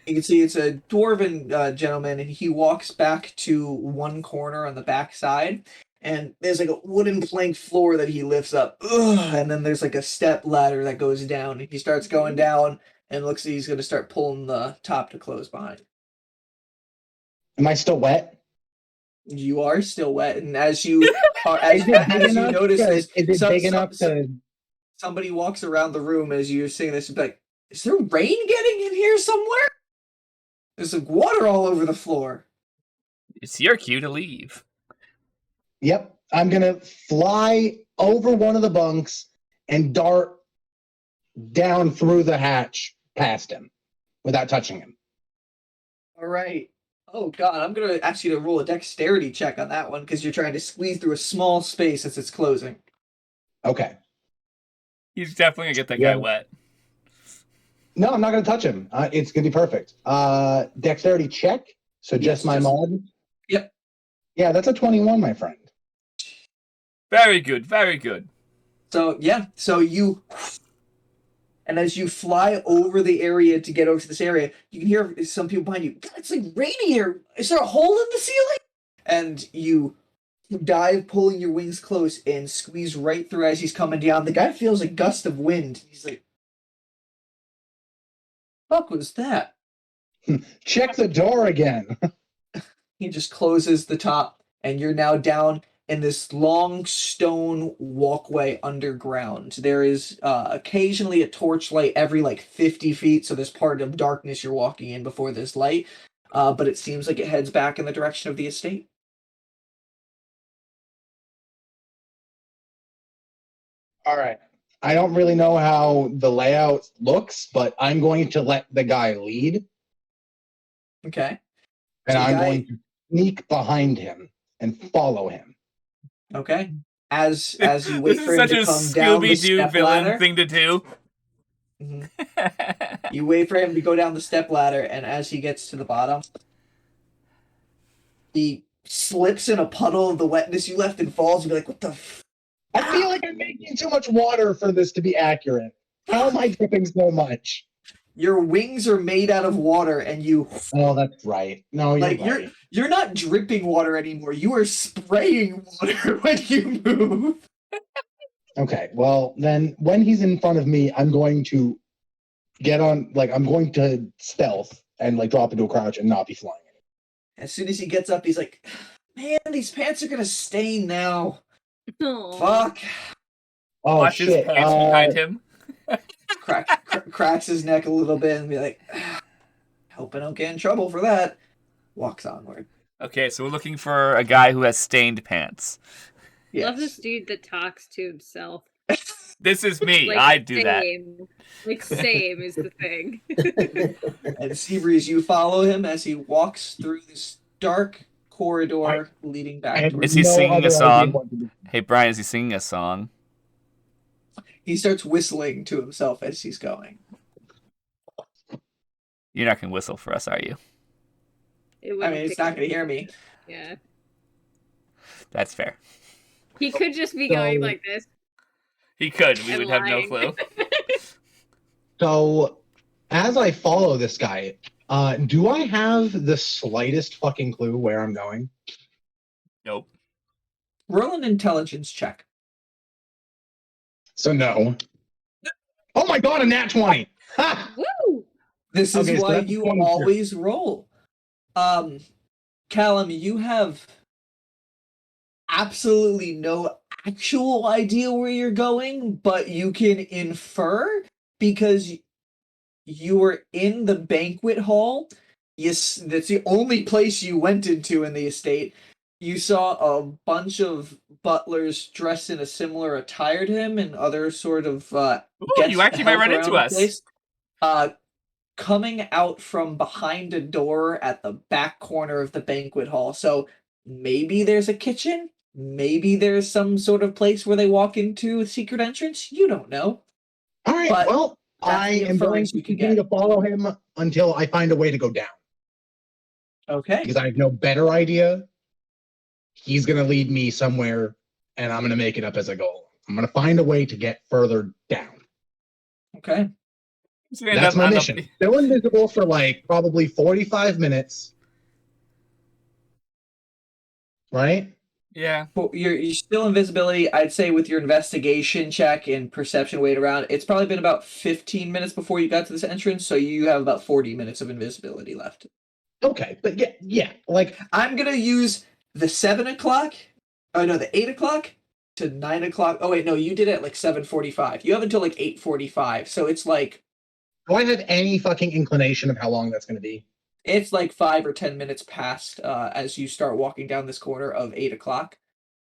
you can see it's a dwarven gentleman, and he walks back to one corner on the back side, and there's like a wooden plank floor that he lifts up. And then there's like a step ladder that goes down, and he starts going down and looks like he's going to start pulling the top to close behind. Am I still wet? You are still wet, and as you notice, is it big enough to? Somebody walks around the room as you're saying this, and be like, "Is there rain getting in here somewhere? There's like water all over the floor." It's your cue to leave. Yep, I'm gonna fly over one of the bunks and dart down through the hatch past him without touching him. All right. Oh god, I'm gonna ask you to roll a dexterity check on that one because you're trying to squeeze through a small space as it's closing. Okay. He's definitely gonna get that guy wet. No, I'm not gonna touch him. It's gonna be perfect. Dexterity check. So just my mod. Yep. Yeah, that's a 21, my friend. Very good, very good. So yeah, and as you fly over the area to get over to this area, you can hear some people behind you. It's like rainy here. Is there a hole in the ceiling? And you dive, pulling your wings close, and squeeze right through as he's coming down. The guy feels a gust of wind. He's like, "Fuck was that?" Check the door again. He just closes the top, and you're now down in this long stone walkway underground. There is occasionally a torchlight every like 50 feet, so there's part of darkness you're walking in before there's light, but it seems like it heads back in the direction of the estate. All right. I don't really know how the layout looks, but I'm going to let the guy lead, Okay. and So the I'm guy- going to sneak behind him and follow him. Okay. As you wait This for is him such to a come down the Scooby-Doo step villain ladder, thing to do. Mhm. You wait for him to go down the step ladder, and as he gets to the bottom, he slips in a puddle of the wetness you left and falls. You'd be like, "What the?" I feel like I'm making too much water for this to be accurate. How am I dripping so much? Your wings are made out of water, and you Oh, that's right. No, you're like right. you're not dripping water anymore. You are spraying water when you move. Okay, well, then when he's in front of me, I'm going to get on, like, I'm going to stealth and, like, drop into a crouch and not be flying. As soon as he gets up, he's like, "Man, these pants are gonna stain now. Aw. Fuck." Oh, Watch his shit. pants behind him. Cracks his neck a little bit and be like, "Hope I don't get in trouble for that." Walks onward. Okay, so we're looking for a guy who has stained pants. Love this Yes. dude that talks to himself. This is me. Like, I do that. same. Like, same is the thing. And Seabreeze, you follow him as he walks through this dark corridor leading I back have towards. Is he no singing a other idea song? what to do. Hey, Brian, is he singing a song? He starts whistling to himself as he's going. You're not going to whistle for us, are you? It I wouldn't mean, it's pick not up. going to hear me. Yeah. That's fair. He could just be So- going like this. He could. We And would have no lying. clue. So, as I follow this guy, do I have the slightest fucking clue where I'm going? Nope. Roll an intelligence check. So, no. Oh my god, a nat 20! Ha! Woo! This is Okay, so why that's you 22. always roll. Callum, you have absolutely no actual idea where you're going, but you can infer because you were in the banquet hall. Yes, that's the only place you went into in the estate. You saw a bunch of butlers dressed in a similar attire to him and other sort of Ooh, guests you actually might help run around into the us. place. Coming out from behind a door at the back corner of the banquet hall. So maybe there's a kitchen. Maybe there's some sort of place where they walk into a secret entrance. You don't know. Alright, But well, that's I the am going inference to you can continue get. to follow him until I find a way to go down. Okay. Because I have no better idea. He's going to lead me somewhere, and I'm going to make it up as I go. I'm going to find a way to get further down. Okay. So we end That's up my on the- mission. Still invisible for like probably 45 minutes. Right? Yeah. Well, you're still invisibility. I'd say with your investigation check and perception weight around, it's probably been about 15 minutes before you got to this entrance, so you have about 40 minutes of invisibility left. Okay, but yeah, like I'm gonna use the 7 o'clock. Oh no, the 8 o'clock to 9 o'clock. Oh wait, no, you did it at like 7:45. You have until like 8:45, so it's like do I have any fucking inclination of how long that's going to be? it's like 5 or 10 minutes past as you start walking down this corner of 8 o'clock.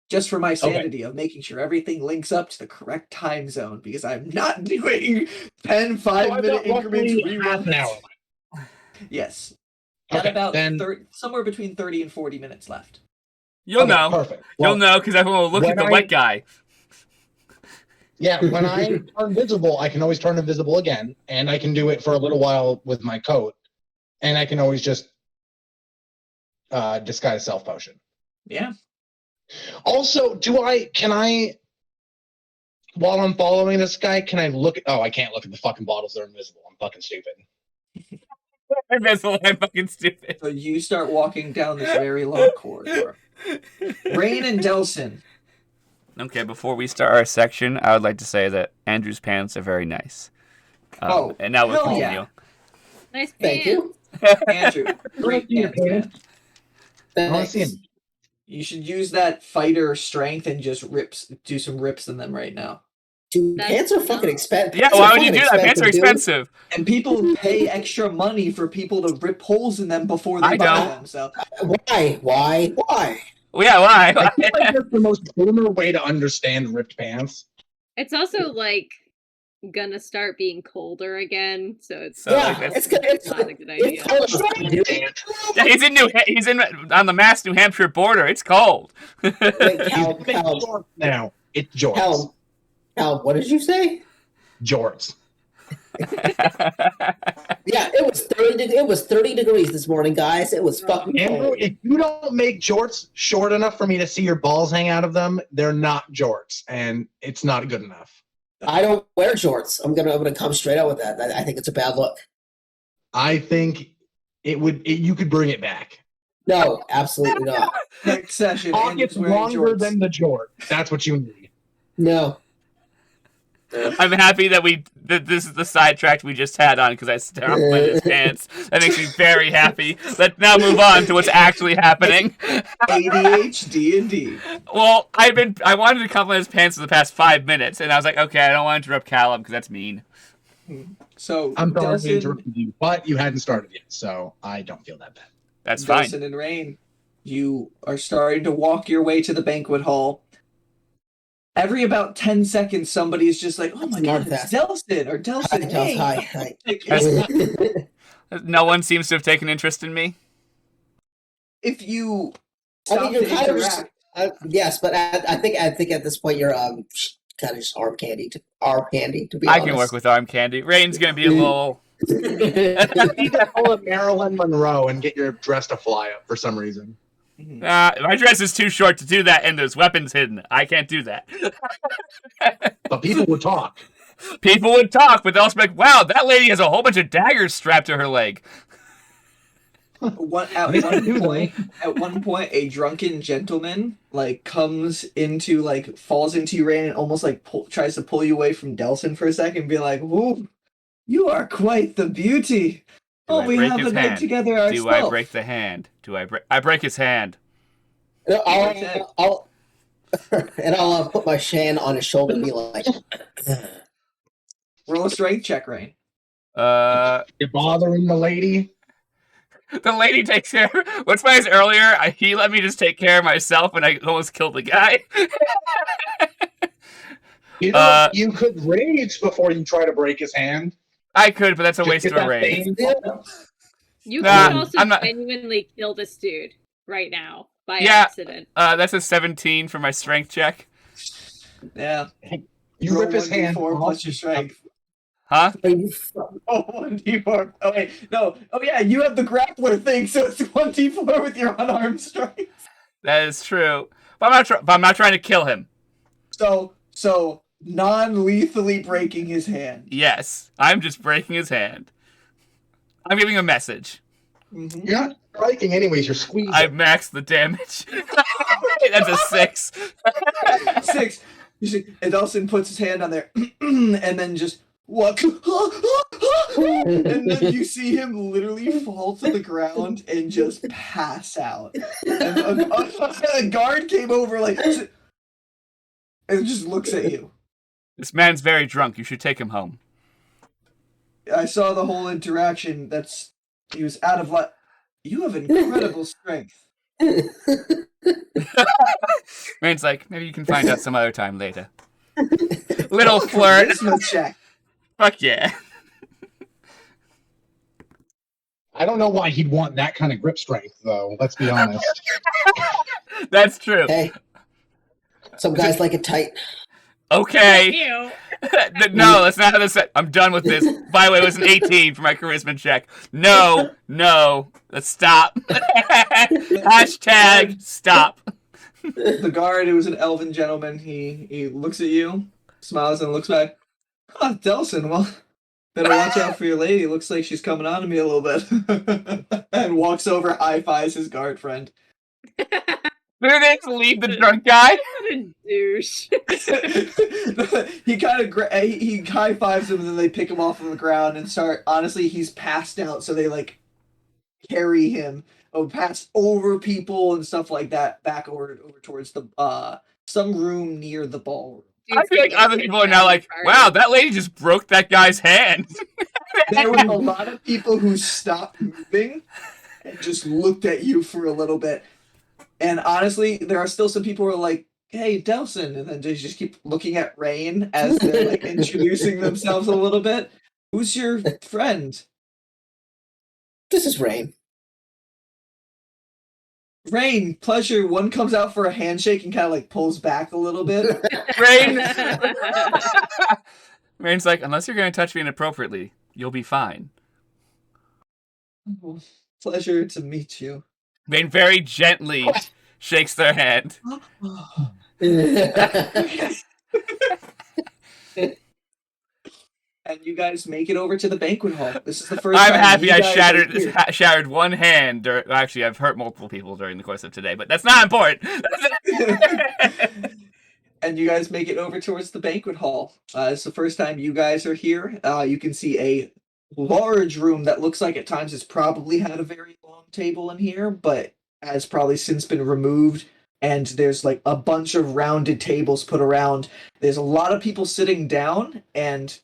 Just for my sanity of making sure everything links up to the correct time zone, because I'm not doing 10 So I've 5-minute got increments. roughly half an hour left. Yes. Got Okay, about then 30, somewhere between 30 and 40 minutes left. You'll okay, know. Perfect. You'll Well, know because everyone will look when at the I- wet guy. Yeah, when I turn visible, I can always turn invisible again, and I can do it for a little while with my coat, and I can always just disguise self potion. Yeah. Also, can I, while I'm following this guy, can I look at, oh, I can't look at the fucking bottles, they're invisible. I'm fucking stupid. Invisible, I'm fucking stupid. So you start walking down this very long corridor. Rainn and Delsin. Okay, before we start our section, I would like to say that Andrew's pants are very nice. Oh, and now we'll hell continue. yeah. Nice Thank pants. you. Andrew, great see your pants, man. I want to see him. You should use that fighter strength and just do some rips in them right now. Dude, That's pants are fucking expensive. Yeah, why would you do that? Pants are expensive. And people pay extra money for people to rip holes in them before they I buy don't. them. So Why? Well, yeah, why? I feel like that's the most boomer way to understand ripped pants. It's also like gonna start being colder again, so it's So, like, Yeah, that's- it's not a good idea. cold outside, dude. Yeah, he's in on the Mass New Hampshire border. It's cold. Wait, Cal, It's Cal, jorts now. It's jorts. Cal, what did you say? Jorts. Yeah, it was 30. It was 30 degrees this morning, guys. It was fucking Andrew, cold. if you don't make jorts short enough for me to see your balls hang out of them, they're not jorts, and it's not good enough. I don't wear shorts. I'm gonna come straight out with that. I think it's a bad look. I think you could bring it back. No, absolutely not. Next session, Pockets Andrew's wearing longer jorts. than the jort. That's what you need. No. I'm happy that this is the sidetrack we just had on because I stomped in his pants. That makes me very happy. Let's now move on to what's actually happening. ADHD indeed. Well, I wanted to compliment his pants for the past 5 minutes, and I was like, okay, I don't want to interrupt Callum because that's mean. So I'm sorry to Delsin, interrupt you, but you hadn't started yet, so I don't feel that bad. That's fine. Delsin and Rainn, you are starting to walk your way to the banquet hall. Every about 10 seconds, somebody is just like, "Oh my god, it's Delsin or Delsin." Hey. Hi. Like, No one seems to have taken interest in me. if you I stop mean, you're to kind of interact, yes, but I think at this point you're kind of just arm candy to be I honest. can work with arm candy. Rain's gonna be a little. You need to pull a Marilyn Monroe and get your dress to fly up for some reason. My dress is too short to do that, and there's weapons hidden. I can't do that. But people would talk. People would talk, but they'll also be like, "Wow, that lady has a whole bunch of daggers strapped to her leg." at one point, a drunken gentleman comes into falls into you, Rain, and almost tries to pull you away from Delsin for a second, and be like, "Whoa, you are quite the beauty." Do I We break have his a night hand? together ourselves. Do I break the hand? I break his hand. I'll put my shan on his shoulder and be like, Roll a strength check, Rain. You're bothering the lady. The lady takes care. What's my earlier? He let me just take care of myself, and I almost killed the guy. You know, you could rage before you try to break his hand. I could, but that's a Just waste get of a that rage. thing. You Nah, could also I'm not- genuinely kill this dude right now by Yeah. accident. That's a 17 for my strength check. Yeah. You Roll rip his hand 1d4 off. plus your strength. Huh? Oh, 1d4. Oh, wait. No. Oh, yeah, you have the grappler thing, so it's 1d4 with your unarmed strength. That is true. But I'm not trying to kill him. So non-lethally breaking his hand. Yes, I'm just breaking his hand. I'm giving a message. Mhm. You're not striking anyways, you're squeezing. I've maxed the damage. That's a 6. 6. You see, and Delsin puts his hand on there, and then just what? And then you see him literally fall to the ground and just pass out. And a guard came over and just looks at you. This man's very drunk. You should take him home. I saw the whole interaction. He was out of luck. You have incredible strength. Rain's like, maybe you can find out some other time later. Little flirt. Charisma check. Fuck yeah. I don't know why he'd want that kind of grip strength, though. Let's be honest. That's true. hey, some guys like it tight. Okay. Ew. No, that's not how this. I'm done with this. By the way, it was an 18 for my charisma check. No. Let's stop. Hashtag stop. The guard, it was an elven gentleman. He looks at you, smiles, and looks back. Oh, Delsin, well, better watch out for your lady. Looks like she's coming on to me a little bit. And walks over, high-fives his guard friend. Did they just leave the drunk guy? What a douche. He kind of he high-fives him, and then they pick him off of the ground and start. Honestly, he's passed out, so they carry him past over people and stuff like that back over towards the some room near the ballroom. I feel like other people are now like, wow, that lady just broke that guy's hand. There were a lot of people who stopped moving and just looked at you for a little bit. And honestly, there are still some people who are like, hey, Delsin, and then they just keep looking at Rainn as they're like introducing themselves a little bit. Who's your friend? This is Rainn. Rainn, pleasure. One comes out for a handshake and kind of like pulls back a little bit. Rainn. Rainn's like, unless you're going to touch me inappropriately, you'll be fine. Oh, pleasure to meet you. Rainn very gently shakes their hand. And you guys make it over to the banquet hall. This is the first I'm time happy you I guys are shattered one hand. Actually, I've hurt multiple people during the course of today, but that's not important. And you guys make it over towards the banquet hall. It's the first time you guys are here. You can see a large room that looks like at times it's probably had a very long table in here, but has probably since been removed. And there's like a bunch of rounded tables put around. There's a lot of people sitting down, and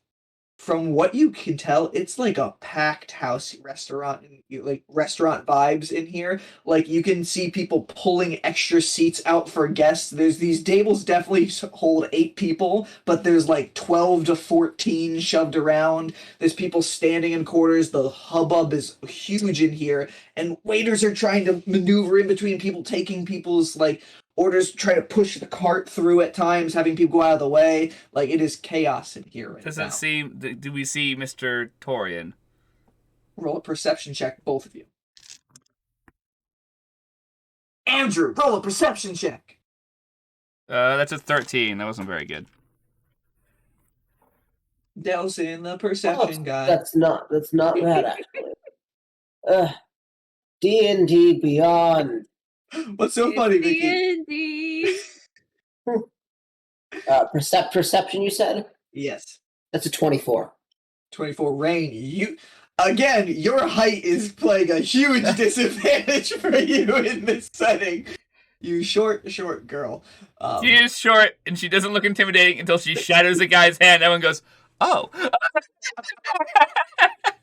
from what you can tell, it's like a packed house restaurant, like restaurant vibes in here. Like you can see people pulling extra seats out for guests. There's these tables definitely hold 8 people, but there's like 12 to 14 shoved around. There's people standing in corners. The hubbub is huge in here, and waiters are trying to maneuver in between people, taking people's like orders, try to push the cart through at times, having people go out of the way. Like, it is chaos in here right Does now. it seem? Do we see Mr. Torian? Roll a perception check, both of you. Andrew, roll a perception check. That's a 13. That wasn't very good. Delsin, the perception guy. That's not bad actually. D&D Beyond. What's so funny, Vicky? D&D. Perception, you said? Yes. That's a 24. 24. Rainn, you... Again, your height is playing a huge disadvantage for you in this setting. You short girl. She is short, and she doesn't look intimidating until she shatters a guy's hand. Everyone goes, oh.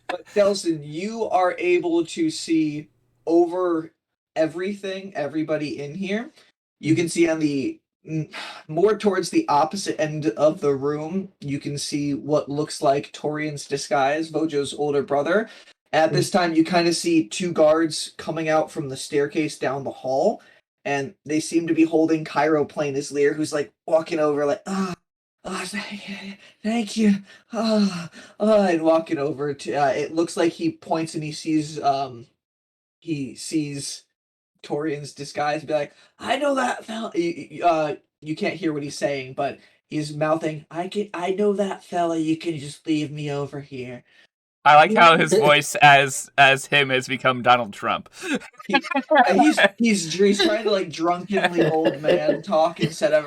But Delsin, you are able to see over everything, everybody in here. You can see on the more towards the opposite end of the room, you can see what looks like Torian's disguise, Vojo's older brother. At this time, you kind of see 2 guards coming out from the staircase down the hall, and they seem to be holding Chiroplane's Lear, who's like walking over like, thank you, and walking over to, it looks like he points and he sees Torian's disguise and be like, I know that fella. You can't hear what he's saying, but he's mouthing, I know that fella, you can just leave me over here. I like how his voice as him has become Donald Trump. He's trying to like drunkenly old man talk instead of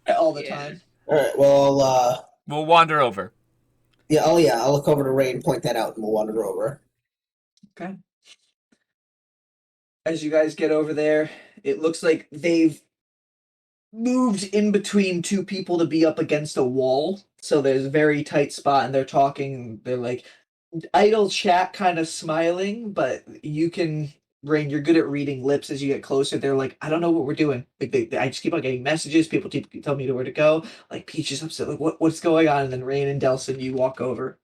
all the time. Alright, well, We'll wander over. yeah, I'll look over to Rainn, point that out, and we'll wander over. Okay. As you guys get over there, it looks like they've moved in between 2 people to be up against a wall. So there's a very tight spot, and they're talking. They're like idle chat, kind of smiling, but you can, Rainn, you're good at reading lips as you get closer. They're like, I don't know what we're doing. Like I just keep on getting messages. People tell me where to go. Like Peach is upset. Like what's going on? And then Rainn and Delsin, you walk over.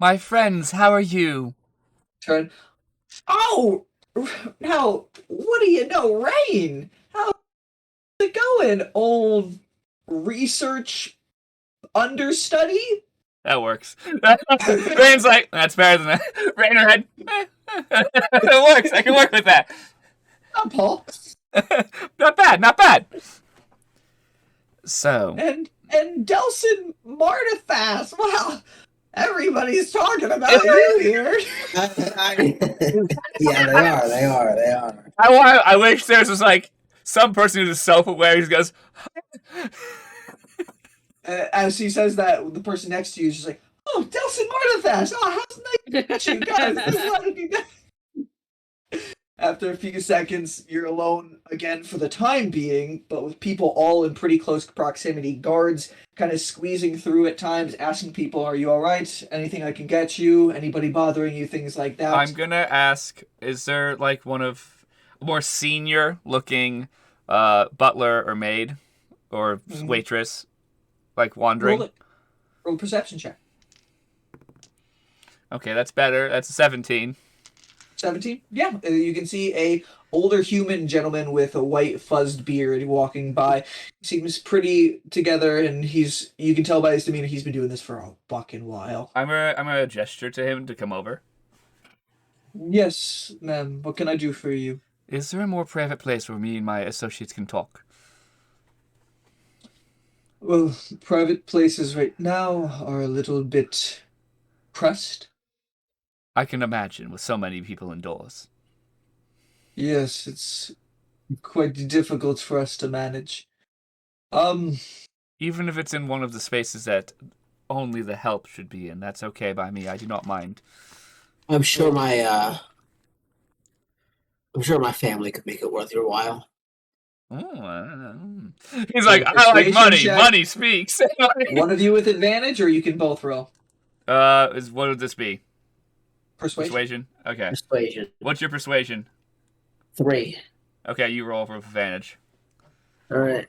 My friends, how are you? Turn. Oh, now what do you know, Rainn? How's it going, old research understudy? That works. Rainn's like, that's better than that. Rainn her head. It works. I can work with that. Not Paul. Not bad. So. And Delsin Martifast. Wow. Everybody's talking about you here. Yeah, they are. I wish there was like some person who's self-aware who goes. As he says that, the person next to you is just like, "Oh, Delsin Martifast. Oh, how's nice to meet you guys? This is what you guys." After a few seconds, you're alone again for the time being, but with people all in pretty close proximity. Guards kind of squeezing through at times, asking people, are you alright? Anything I can get you? Anybody bothering you? Things like that. I'm gonna ask, is there like one of a more senior looking butler or maid or waitress, like wandering. Roll a perception check. Okay, that's better. That's a 17. 17? Yeah, you can see a older human gentleman with a white fuzzed beard walking by. Seems pretty together, and you can tell by his demeanor he's been doing this for a fucking while. I'm gonna gesture to him to come over. Yes, ma'am. What can I do for you? Is there a more private place where me and my associates can talk? Well, private places right now are a little bit pressed. I can imagine with so many people indoors. Yes, it's quite difficult for us to manage. Even if it's in one of the spaces that only the help should be in, that's okay by me. I do not mind. I'm sure my family could make it worth your while. He's like, I like money. Check. Money speaks. One of you with advantage, or you can both roll. What would this be? Persuasion. Okay. Persuasion. What's your persuasion? 3. Okay, you roll for advantage. All right.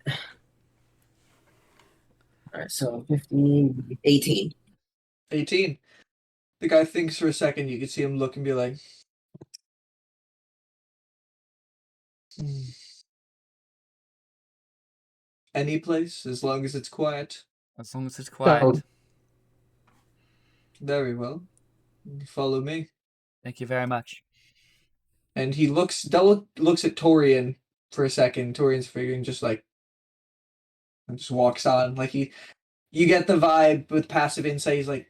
So 15, 18. 18. The guy thinks for a second. You can see him look and be like, any place, as long as it's quiet. As long as it's quiet. Very well. Follow me. Thank you very much. And he looks at Torian for a second. Torian's figuring just walks on. Like you get the vibe with passive insight. He's like,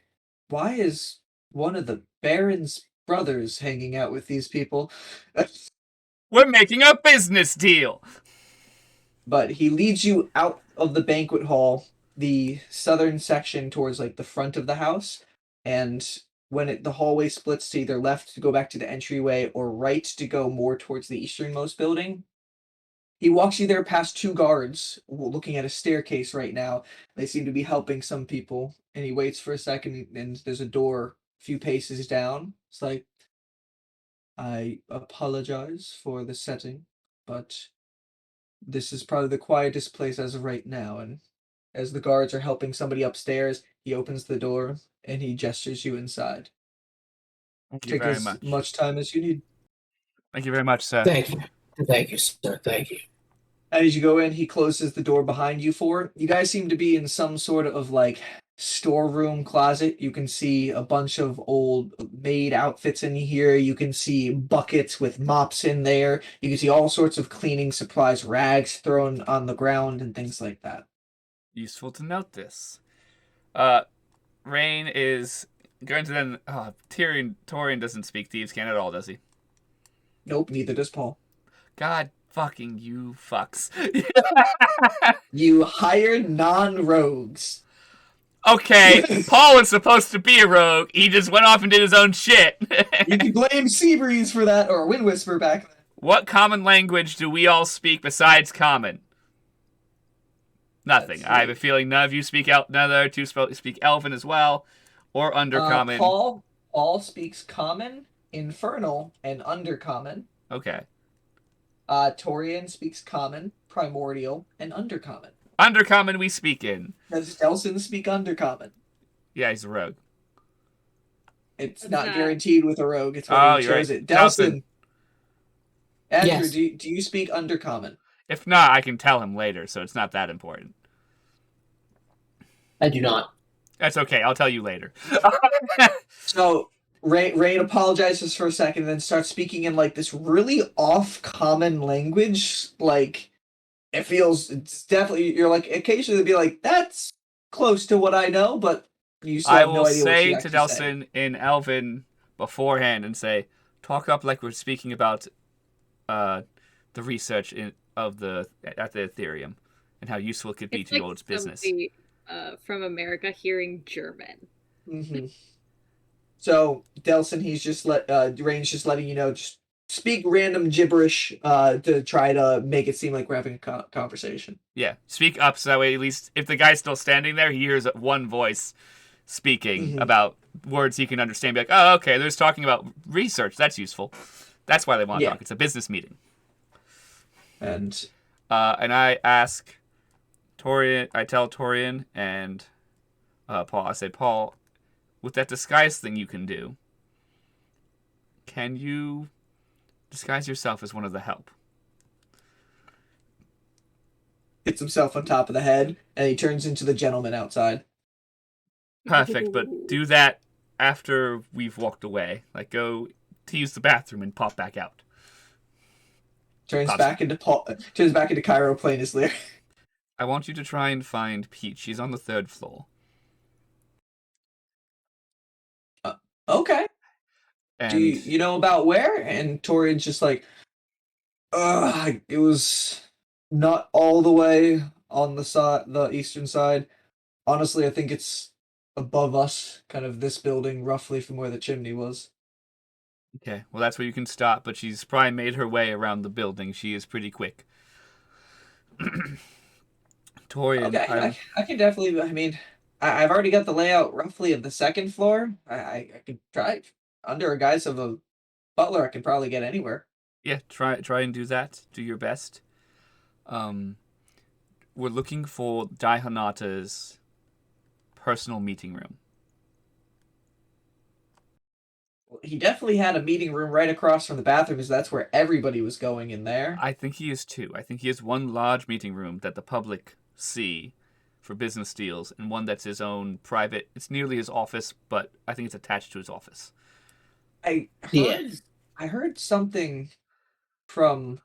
why is one of the Baron's brothers hanging out with these people? We're making a business deal. But he leads you out of the banquet hall, the southern section towards like the front of the house, and when the hallway splits to either left to go back to the entryway or right to go more towards the easternmost building, he walks you there past 2 guards looking at a staircase right now. They seem to be helping some people, and he waits for a second, and there's a door a few paces down. It's like, I apologize for the setting, but this is probably the quietest place as of right now. And as the guards are helping somebody upstairs, he opens the door and he gestures you inside. Thank you very much. Take as much time as you need. Thank you very much, sir. Thank you. Thank you, sir. Thank you. As you go in, he closes the door behind you you guys seem to be in some sort of like storeroom closet. You can see a bunch of old maid outfits in here. You can see buckets with mops in there. You can see all sorts of cleaning supplies, rags thrown on the ground and things like that. Useful to note this. Rainn is going to then... Torian doesn't speak Thieves' Cant at all, does he? Nope, neither does Paul. God fucking you fucks. You hired non-rogues. Okay, Paul was supposed to be a rogue. He just went off and did his own shit. You can blame Seabreeze for that, or Wind Whisper back then. What common language do we all speak besides common? Nothing. I have a feeling none of you speak none of the other two speak Elven as well, or Undercommon. Paul speaks Common, Infernal, and Undercommon. Okay. Torian speaks Common, Primordial, and Undercommon. Undercommon we speak in. Does Delsin speak Undercommon? Yeah, he's a rogue. It's not guaranteed with a rogue. It's when he chose it. Delsin. Andrew, yes. do you speak Undercommon? If not, I can tell him later, so it's not that important. I do not. That's okay. I'll tell you later. So Rainn apologizes for a second and then starts speaking in like this really off-common language. Like, it's definitely, you're like, occasionally be like, that's close to what I know, but you still have no idea what she to Delsin in Elven beforehand and say, talk up like we're speaking about the research at the Ethereum and how useful it could be to the old business. From America hearing German. Mm-hmm. So Delsin, Rainn's just letting you know, just speak random gibberish to try to make it seem like we're having a conversation. Yeah, speak up so that way at least if the guy's still standing there, he hears one voice speaking about words he can understand. Be like, oh, okay, they're just talking about research. That's useful. That's why they want to talk. It's a business meeting. And And I ask Torian. I tell Torian and Paul. I say, Paul, with that disguise thing you can do, can you disguise yourself as one of the help? Hits himself on top of the head, and he turns into the gentleman outside. Perfect, but do that after we've walked away. Like, go to use the bathroom and pop back out. Turns back into Cairo playing his lyre. I want you to try and find Peach. She's on the 3rd floor. Okay. And Do you know about where? And Torian's just like, it was not all the way on the eastern side. Honestly, I think it's above us, kind of this building, roughly from where the chimney was. okay, well, that's where you can stop, but she's probably made her way around the building. She is pretty quick. Torian, Okay, I can definitely. I mean, I've already got the layout roughly of the 2nd floor. I could try under a guise of a butler. I could probably get anywhere. yeah, try and do that. Do your best. We're looking for Dai Hanata's personal meeting room. He definitely had a meeting room right across from the bathroom, because that's where everybody was going in there. I think he is two. I think he has one large meeting room that the public see for business deals, and one that's his own private. It's nearly his office, but I think it's attached to his office. I heard, Yeah. I heard something from,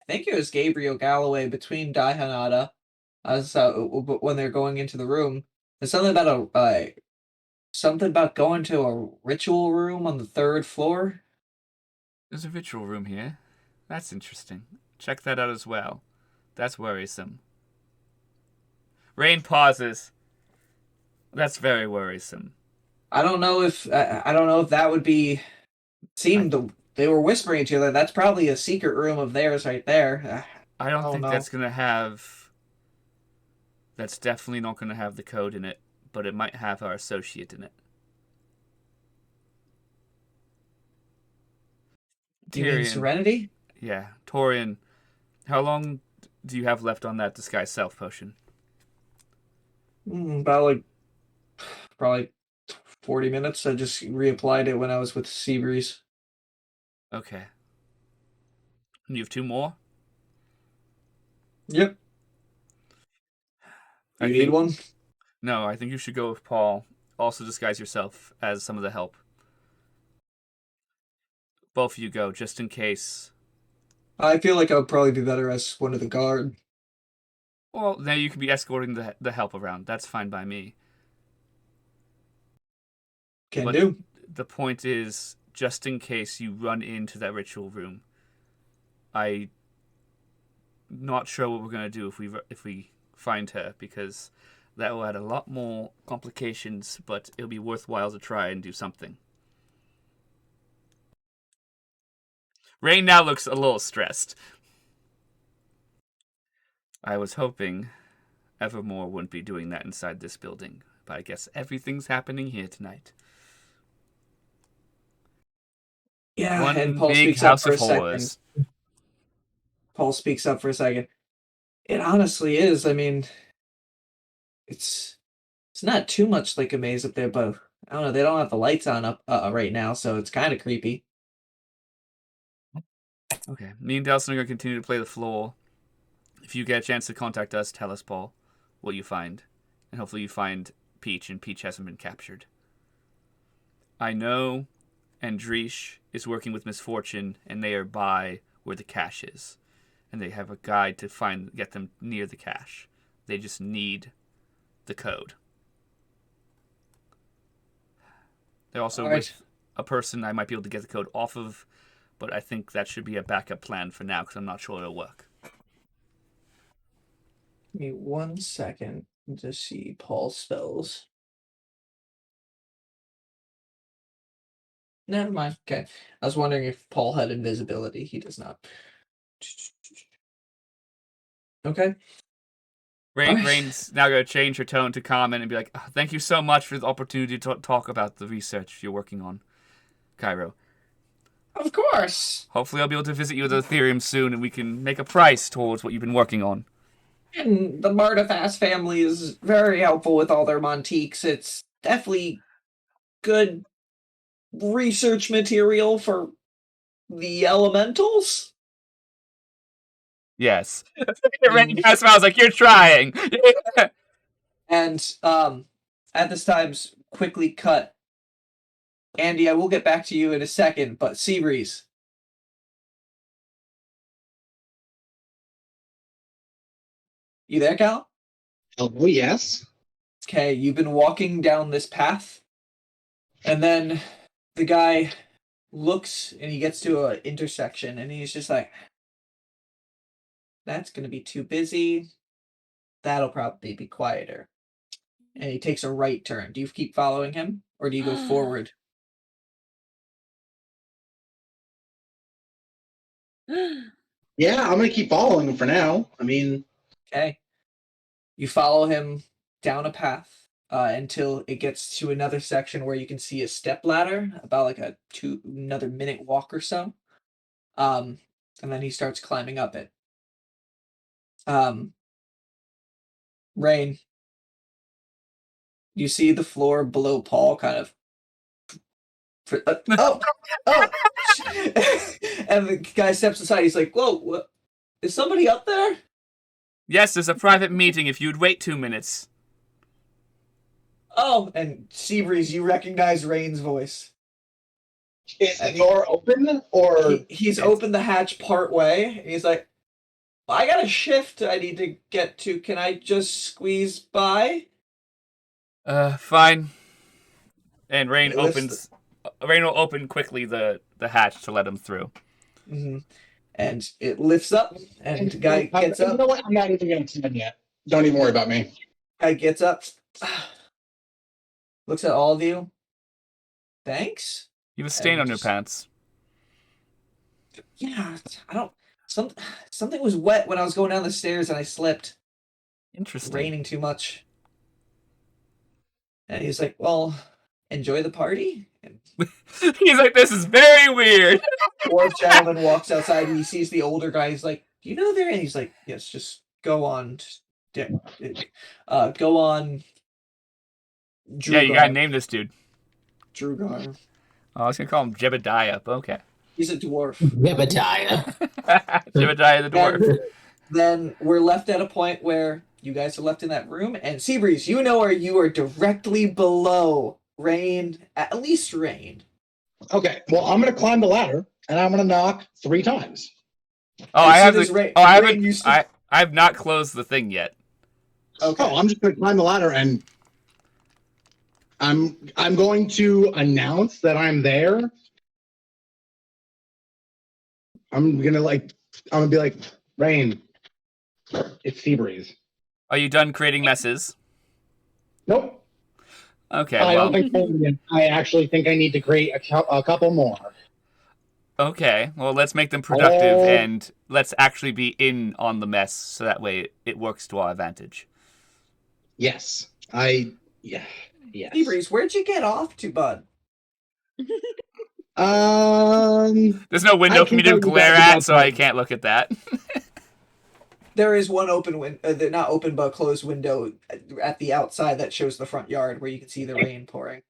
I think it was Gabriel Galloway, between Dai Hanada, when they're going into the room. There's something about going to a ritual room on the 3rd floor. There's a ritual room here. That's interesting. Check that out as well. That's worrisome. Rainn pauses. That's very worrisome. I don't know if that would be. They were whispering to each other. That's probably a secret room of theirs right there. I don't Oh, think no. that's gonna have. That's definitely not gonna have the code in it, but it might have our associate in it. Do you mean Serenity? Yeah, Torian. How long do you have left on that disguise self potion? About probably 40 minutes. I just reapplied it when I was with Seabreeze. Okay. And you have 2 more? Yep. I You think- need one? No, I think you should go with Paul. Also disguise yourself as some of the help. Both of you go, just in case. I feel like I would probably be better as one of the guard. Well, now you can be escorting the help around. That's fine by me. Can But- do. The point is, just in case you run into that ritual room, I'm not sure what we're gonna do if we find her, because that will add a lot more complications. But it'll be worthwhile to try and do something. Rainn now looks a little stressed. I was hoping Evermore wouldn't be doing that inside this building, but I guess everything's happening here tonight. Yeah, One and Paul big speaks up house for a of second. horrors. Paul speaks up for a second. It honestly is. I mean, it's not too much like a maze up there, but I don't know. They don't have the lights on up right now, so it's kind of creepy. Okay, me and Delsin are going to continue to play the floor. If you get a chance to contact us, tell us, Paul, what you find. And hopefully you find Peach, and Peach hasn't been captured. I know Andrish is working with Misfortune, and they are by where the cache is. And they have a guide to get them near the cache. They just need the code. They're also Alright. with a person I might be able to get the code off of, but I think that should be a backup plan for now, because I'm not sure it'll work. Give me 1 second to see Paul's spells. Never mind. Okay. I was wondering if Paul had invisibility. He does not. Okay. Rainn's now going to change her tone to comment and be like, "Oh, thank you so much for the opportunity to talk about the research you're working on, Cairo. Of course. Hopefully I'll be able to visit you with Ethereum soon and we can make a price towards what you've been working on. And the Martifast family is very helpful with all their Montiques. It's definitely good research material for the elementals. Yes. Rainn kind of smiles like, you're trying! And at this time, quickly cut. Andy, I will get back to you in a second, but Seabreeze. You there, Cal? Oh, yes. Okay, you've been walking down this path, and then the guy looks and he gets to an intersection, and he's just like, that's going to be too busy. That'll probably be quieter. And he takes a right turn. Do you keep following him, or do you go forward? Yeah, I'm gonna keep following him for now. I mean, Okay. You follow him down a path until it gets to another section where you can see a step ladder, about like another minute walk or so. And then he starts climbing up it. Rainn, you see the floor below Paul kind of. Oh! And the guy steps aside. He's like, whoa, what? Is somebody up there? Yes, there's a private meeting if you'd wait 2 minutes. Oh, and Seabreeze, you recognize Rainn's voice. is the door open or He's opened the hatch part way, and he's like, I got a shift I need to get to. Can I just squeeze by? Fine. And Rainn It lifts opens... Rainn will open quickly the hatch to let him through. Mm-hmm. And it lifts up, and the guy gets up. You know what? I'm not even gonna turn yet. Don't even worry about me. Guy gets up, looks at all of you. Thanks. You have a stain on your pants. Yeah, I don't. Something was wet when I was going down the stairs, and I slipped. Interesting. Raining too much. And he's like, "Well, enjoy the party." And He's like, this is very weird. dwarf gentleman walks outside, and he sees the older guy. He's like, "You know there?" And he's like, "Yes, just go on. Go on." Yeah, you gotta name this dude. Drugar. Oh, I was gonna call him Jebediah, but okay. He's a dwarf. Jebediah. Jebediah the dwarf. Then we're left at a point where you guys are left in that room, and Seabreeze, you know where you are directly below Rainn, at least Rainn. Okay, well, I'm gonna climb the ladder and I'm gonna knock 3 times. Oh, As I have soon as the. Rainn- Oh, I Rainn haven't. used to- I have not closed the thing yet. Okay. Oh, I'm just gonna climb the ladder and I'm going to announce that I'm there. I'm gonna be like, Rainn, it's Seabreeze. Are you done creating messes? Nope. Okay. I Well. don't think I actually think I need to create a couple more. Okay. Well, let's make them productive and let's actually be in on the mess, so that way it works to our advantage. Yes. Yes. Seabreeze, where'd you get off to, bud? There's no window for me to glare at, so I can't look at that. There is one open window, not open but closed window at the outside that shows the front yard where you can see the rain pouring.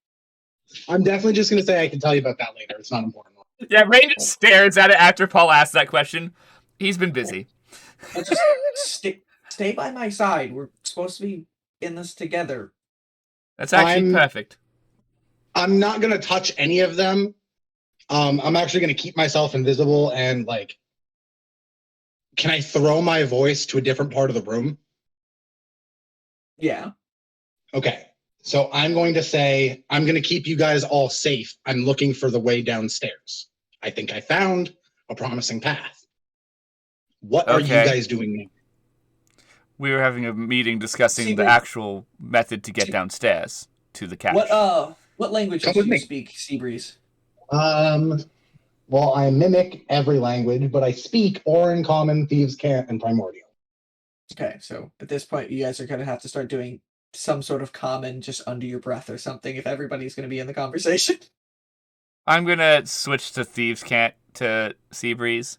I'm definitely just gonna say I can tell you about that later. It's not important. Yeah, Rainn just stares at it after Paul asks that question. He's been busy. But just stay by my side. We're supposed to be in this together. That's actually perfect. I'm not gonna touch any of them. I'm actually gonna keep myself invisible and can I throw my voice to a different part of the room? Yeah. Okay. So I'm going to say, I'm going to keep you guys all safe. I'm looking for the way downstairs. I think I found a promising path. What are you guys doing now? We were having a meeting discussing the actual method to get downstairs to the couch. What languages do you speak, Seabreeze? Well, I mimic every language, but I speak Orin, Common, Thieves' Cant, and Primordial. Okay, so at this point, you guys are going to have to start doing some sort of common just under your breath or something if everybody's going to be in the conversation. I'm gonna switch to Thieves Can't to Seabreeze.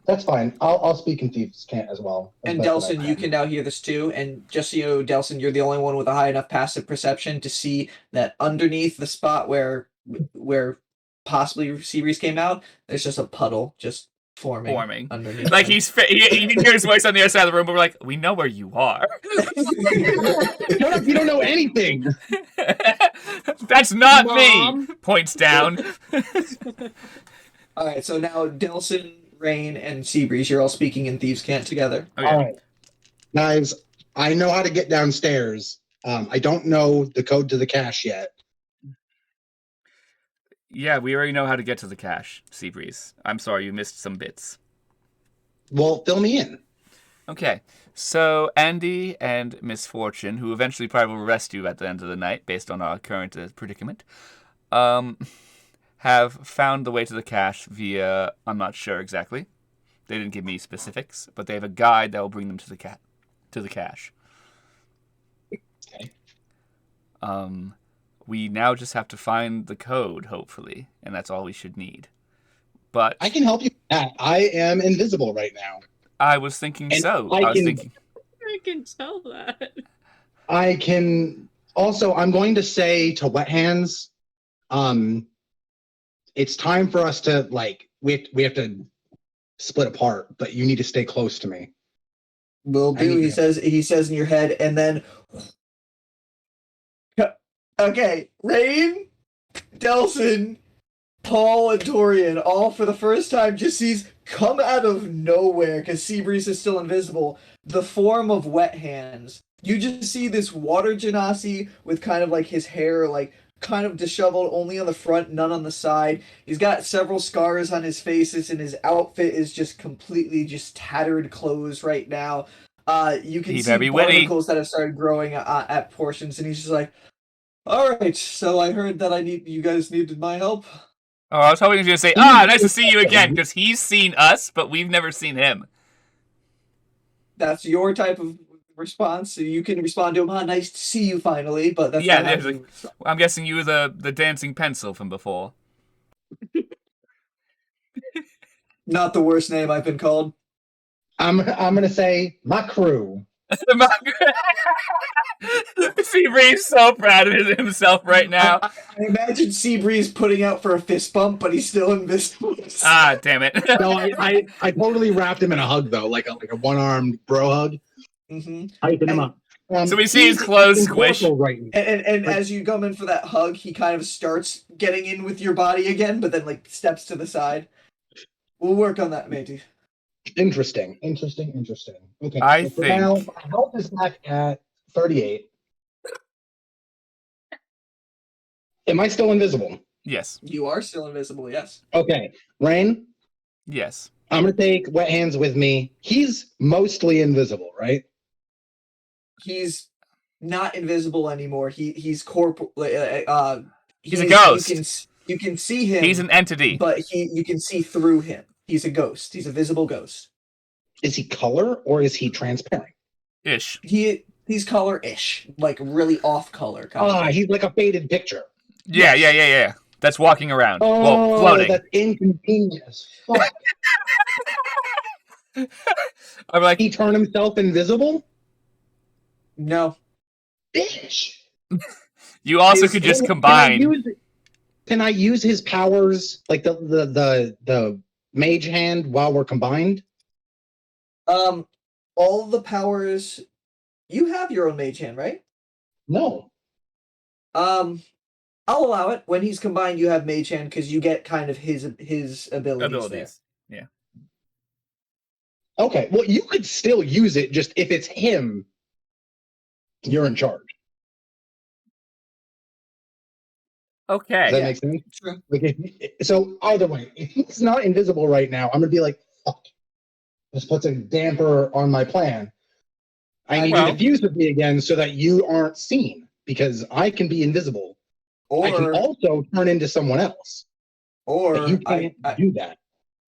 That's fine. I'll speak in Thieves' Cant as well. as And best that I Delsin, you can now hear this too. And just so you know, Delsin, you're the only one with a high enough passive perception to see that underneath the spot where possibly Seabreeze came out, there's just a puddle just forming underneath. Like him. you can hear his voice on the other side of the room, but we're like, we know where you are. Shut up! You don't know anything. That's not Mom. me. Points down. All right, so now Delsin, Rainn, and Seabreeze, you're all speaking in Thieves' Cant together. Okay. All right, guys. I know how to get downstairs. I don't know the code to the cache yet. Yeah, we already know how to get to the cache, Seabreeze. I'm sorry, you missed some bits. Well, fill me in. Okay, so Andy and Miss Fortune, who eventually probably will arrest you at the end of the night, based on our current predicament, have found the way to the cache via, I'm not sure exactly. They didn't give me specifics, but they have a guide that will bring them to the cache. Okay. We now just have to find the code, hopefully, and that's all we should need. But I can help you with that. I am invisible right now. I was thinking And so. I I was can- thinking. I can tell that. I can also. I'm going to say to Wet Hands, it's time for us to we have to split apart, but you need to stay close to me. Will I do. need He says in your head, and then okay, Rainn, Delsin, Paul, and Torian, all for the first time, just sees come out of nowhere because Seabreeze is still invisible. The form of Wet Hands. You just see this water genasi with kind of like his hair like kind of disheveled, only on the front, none on the side. He's got several scars on his faces, and his outfit is just completely just tattered clothes right now. You can see barnacles that have started growing at portions, and he's just like, "All right, so I heard that you guys needed my help." Oh, I was hoping he was going to say, nice to see you again, because he's seen us, but we've never seen him. That's your type of response. So you can respond to him, nice to see you finally, but that's Yeah, not how you respond. I'm guessing you were the dancing pencil from before. Not the worst name I've been called. I'm gonna say my crew. Seabreeze's so proud of himself right now. I imagine Seabreeze putting out for a fist bump, but he's still invisible. Damn it. No, I totally wrapped him in a hug though, like a one-armed bro hug. Mm-hmm. Hyping him up. So we see his clothes squish. Right And as you come in for that hug, he kind of starts getting in with your body again, but then like steps to the side. We'll work on that, matey. Interesting. Okay. I so for think- now, my health is back at 38. Am I still invisible? Yes. You are still invisible, yes. Okay. Rainn, Yes. I'm gonna take Wet Hands with me. He's mostly invisible, right? He's not invisible anymore. He's corporal. He's a ghost. You can see him. He's an entity. But you can see through him. He's a ghost. He's a visible ghost. Is he color or is he transparent? Ish. He's color-ish, like really off color. He's like a faded picture. Yeah. That's walking around. Oh, well, floating. That's inconvenient as fuck. I'm like, He turned himself invisible? No. Bitch. you also could just combine. Can I use his powers, like the mage hand, while we're combined? All the powers. You have your own mage hand, right? No. I'll allow it. When he's combined, you have mage hand because you get kind of his abilities there. Yeah. Okay, well, you could still use it, just if it's him, you're in charge. Okay. Does that make sense? True. Like so either way, if he's not invisible right now, I'm gonna be like, fuck. This puts a damper on my plan. I need you to fuse with me again so that you aren't seen, because I can be invisible. Or I can also turn into someone else. But you can't do that.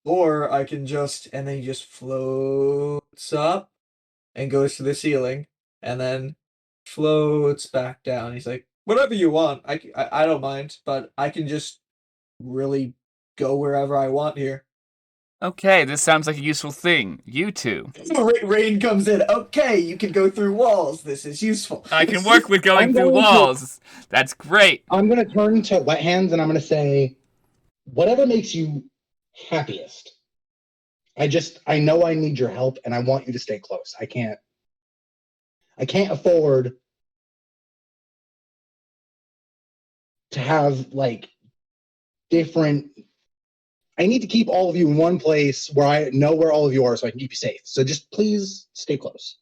Or I can just, and then he just floats up and goes to the ceiling, and then floats back down. He's like, whatever you want. I don't mind, but I can just really go wherever I want here. Okay, this sounds like a useful thing. You two. Rain comes in. Okay, you can go through walls. This is useful. I can work with going I'm through going to- walls. That's great. I'm going to turn to Wet Hands and I'm going to say, whatever makes you happiest. I know I need your help and I want you to stay close. I can't afford to have like different. I need to keep all of you in one place where I know where all of you are so I can keep you safe. So just please stay close.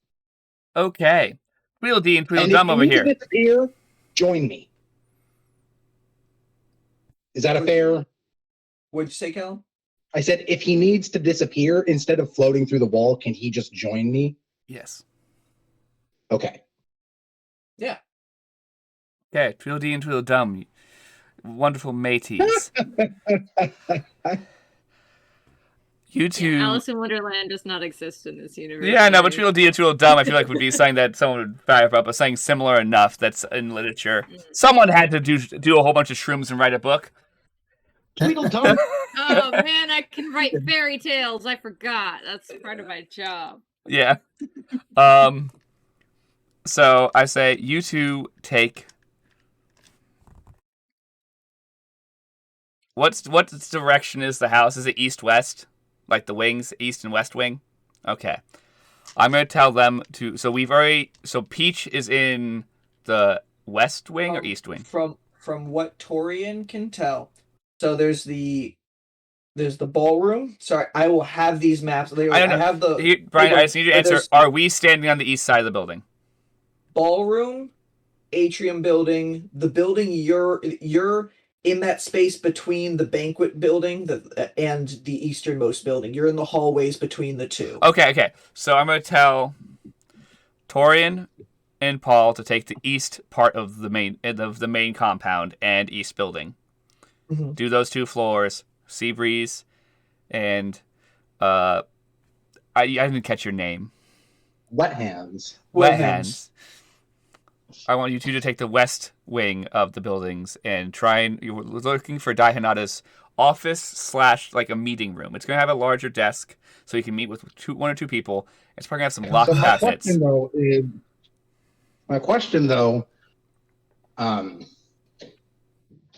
Okay. Tweedledee and And if Tweedledum you over need here. to disappear, join me. Is that a fair? What'd you say, Cal? I said, if he needs to disappear instead of floating through the wall, can he just join me? Yes. Okay. Yeah. Okay, Tweedledee and Tweedledum. Wonderful mateys. You two. Yeah, Alice in Wonderland does not exist in this universe. Yeah, no, but guys. Tweedledee and Tweedledum I feel like would be something that someone would fire up, but something similar enough that's in literature. Someone had to do a whole bunch of shrooms and write a book. Tweedledum. Oh man, I can write fairy tales. I forgot. That's part of my job. Yeah. So I say you two take. What direction is the house? Is it east-west? Like the wings, east and west wing? Okay. I'm going to tell them to... So Peach is in the west wing or east wing? From what Torian can tell. So there's the ballroom. Sorry, I will have these maps. I don't know. have the... Brian, I just need you to answer. There's Are we standing on the east side of the building? ballroom, atrium building, the building you're in that space between the banquet building and the easternmost building. You're in the hallways between the two. Okay. So I'm going to tell Torian and Paul to take the east part of the main compound and east building. Mm-hmm. Do those 2 floors. Seabreeze and I didn't catch your name. Wet Hands. Wet Hands. I want you two to take the west wing of the buildings and you're looking for Daihanada's office / like a meeting room. It's going to have a larger desk so you can meet with 1 or 2 people. It's probably going to have some locked cabinets. My question though, and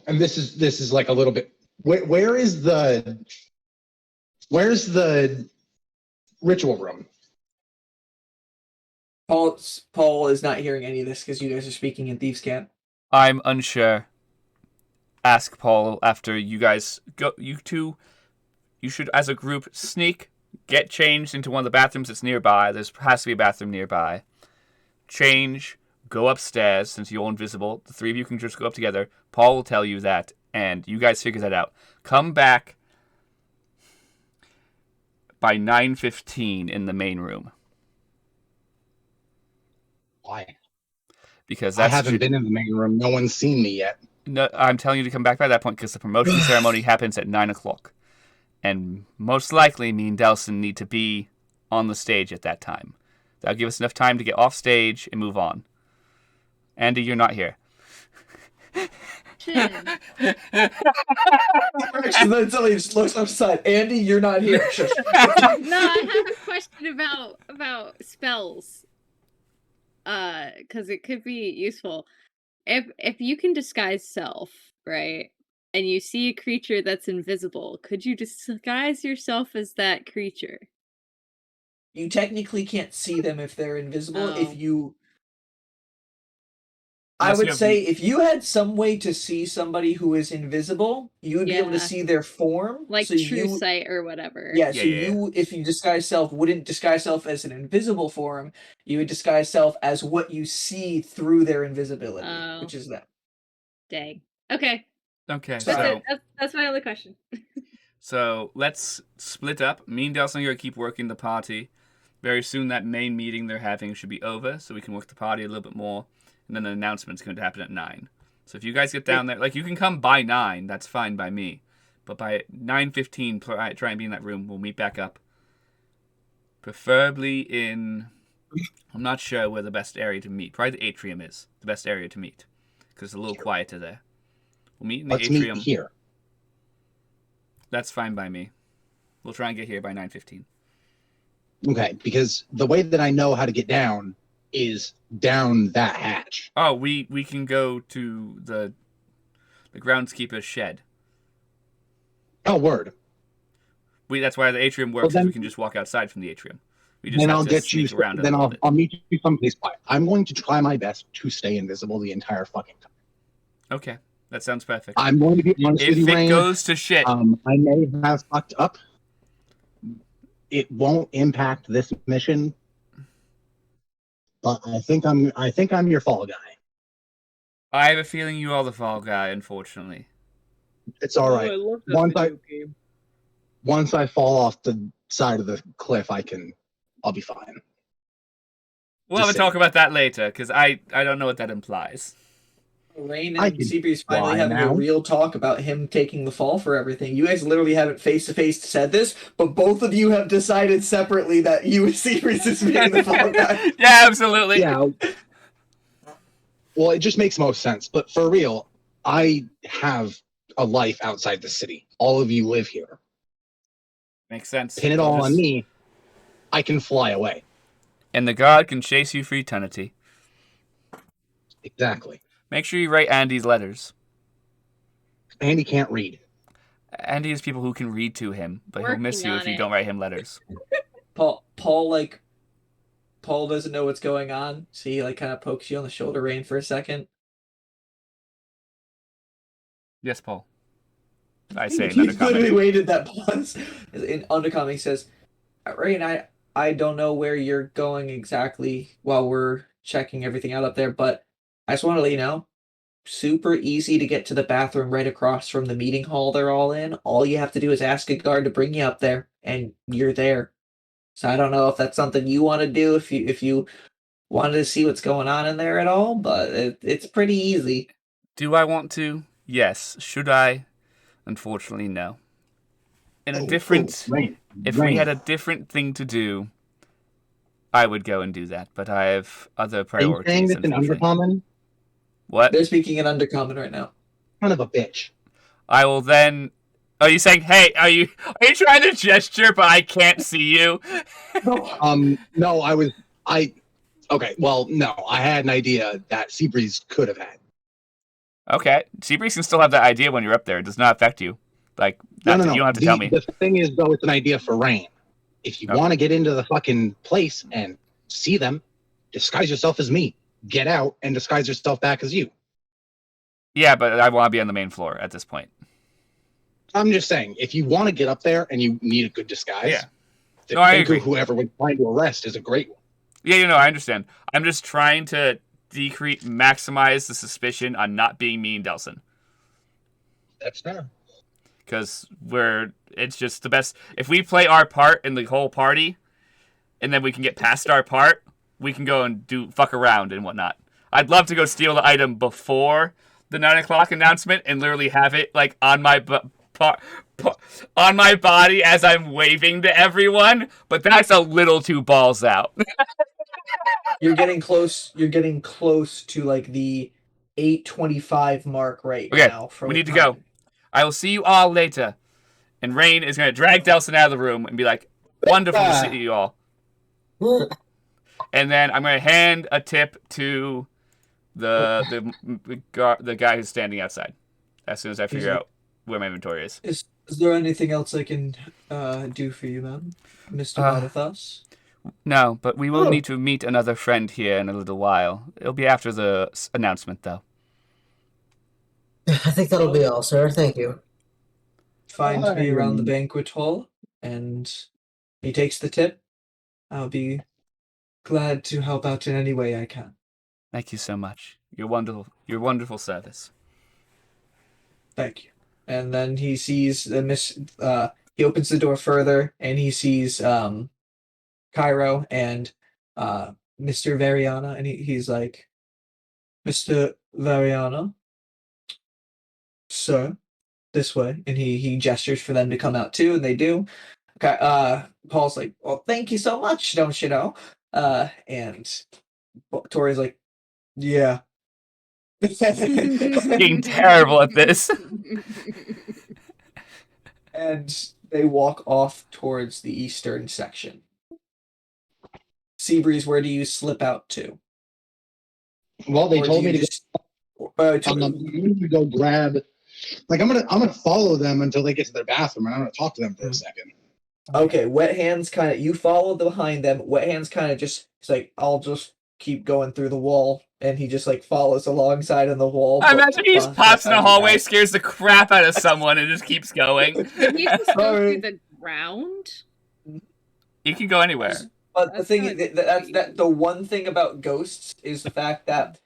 this is like a little bit, where's the ritual room? Paul is not hearing any of this because you guys are speaking in Thieves' Camp. I'm unsure. Ask Paul after you guys go. You two, you should, as a group, sneak, get changed into one of the bathrooms that's nearby. There has to be a bathroom nearby. Change, go upstairs since you're invisible. The 3 of you can just go up together. Paul will tell you that, and you guys figure that out. Come back by 9:15 in the main room. Why? Because I haven't been in the main room. No one's seen me yet. No, I'm telling you to come back by that point because the promotion ceremony happens at 9 o'clock. And most likely me and Delsin need to be on the stage at that time. That'll give us enough time to get off stage and move on. Andy, you're not here. Shit. And then somebody just looks upside. Andy, you're not here. No, I have a question about spells. Because it could be useful. If you can disguise self, right, and you see a creature that's invisible, could you disguise yourself as that creature? You technically can't see them if they're invisible. Oh. If you... Unless I would you have- say if you had some way to see somebody who is invisible, you would be able to Yeah. see their form. Like so true you, sight or whatever. Yeah, so Yeah. you, if you disguise self, wouldn't disguise self as an invisible form. You would disguise self as what you see through their invisibility, Oh. which is that. Dang. Okay. Okay, That's so it. That's my only question. So let's split up. Me and Delsin are going to keep working the party. Very soon that main meeting they're having should be over, so we can work the party a little bit more. And then the announcement's going to happen at 9. So if you guys get down there, like, you can come by 9, that's fine by me. But by 9:15, try and be in that room. We'll meet back up. Preferably in... I'm not sure where the best area to meet. Probably the atrium is the best area to meet. Because it's a little quieter there. We'll meet in the Let's atrium. meet here. That's fine by me. We'll try and get here by 9:15. Okay, because the way that I know how to get down is down that hatch. Oh, we can go to the groundskeeper's shed. Oh, word. That's why the atrium works. Well, then- is we can just walk outside from the atrium. We just Then have I'll to get you. sneak around it a Then little I'll, bit. I'll meet you someplace quiet. I'm going to try my best to stay invisible the entire fucking time. Okay, that sounds perfect. I'm going to be honest with If you, it Rainn. goes to shit, I may have fucked up. It won't impact this mission, but I think I'm your fall guy. I have a feeling you are the fall guy. Unfortunately, It's all right. I love that Once video game. Once I fall off the side of the cliff, I'll be fine. we'll have a Just talk saying. about that later because I don't know what that implies. Rainn I and can Seabreeze finally fly having a now. real talk about him taking the fall for everything. You guys literally haven't face to face said this, but both of you have decided separately that you and Seabreeze is being the fall guy. Yeah, absolutely. Yeah. Well, it just makes most sense. But for real, I have a life outside the city. All of you live here. Makes sense. Pin it all on me. I can fly away. And the guard can chase you for eternity. Exactly. Make sure you write Andy's letters. Andy can't read. Andy has people who can read to him, but he'll miss Working you if on you it. don't write him letters. Paul doesn't know what's going on, so he kind of pokes you on the shoulder, Rainn, for a second. Yes, Paul. I say in He undercommon. literally waited that pause. In undercommon, he says, Rainn, I don't know where you're going exactly while we're checking everything out up there, but I just want to let you know, super easy to get to the bathroom right across from the meeting hall they're all in. All you have to do is ask a guard to bring you up there, and you're there. So I don't know if that's something you want to do, if you wanted to see what's going on in there at all, but it's pretty easy. Do I want to? Yes. Should I? Unfortunately, no. In a different... Rainn, If we Rainn. had a different thing to do, I would go and do that. But I have other Are you priorities, saying this in unfortunately. undercommon? What? They're speaking in undercommon right now. Son of a bitch. I will then... Are you saying, hey, are you trying to gesture, but I can't see you? No, okay, well, no, I had an idea that Seabreeze could have had. Okay. Seabreeze can still have that idea when you're up there. It does not affect you. Like, No. you don't have to tell me. The thing is, though, it's an idea for Rainn. If you Okay. want to get into the fucking place and see them, disguise yourself as me. Get out and disguise yourself back as you. Yeah, but I want to be on the main floor at this point. I'm just saying, if you want to get up there and you need a good disguise, Yeah. then No, I think of agree. whoever we're trying to arrest is a great one. Yeah, I understand. I'm just trying to maximize the suspicion on not being me and Delsin. That's fair. Because it's just the best. If we play our part in the whole party, and then we can get past our part, we can go and fuck around and whatnot. I'd love to go steal the item before the 9 o'clock announcement and literally have it like on my on my body as I'm waving to everyone, but that's a little too balls out. You're getting close to like the 8:25 mark right Okay, now. we need to go. I will see you all later. And Rainn is going to drag Delsin out of the room and be like, wonderful to see you all. And then I'm going to hand a tip to the guy who's standing outside as soon as I figure out where my inventory is. Is there anything else I can do for you, ma'am, Mr. Madathas? No, but we will need to meet another friend here in a little while. It'll be after the announcement, though. I think that'll be all, sir. Thank you. Find me around the banquet hall, and he takes the tip. I'll be glad to help out in any way I can. Thank you so much. Your wonderful service. Thank you. And then he sees he opens the door further, and he sees Cairo and Mr. Variana, and he's like, Mr. Variana, sir, this way. And he gestures for them to come out too, and they do. Okay, Paul's like, well, thank you so much, don't you know? And Tori's like, yeah. Being terrible at this. And they walk off towards the eastern section. Seabreeze, where do you slip out to? Well, they Or told do me you to just I'm gonna go grab. Like I'm gonna follow them until they get to their bathroom, and I'm gonna talk to them for a second. Okay, Wet Hands kind of, you follow behind them. Wet Hands kind of just, he's like, I'll just keep going through the wall. And he just like follows alongside of the wall. I imagine he just pops in the behind you hallway, guys. scares the crap out of someone, and just keeps going. Did he just go Sorry. through the ground? You can go anywhere. But the That's thing kinda is, that's creepy. the one thing about ghosts is the fact that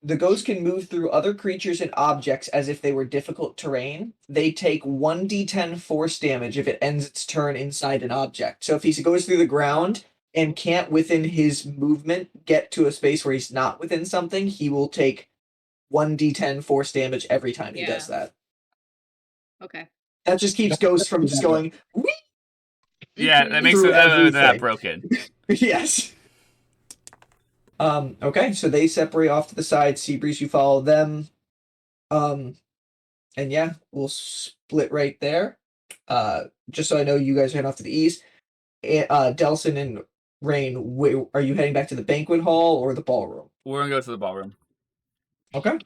the ghost can move through other creatures and objects as if they were difficult terrain. They take 1d10 force damage if it ends its turn inside an object. So if he goes through the ground and can't within his movement get to a space where he's not within something, he will take 1d10 force damage every time he does that. Okay. That just keeps ghosts from just going, whee! Yeah, that makes Through them not everything. broken. Yes. Okay, so they separate off to the side. Seabreeze, you follow them. And yeah, we'll split right there. Just so I know, you guys are heading off to the east. Delsin and Rainn, are you heading back to the banquet hall or the ballroom? We're gonna go to the ballroom. Okay.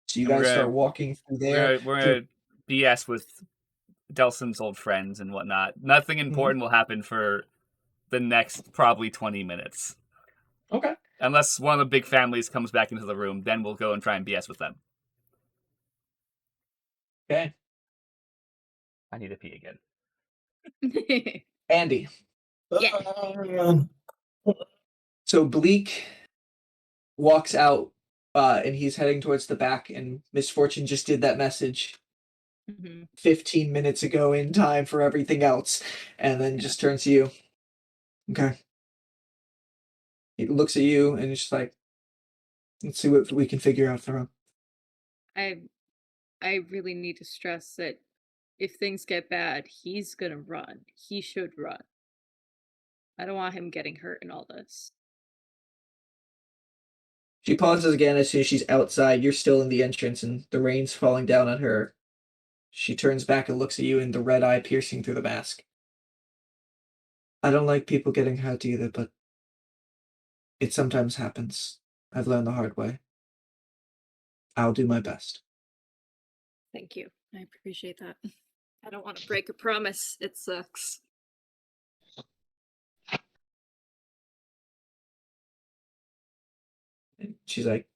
So you And guys start walking through there. We're gonna BS with Delsin's old friends and whatnot. Nothing important will happen for the next probably 20 minutes. Okay. Unless one of the big families comes back into the room, then we'll go and try and BS with them. Okay. I need to pee again. Andy. Yeah. So Bleak walks out, and he's heading towards the back, and Misfortune just did that message 15 minutes ago in time for everything else, and then just turns to you. Okay. He looks at you, and he's just like, let's see what we can figure out for him. I really need to stress that if things get bad, he's gonna run. He should run. I don't want him getting hurt in all this. She pauses again as soon as she's outside. You're still in the entrance, and the rain's falling down on her. She turns back and looks at you, and the red eye piercing through the mask. I don't like people getting hurt either, but it sometimes happens. I've learned the hard way. I'll do my best. Thank you. I appreciate that. I don't want to break a promise. It sucks. And she's like,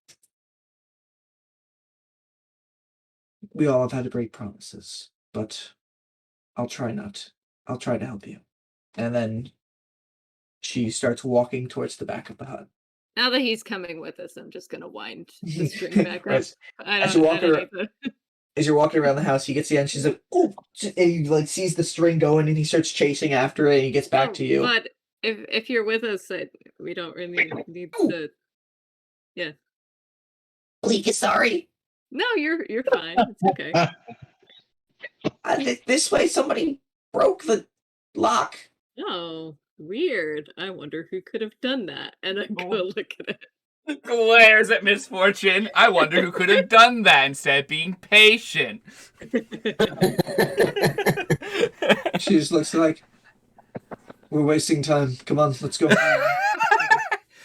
we all have had to break promises, but I'll try not. I'll try to help you. And then she starts walking towards the back of the hut. Now that he's coming with us, I'm just gonna wind the string back up. As you're walking around the house, he gets the end. She's like, "Oh!" And he like sees the string going, and he starts chasing after it. And he gets back to you. But if you're with us, we don't really need to. Yeah. Bleak is sorry. No, you're fine. It's okay. This way, somebody broke the lock. Oh, weird. I wonder who could have done that. And I go look at it. Glares at Misfortune. I wonder who could have done that instead of being patient. She just looks like, we're wasting time. Come on, let's go.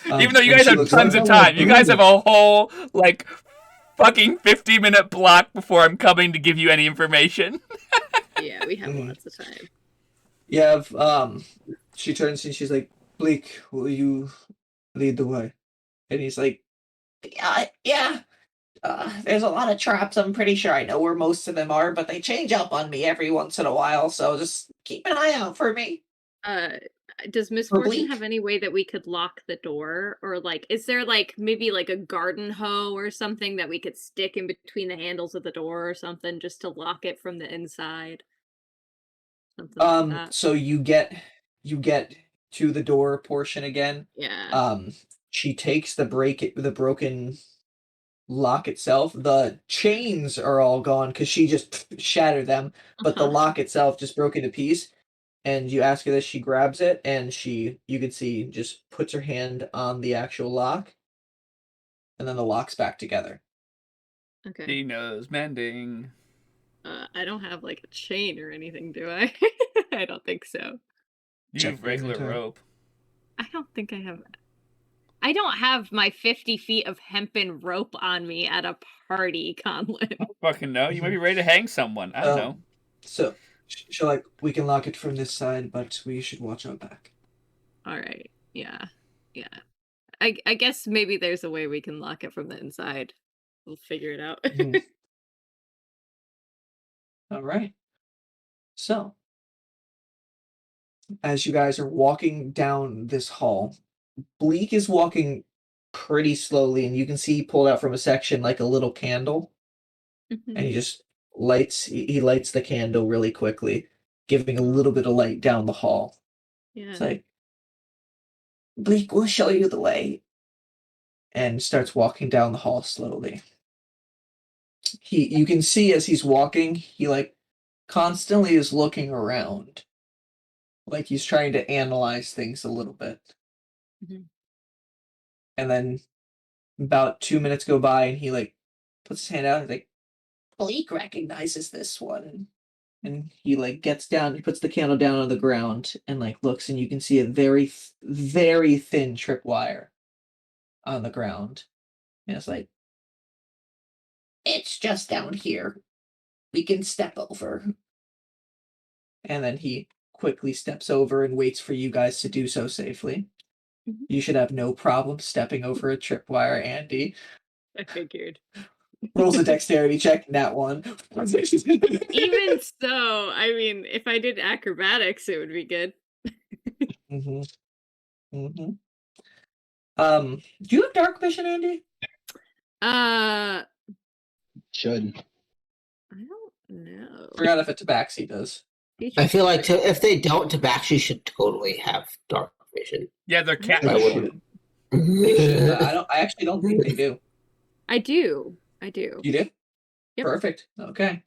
Even though you guys have tons of time, you guys have a whole like fucking 50-minute block before I'm coming to give you any information. Yeah, we have lots of time. You have she turns and she's like, Bleak, will you lead the way? And he's like, yeah. There's a lot of traps. I'm pretty sure I know where most of them are, but they change up on me every once in a while, so just keep an eye out for me. Does Misfortune have any way that we could lock the door? Or like, is there like maybe like a garden hoe or something that we could stick in between the handles of the door or something just to lock it from the inside? Something like that. So you get to the door portion again. Yeah. She takes the broken lock itself. The chains are all gone because she just shattered them, but the lock itself just broke into piece. And you ask her this, she grabs it, and you can see, just puts her hand on the actual lock, and then the lock's back together. Okay. He knows mending. I don't have like a chain or anything, do I? I don't think so. You Check have your regular inventory. rope. I don't think I have. I don't have my 50 feet of hempen rope on me at a party, Conlon. I don't fucking know. You might be ready to hang someone. I don't know. So, we can lock it from this side, but we should watch our back. All right. Yeah. Yeah. I guess maybe there's a way we can lock it from the inside. We'll figure it out. Mhm. All right. So, as you guys are walking down this hall, Bleak is walking pretty slowly, and you can see he pulled out from a section like a little candle, and he just he lights the candle really quickly, giving a little bit of light down the hall. Yeah. It's like, Bleak will show you the way, and starts walking down the hall slowly. You can see as he's walking, he like constantly is looking around, like he's trying to analyze things a little bit. Mhm. And then about 2 minutes go by, and he like puts his hand out, and like, Bleak recognizes this one, and he like gets down, he puts the candle down on the ground, and like looks, and you can see a very thin tripwire on the ground, and it's like, it's just down here. We can step over. And then he quickly steps over and waits for you guys to do so safely. Mhm. You should have no problem stepping over a tripwire, Andy. I figured. Rolls a dexterity check, nat one. Even so, I mean, if I did acrobatics, it would be good. Mm-hmm. Mm-hmm. Do you have dark vision, Andy? I Should. don't know. Forgot if a tabaxi does. I feel like if they don't, Tabaxi should totally have dark vision. Yeah, they're cat. I They wouldn't. should. They should. I actually don't think they do. I do. I do. You do? Yep. Perfect. Okay.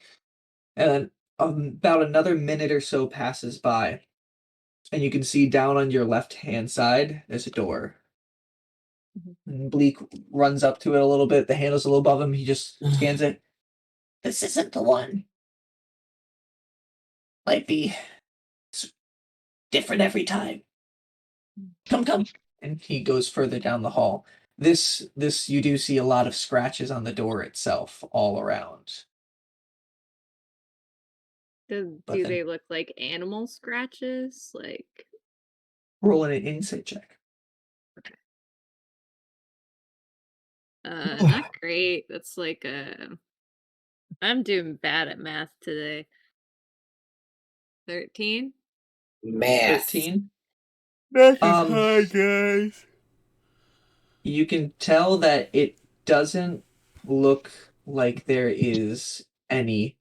And then about another minute or so passes by, and you can see down on your left-hand side, there's a door. And Bleak runs up to it a little bit. The handle's a little above him. He just scans it. This isn't the one. Might be different every time. Come. And he goes further down the hall. This you do see a lot of scratches on the door itself all around. Do But then- they look like animal scratches? Like, Rolling an insight check. not great. That's like I'm doing bad at math today. 13? Math. 13. That is Um, high, guys. You can tell that it doesn't look like there is any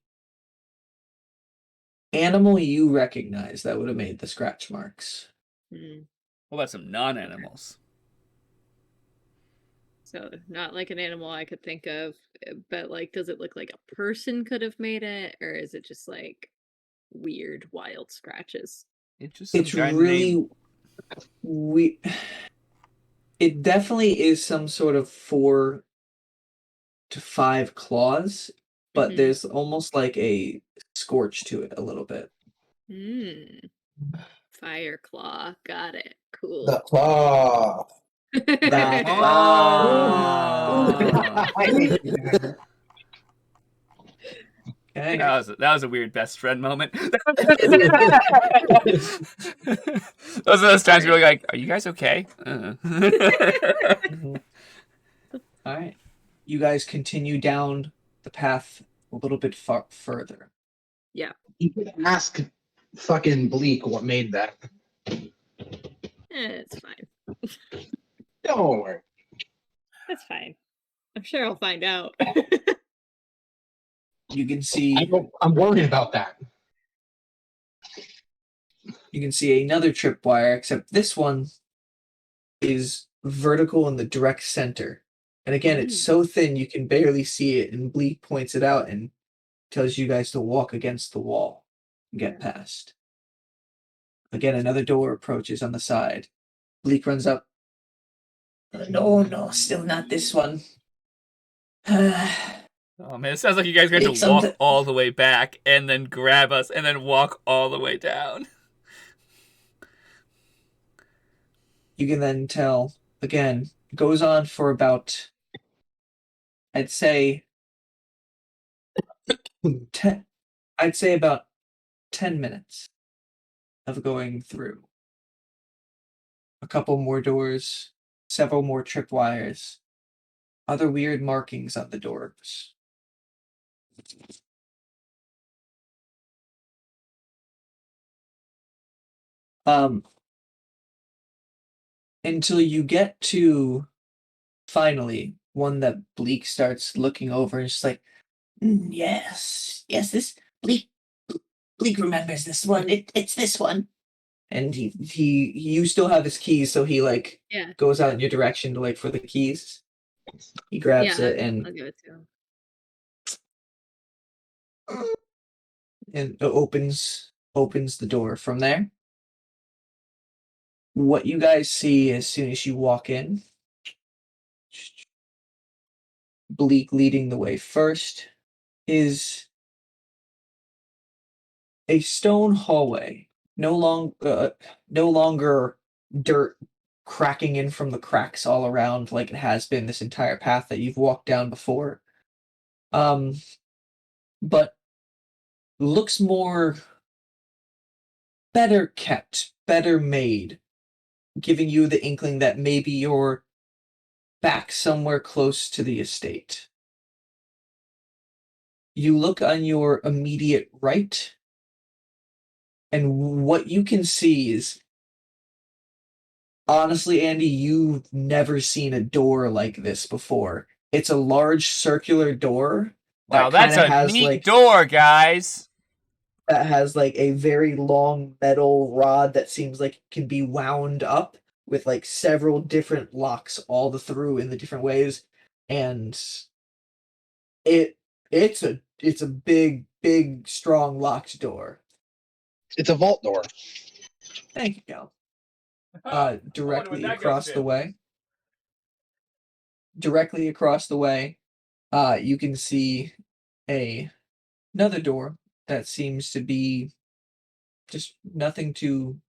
animal you recognize that would have made the scratch marks. Hmm. What about some non-animals? So not like an animal I could think of, but like, does it look like a person could have made it, or is it just like weird, wild scratches? It's just some It's guy really named... it definitely is some sort of 4 to 5 claws, but Mhm. there's almost like a scorch to it a little bit. Fire claw, got it. Cool. The claw. That Okay. That was a weird best friend moment. Those are those times you're like, "Are you guys okay?" Mhm. All right. You guys continue down the path a little bit further. You could ask fucking Bleak what made that. It's fine. Don't worry. That's fine. I'm sure I'll find out. You can see I'm worried about that. you can see another tripwire, except this one is vertical in the direct center. And again, it's so thin you can barely see it, and Bleak points it out and tells you guys to walk against the wall and get past. Again, another door approaches on the side. Bleak runs up. No, still not this one. Oh man, it sounds like you guys got to It's walk something- all the way back and then grab us and then walk all the way down. You can then tell, again, goes on for about, I'd say, 10, I'd say about 10 minutes of going through. A couple more doors, several more tripwires, other weird markings on the doors. Until you get to finally one that Bleak starts looking over and just like, yes, this Bleak remembers this one. It's this one. And you still have his keys, so he like Yeah. goes out in your direction to like for the keys. He grabs it I'll give it to him. and opens the door. From there, what you guys see as soon as you walk in, Bleak leading the way first, is a stone hallway. No longer dirt cracking in from the cracks all around like it has been this entire path that you've walked down before. But looks more better kept, better made, giving you the inkling that maybe you're back somewhere close to the estate. You look on your immediate right, and what you can see is, honestly, Andy, you've never seen a door like this before. It's a large circular door. Wow, that's a neat door, guys. That has like a very long metal rod that seems like it can be wound up with like several different locks all the through in the different ways, and it's a big strong locked door. It's a vault door. Thank you, Cal. Directly across the way. Directly across the way, you can see another door that seems to be just nothing too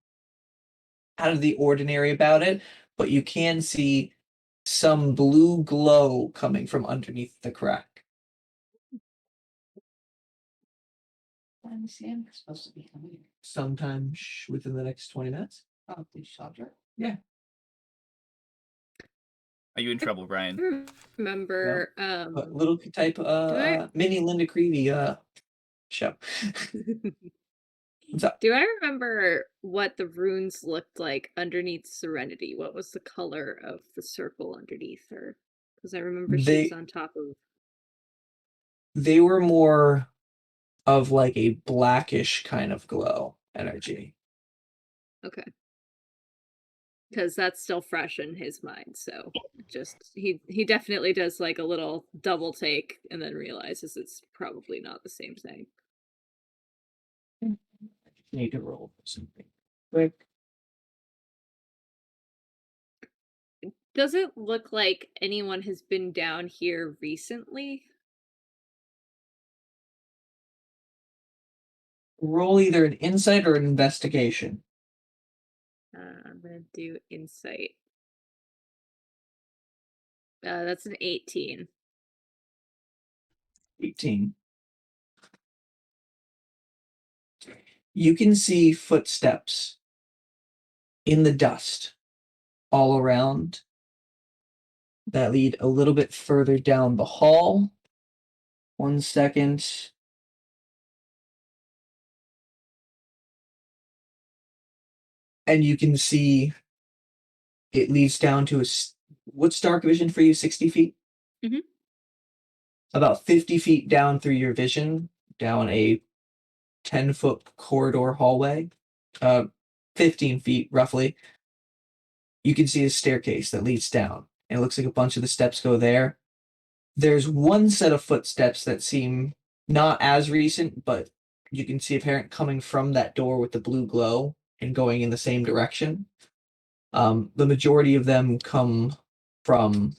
out of the ordinary about it, but you can see some blue glow coming from underneath the crack. I'm supposed to be coming sometime within the next 20 minutes. Oh, did you charger? Yeah. Are you in trouble, Brian? Remember, Little type mini Linda Creevy show. What's up? do I remember what the runes looked like underneath Serenity? What was the color of the circle underneath her? Because I remember she was on top of. They were more of like a blackish kind of glow energy. Okay. Because that's still fresh in his mind, so just he definitely does like a little double take and then realizes it's probably not the same thing. Need to roll for something quick. Does it look like anyone has been down here recently? Roll either an insight or an investigation. I'm gonna do insight. That's an 18. 18. You can see footsteps in the dust all around that lead a little bit further down the hall. 1 second. And you can see it leads down to what's dark vision for you? 60 feet? Mhm. About 50 feet down through your vision, down a 10-foot corridor hallway, 15 feet roughly. You can see a staircase that leads down. And it looks like a bunch of the steps go there. There's one set of footsteps that seem not as recent, but you can see apparent coming from that door with the blue glow and going in the same direction. The majority of them come from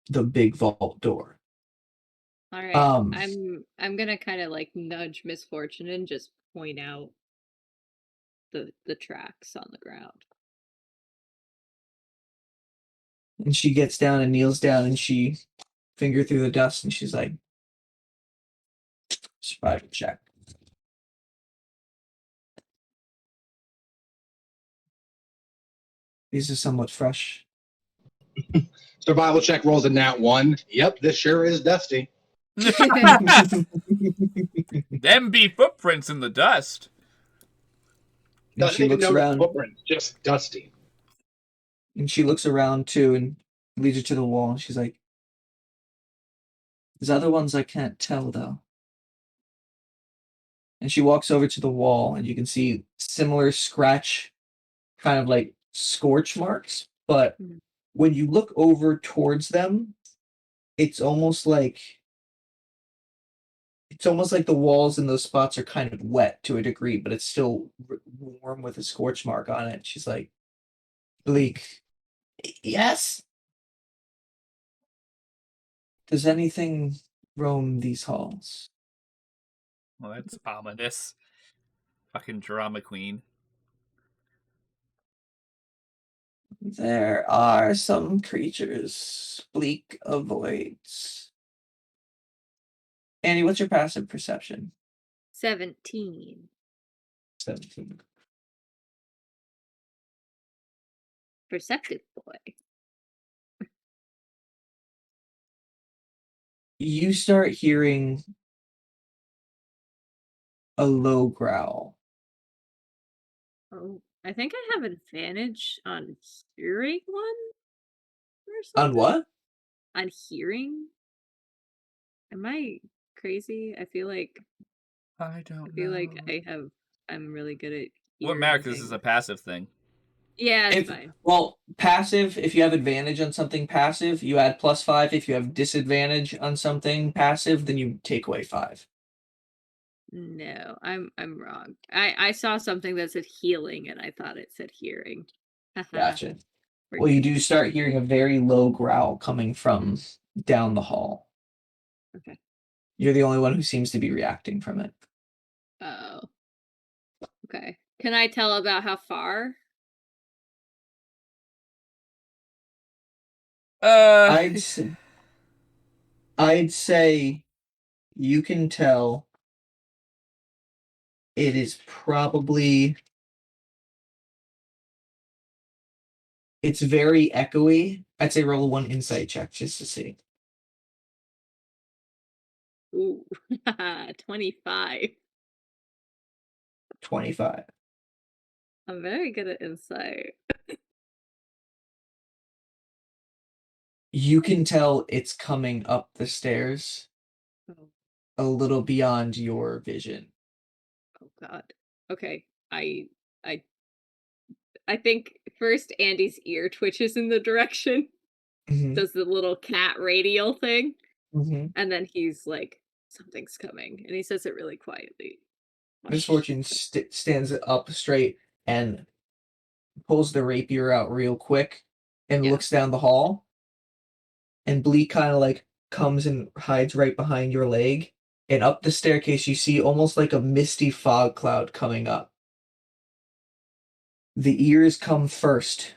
the big vault door. All right. Um, I'm gonna kind of like nudge Misfortune and just point out the tracks on the ground. and she gets down and kneels down and she finger through the dust and she's like, survival check. These are somewhat fresh. Survival check rolls a nat 1. Yep, this sure is dusty. Them be footprints in the dust. And Doesn't she even looks notice around. footprints, just dusty. And she looks around too and leads her to the wall. And she's like, "There's other ones I can't tell though." And she walks over to the wall, and you can see similar scratch, kind of like scorch marks. But Mhm. when you look over towards them, it's almost like the walls in those spots are kind of wet to a degree, but it's still warm with a scorch mark on it. She's like, "Bleak, yes. Does anything roam these halls?" Well, that's ominous. Fucking drama queen. There are some creatures Bleak avoids. Annie, what's your passive perception? 17. 17. Perceptive boy. You start hearing a low growl. Oh, I think I have advantage on hearing one or On something. what? On hearing? Am I crazy? I feel like I don't know. I'm really good at What hearing matter? This is things. a passive thing. Yeah, it's fine. Well, passive, if you have advantage on something passive, you add +5. If you have disadvantage on something passive, then you take away 5. No, I'm wrong. I saw something that said healing and I thought it said hearing. Haha. Gotcha. Well, you do start hearing a very low growl coming from down the hall. Okay. You're the only one who seems to be reacting from it. Oh. Okay. Can I tell about how far? I'd say you can tell it is probably, it's very echoey. I'd say roll one insight check just to see. Ooh. 25. 25. I'm very good at insight. You can tell it's coming up the stairs Oh, a little beyond your vision. oh god. Okay. I I think first Andy's ear twitches in the direction, Mhm. does the little cat radial thing, Mhm. and then he's like, something's coming. And he says it really quietly. Misfortune stands up straight and pulls the rapier out real quick and Yeah. looks down the hall. And Bleak kind of like comes and hides right behind your leg. And up the staircase, you see almost like a misty fog cloud coming up. The ears come first,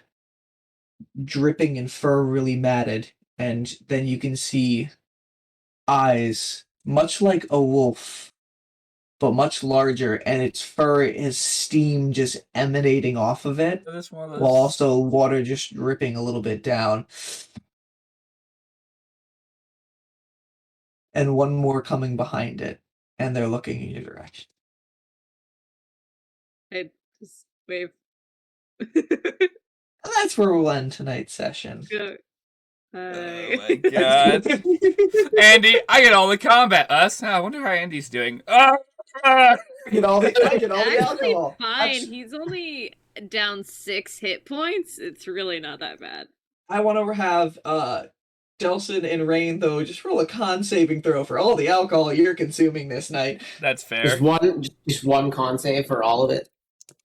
dripping in fur, really matted. And then you can see eyes, much like a wolf, but much larger, and its fur is steam just emanating off of it, This one of those... while also water just dripping a little bit down. And one more coming behind it, and they're looking in your direction. I just wave. And that's where we'll end tonight's session. Go. Oh my god. Andy, I get all the combat. Us? I wonder how Andy's doing. I get all the Actually alcohol. fine. He's only down 6 hit points. It's really not that bad. I want to have Delsin and Rainn, though, just roll a con saving throw for all the alcohol you're consuming this night. That's fair. Just one con save for all of it.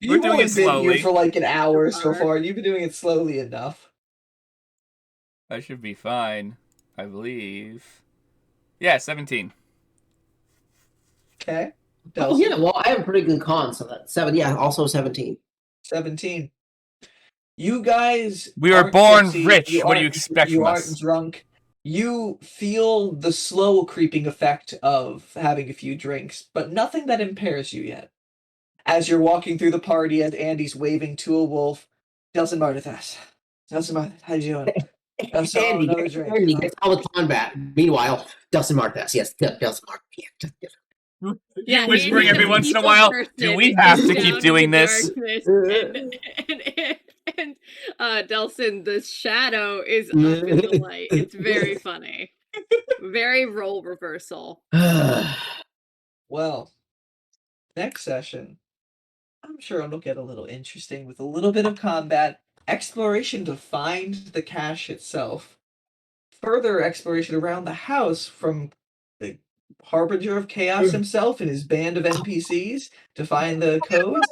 We're You've doing only it been slowly. here for like an hour so So far. You've been doing it slowly enough. I should be fine, I believe. Yeah, 17. Okay. Oh Delsin, yeah, well I have a pretty good con, so that's 7. Yeah, also 17. 17. You guys We were aren't born tipsy. rich. What do you expect You from aren't us? drunk. You feel the slow creeping effect of having a few drinks, but nothing that impairs you yet. As you're walking through the party, as Andy's waving to a wolf, Delsin Martithas. Delsin Martithas, how you doing? So, Andy, another drink. Andy gets all the combat. Meanwhile, Delsin Marquez, yes, Delsin Marquez. Yeah, Whispering Andy, every the once in a people while, person, do we have is to keep down in doing the this? darkness, and Delsin, the shadow, is up in the light. It's very funny. Very role reversal. Well, next session, I'm sure it'll get a little interesting with a little bit of combat, exploration to find the cache itself, further exploration around the house from the Harbinger of Chaos himself and his band of NPCs to find the codes.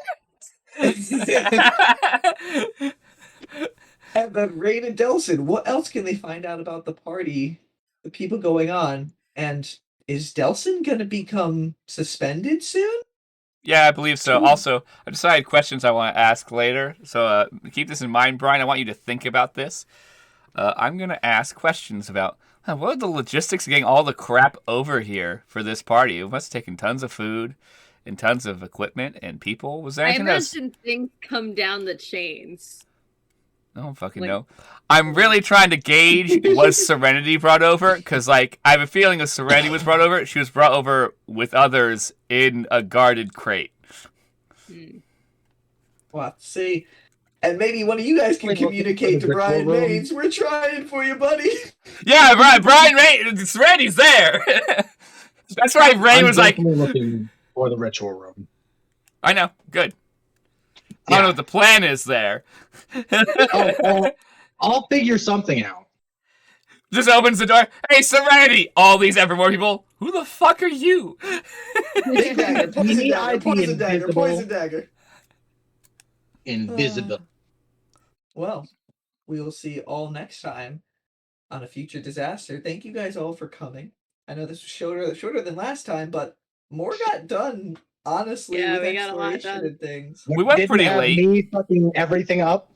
And then Rainn and Delsin, what else can they find out about the party, the people going on? And is Delsin gonna become suspended soon? Yeah, I believe so. Also, I decided questions I want to ask later. So keep this in mind, Brian. I want you to think about this. I'm going to ask questions about what are the logistics of getting all the crap over here for this party? It must have taken tons of food and tons of equipment and people. Was there I anything else? imagine things come down the chains. I don't fucking like- know. I'm really trying to gauge was Serenity brought over? Because, like, I have a feeling if Serenity was brought over, she was brought over with others in a guarded crate. We'll have to see. And maybe one of you guys can Like, looking communicate for to the Brian ritual room. Maines. We're trying for you, buddy. Yeah, Brian Ray, Serenity's there. That's right. Ray I'm was like, definitely looking for the ritual room. I know, good. I don't know what the plan is there. I'll figure something out. Just opens the door. Hey, Serenity! All these Evermore people. Who the fuck are you? Big dagger, poison Maybe dagger, I'd be poison dagger, invisible. poison dagger. Invisible. Well, we will see all next time on a future disaster. Thank you guys all for coming. I know this was shorter than last time, but more got done, honestly, Yeah, with we got a lot exploration done. and things. We went Didn't pretty have late. Me fucking everything up.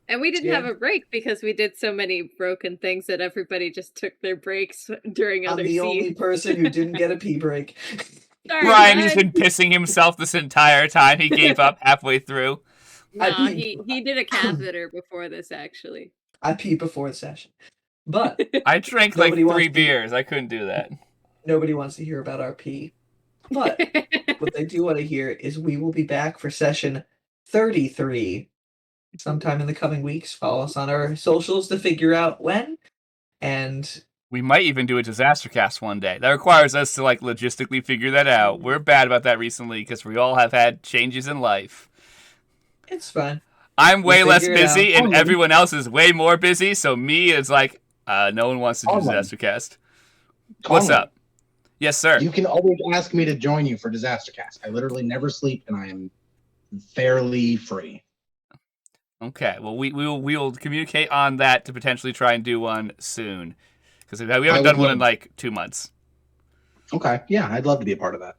And we didn't Yeah. have a break because we did so many broken things that everybody just took their breaks during I'm other the only scenes. person who didn't get a pee break. Sorry, Brian, who's bud. been pissing himself this entire time. He gave up halfway through. I No, peed. he did a catheter before this, actually. I peed before the session. But I drank like Nobody wants 3 to- beers. I couldn't do that. nobody wants to hear about our pee. But what they do want to hear is we will be back for session 33 sometime in the coming weeks. Follow us on our socials to figure out when. And We might even do a disaster cast one day. That requires us to like logistically figure that out. We're bad about that recently because we all have had changes in life. it's fun. I'm way We'll less figure it busy, out. and everyone else is way more busy. So me is like, no one wants to do Conlon. disaster cast. What's Conlon, up? Yes, sir. You can always ask me to join you for Disaster Cast. I literally never sleep, and I am fairly free. Okay. Well, we'll communicate on that to potentially try and do one soon because we haven't done one in like 2 months. Okay, yeah, I'd love to be a part of that.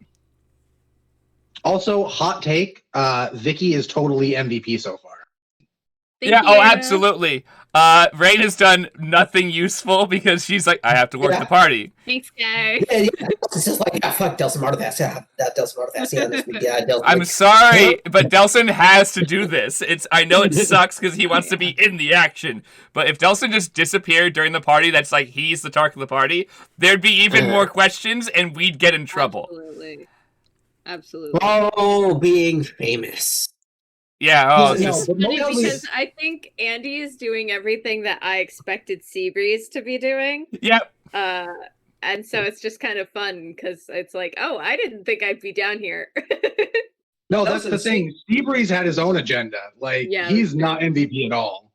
Also, hot take: Vicky is totally MVP so far. Thank Yeah. you. Oh, absolutely. Rainn has done nothing useful because she's like, I have to work Yeah. the party. Thanks, guys. Yeah, it's just like, yeah, fuck Delsin Marquez. Yeah, that Delsin Marquez. Yeah, this week, yeah, Delsin. I'm sorry, but Delsin has to do this. I know it sucks because he wants to be in the action. But if Delsin just disappeared during the party, that's like he's the target of the party, there'd be even more questions and we'd get in trouble. Absolutely. Oh, being famous. Yeah, oh, it's No, just, but Funny mostly- because I think Andy is doing everything that I expected Seabreeze to be doing. yep. And so it's just kind of fun because it's like, oh, I didn't think I'd be down here. No, That that's was the thing. Seabreeze had his own agenda. Like, Yeah, he's that's not MVP at all.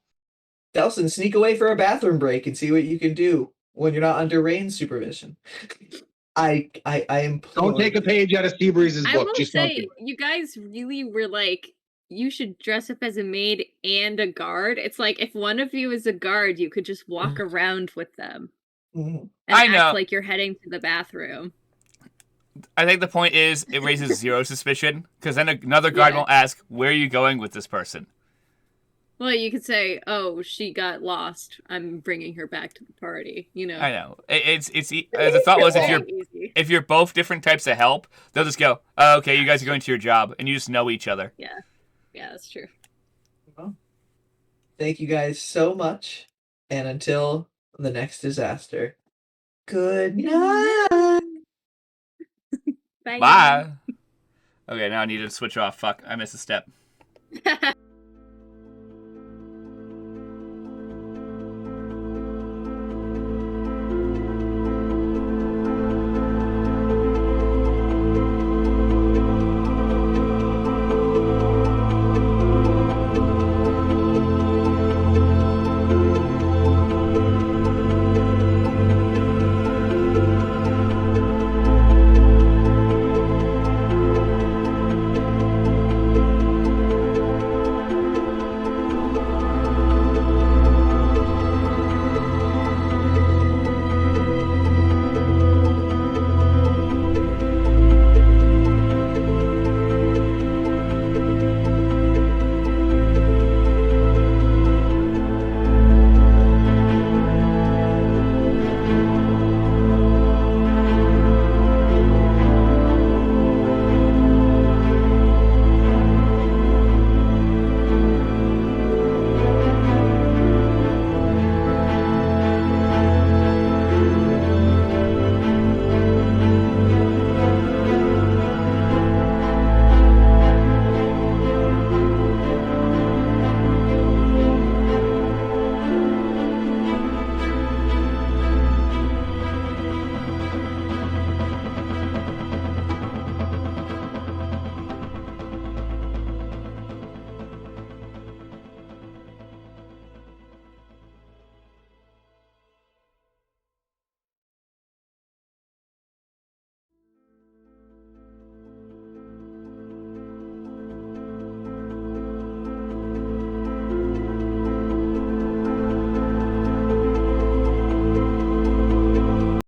Delsin, sneak away for a bathroom break and see what you can do when you're not under Rainn's supervision. I implore Don't take a you. page out of Seabreeze's I book. will Just don't say, do it. you guys really were like, you should dress up as a maid and a guard. It's like if one of you is a guard, you could just walk around with them. Mhm. and I act know. like you're heading to the bathroom. I think the point is it raises zero suspicion, because then another guard Yeah. won't ask, where are you going with this person? Well, you could say, "Oh, she got lost. I'm bringing her back to the party." You know. I know. The thought was Easy. if you're both different types of help, they'll just go, oh, okay, you guys are going to your job, and you just know each other. Yeah, that's true. Well, thank you guys so much, and until the next disaster, good night. Bye. Bye. Okay, now I need to switch off. Fuck, I missed a step.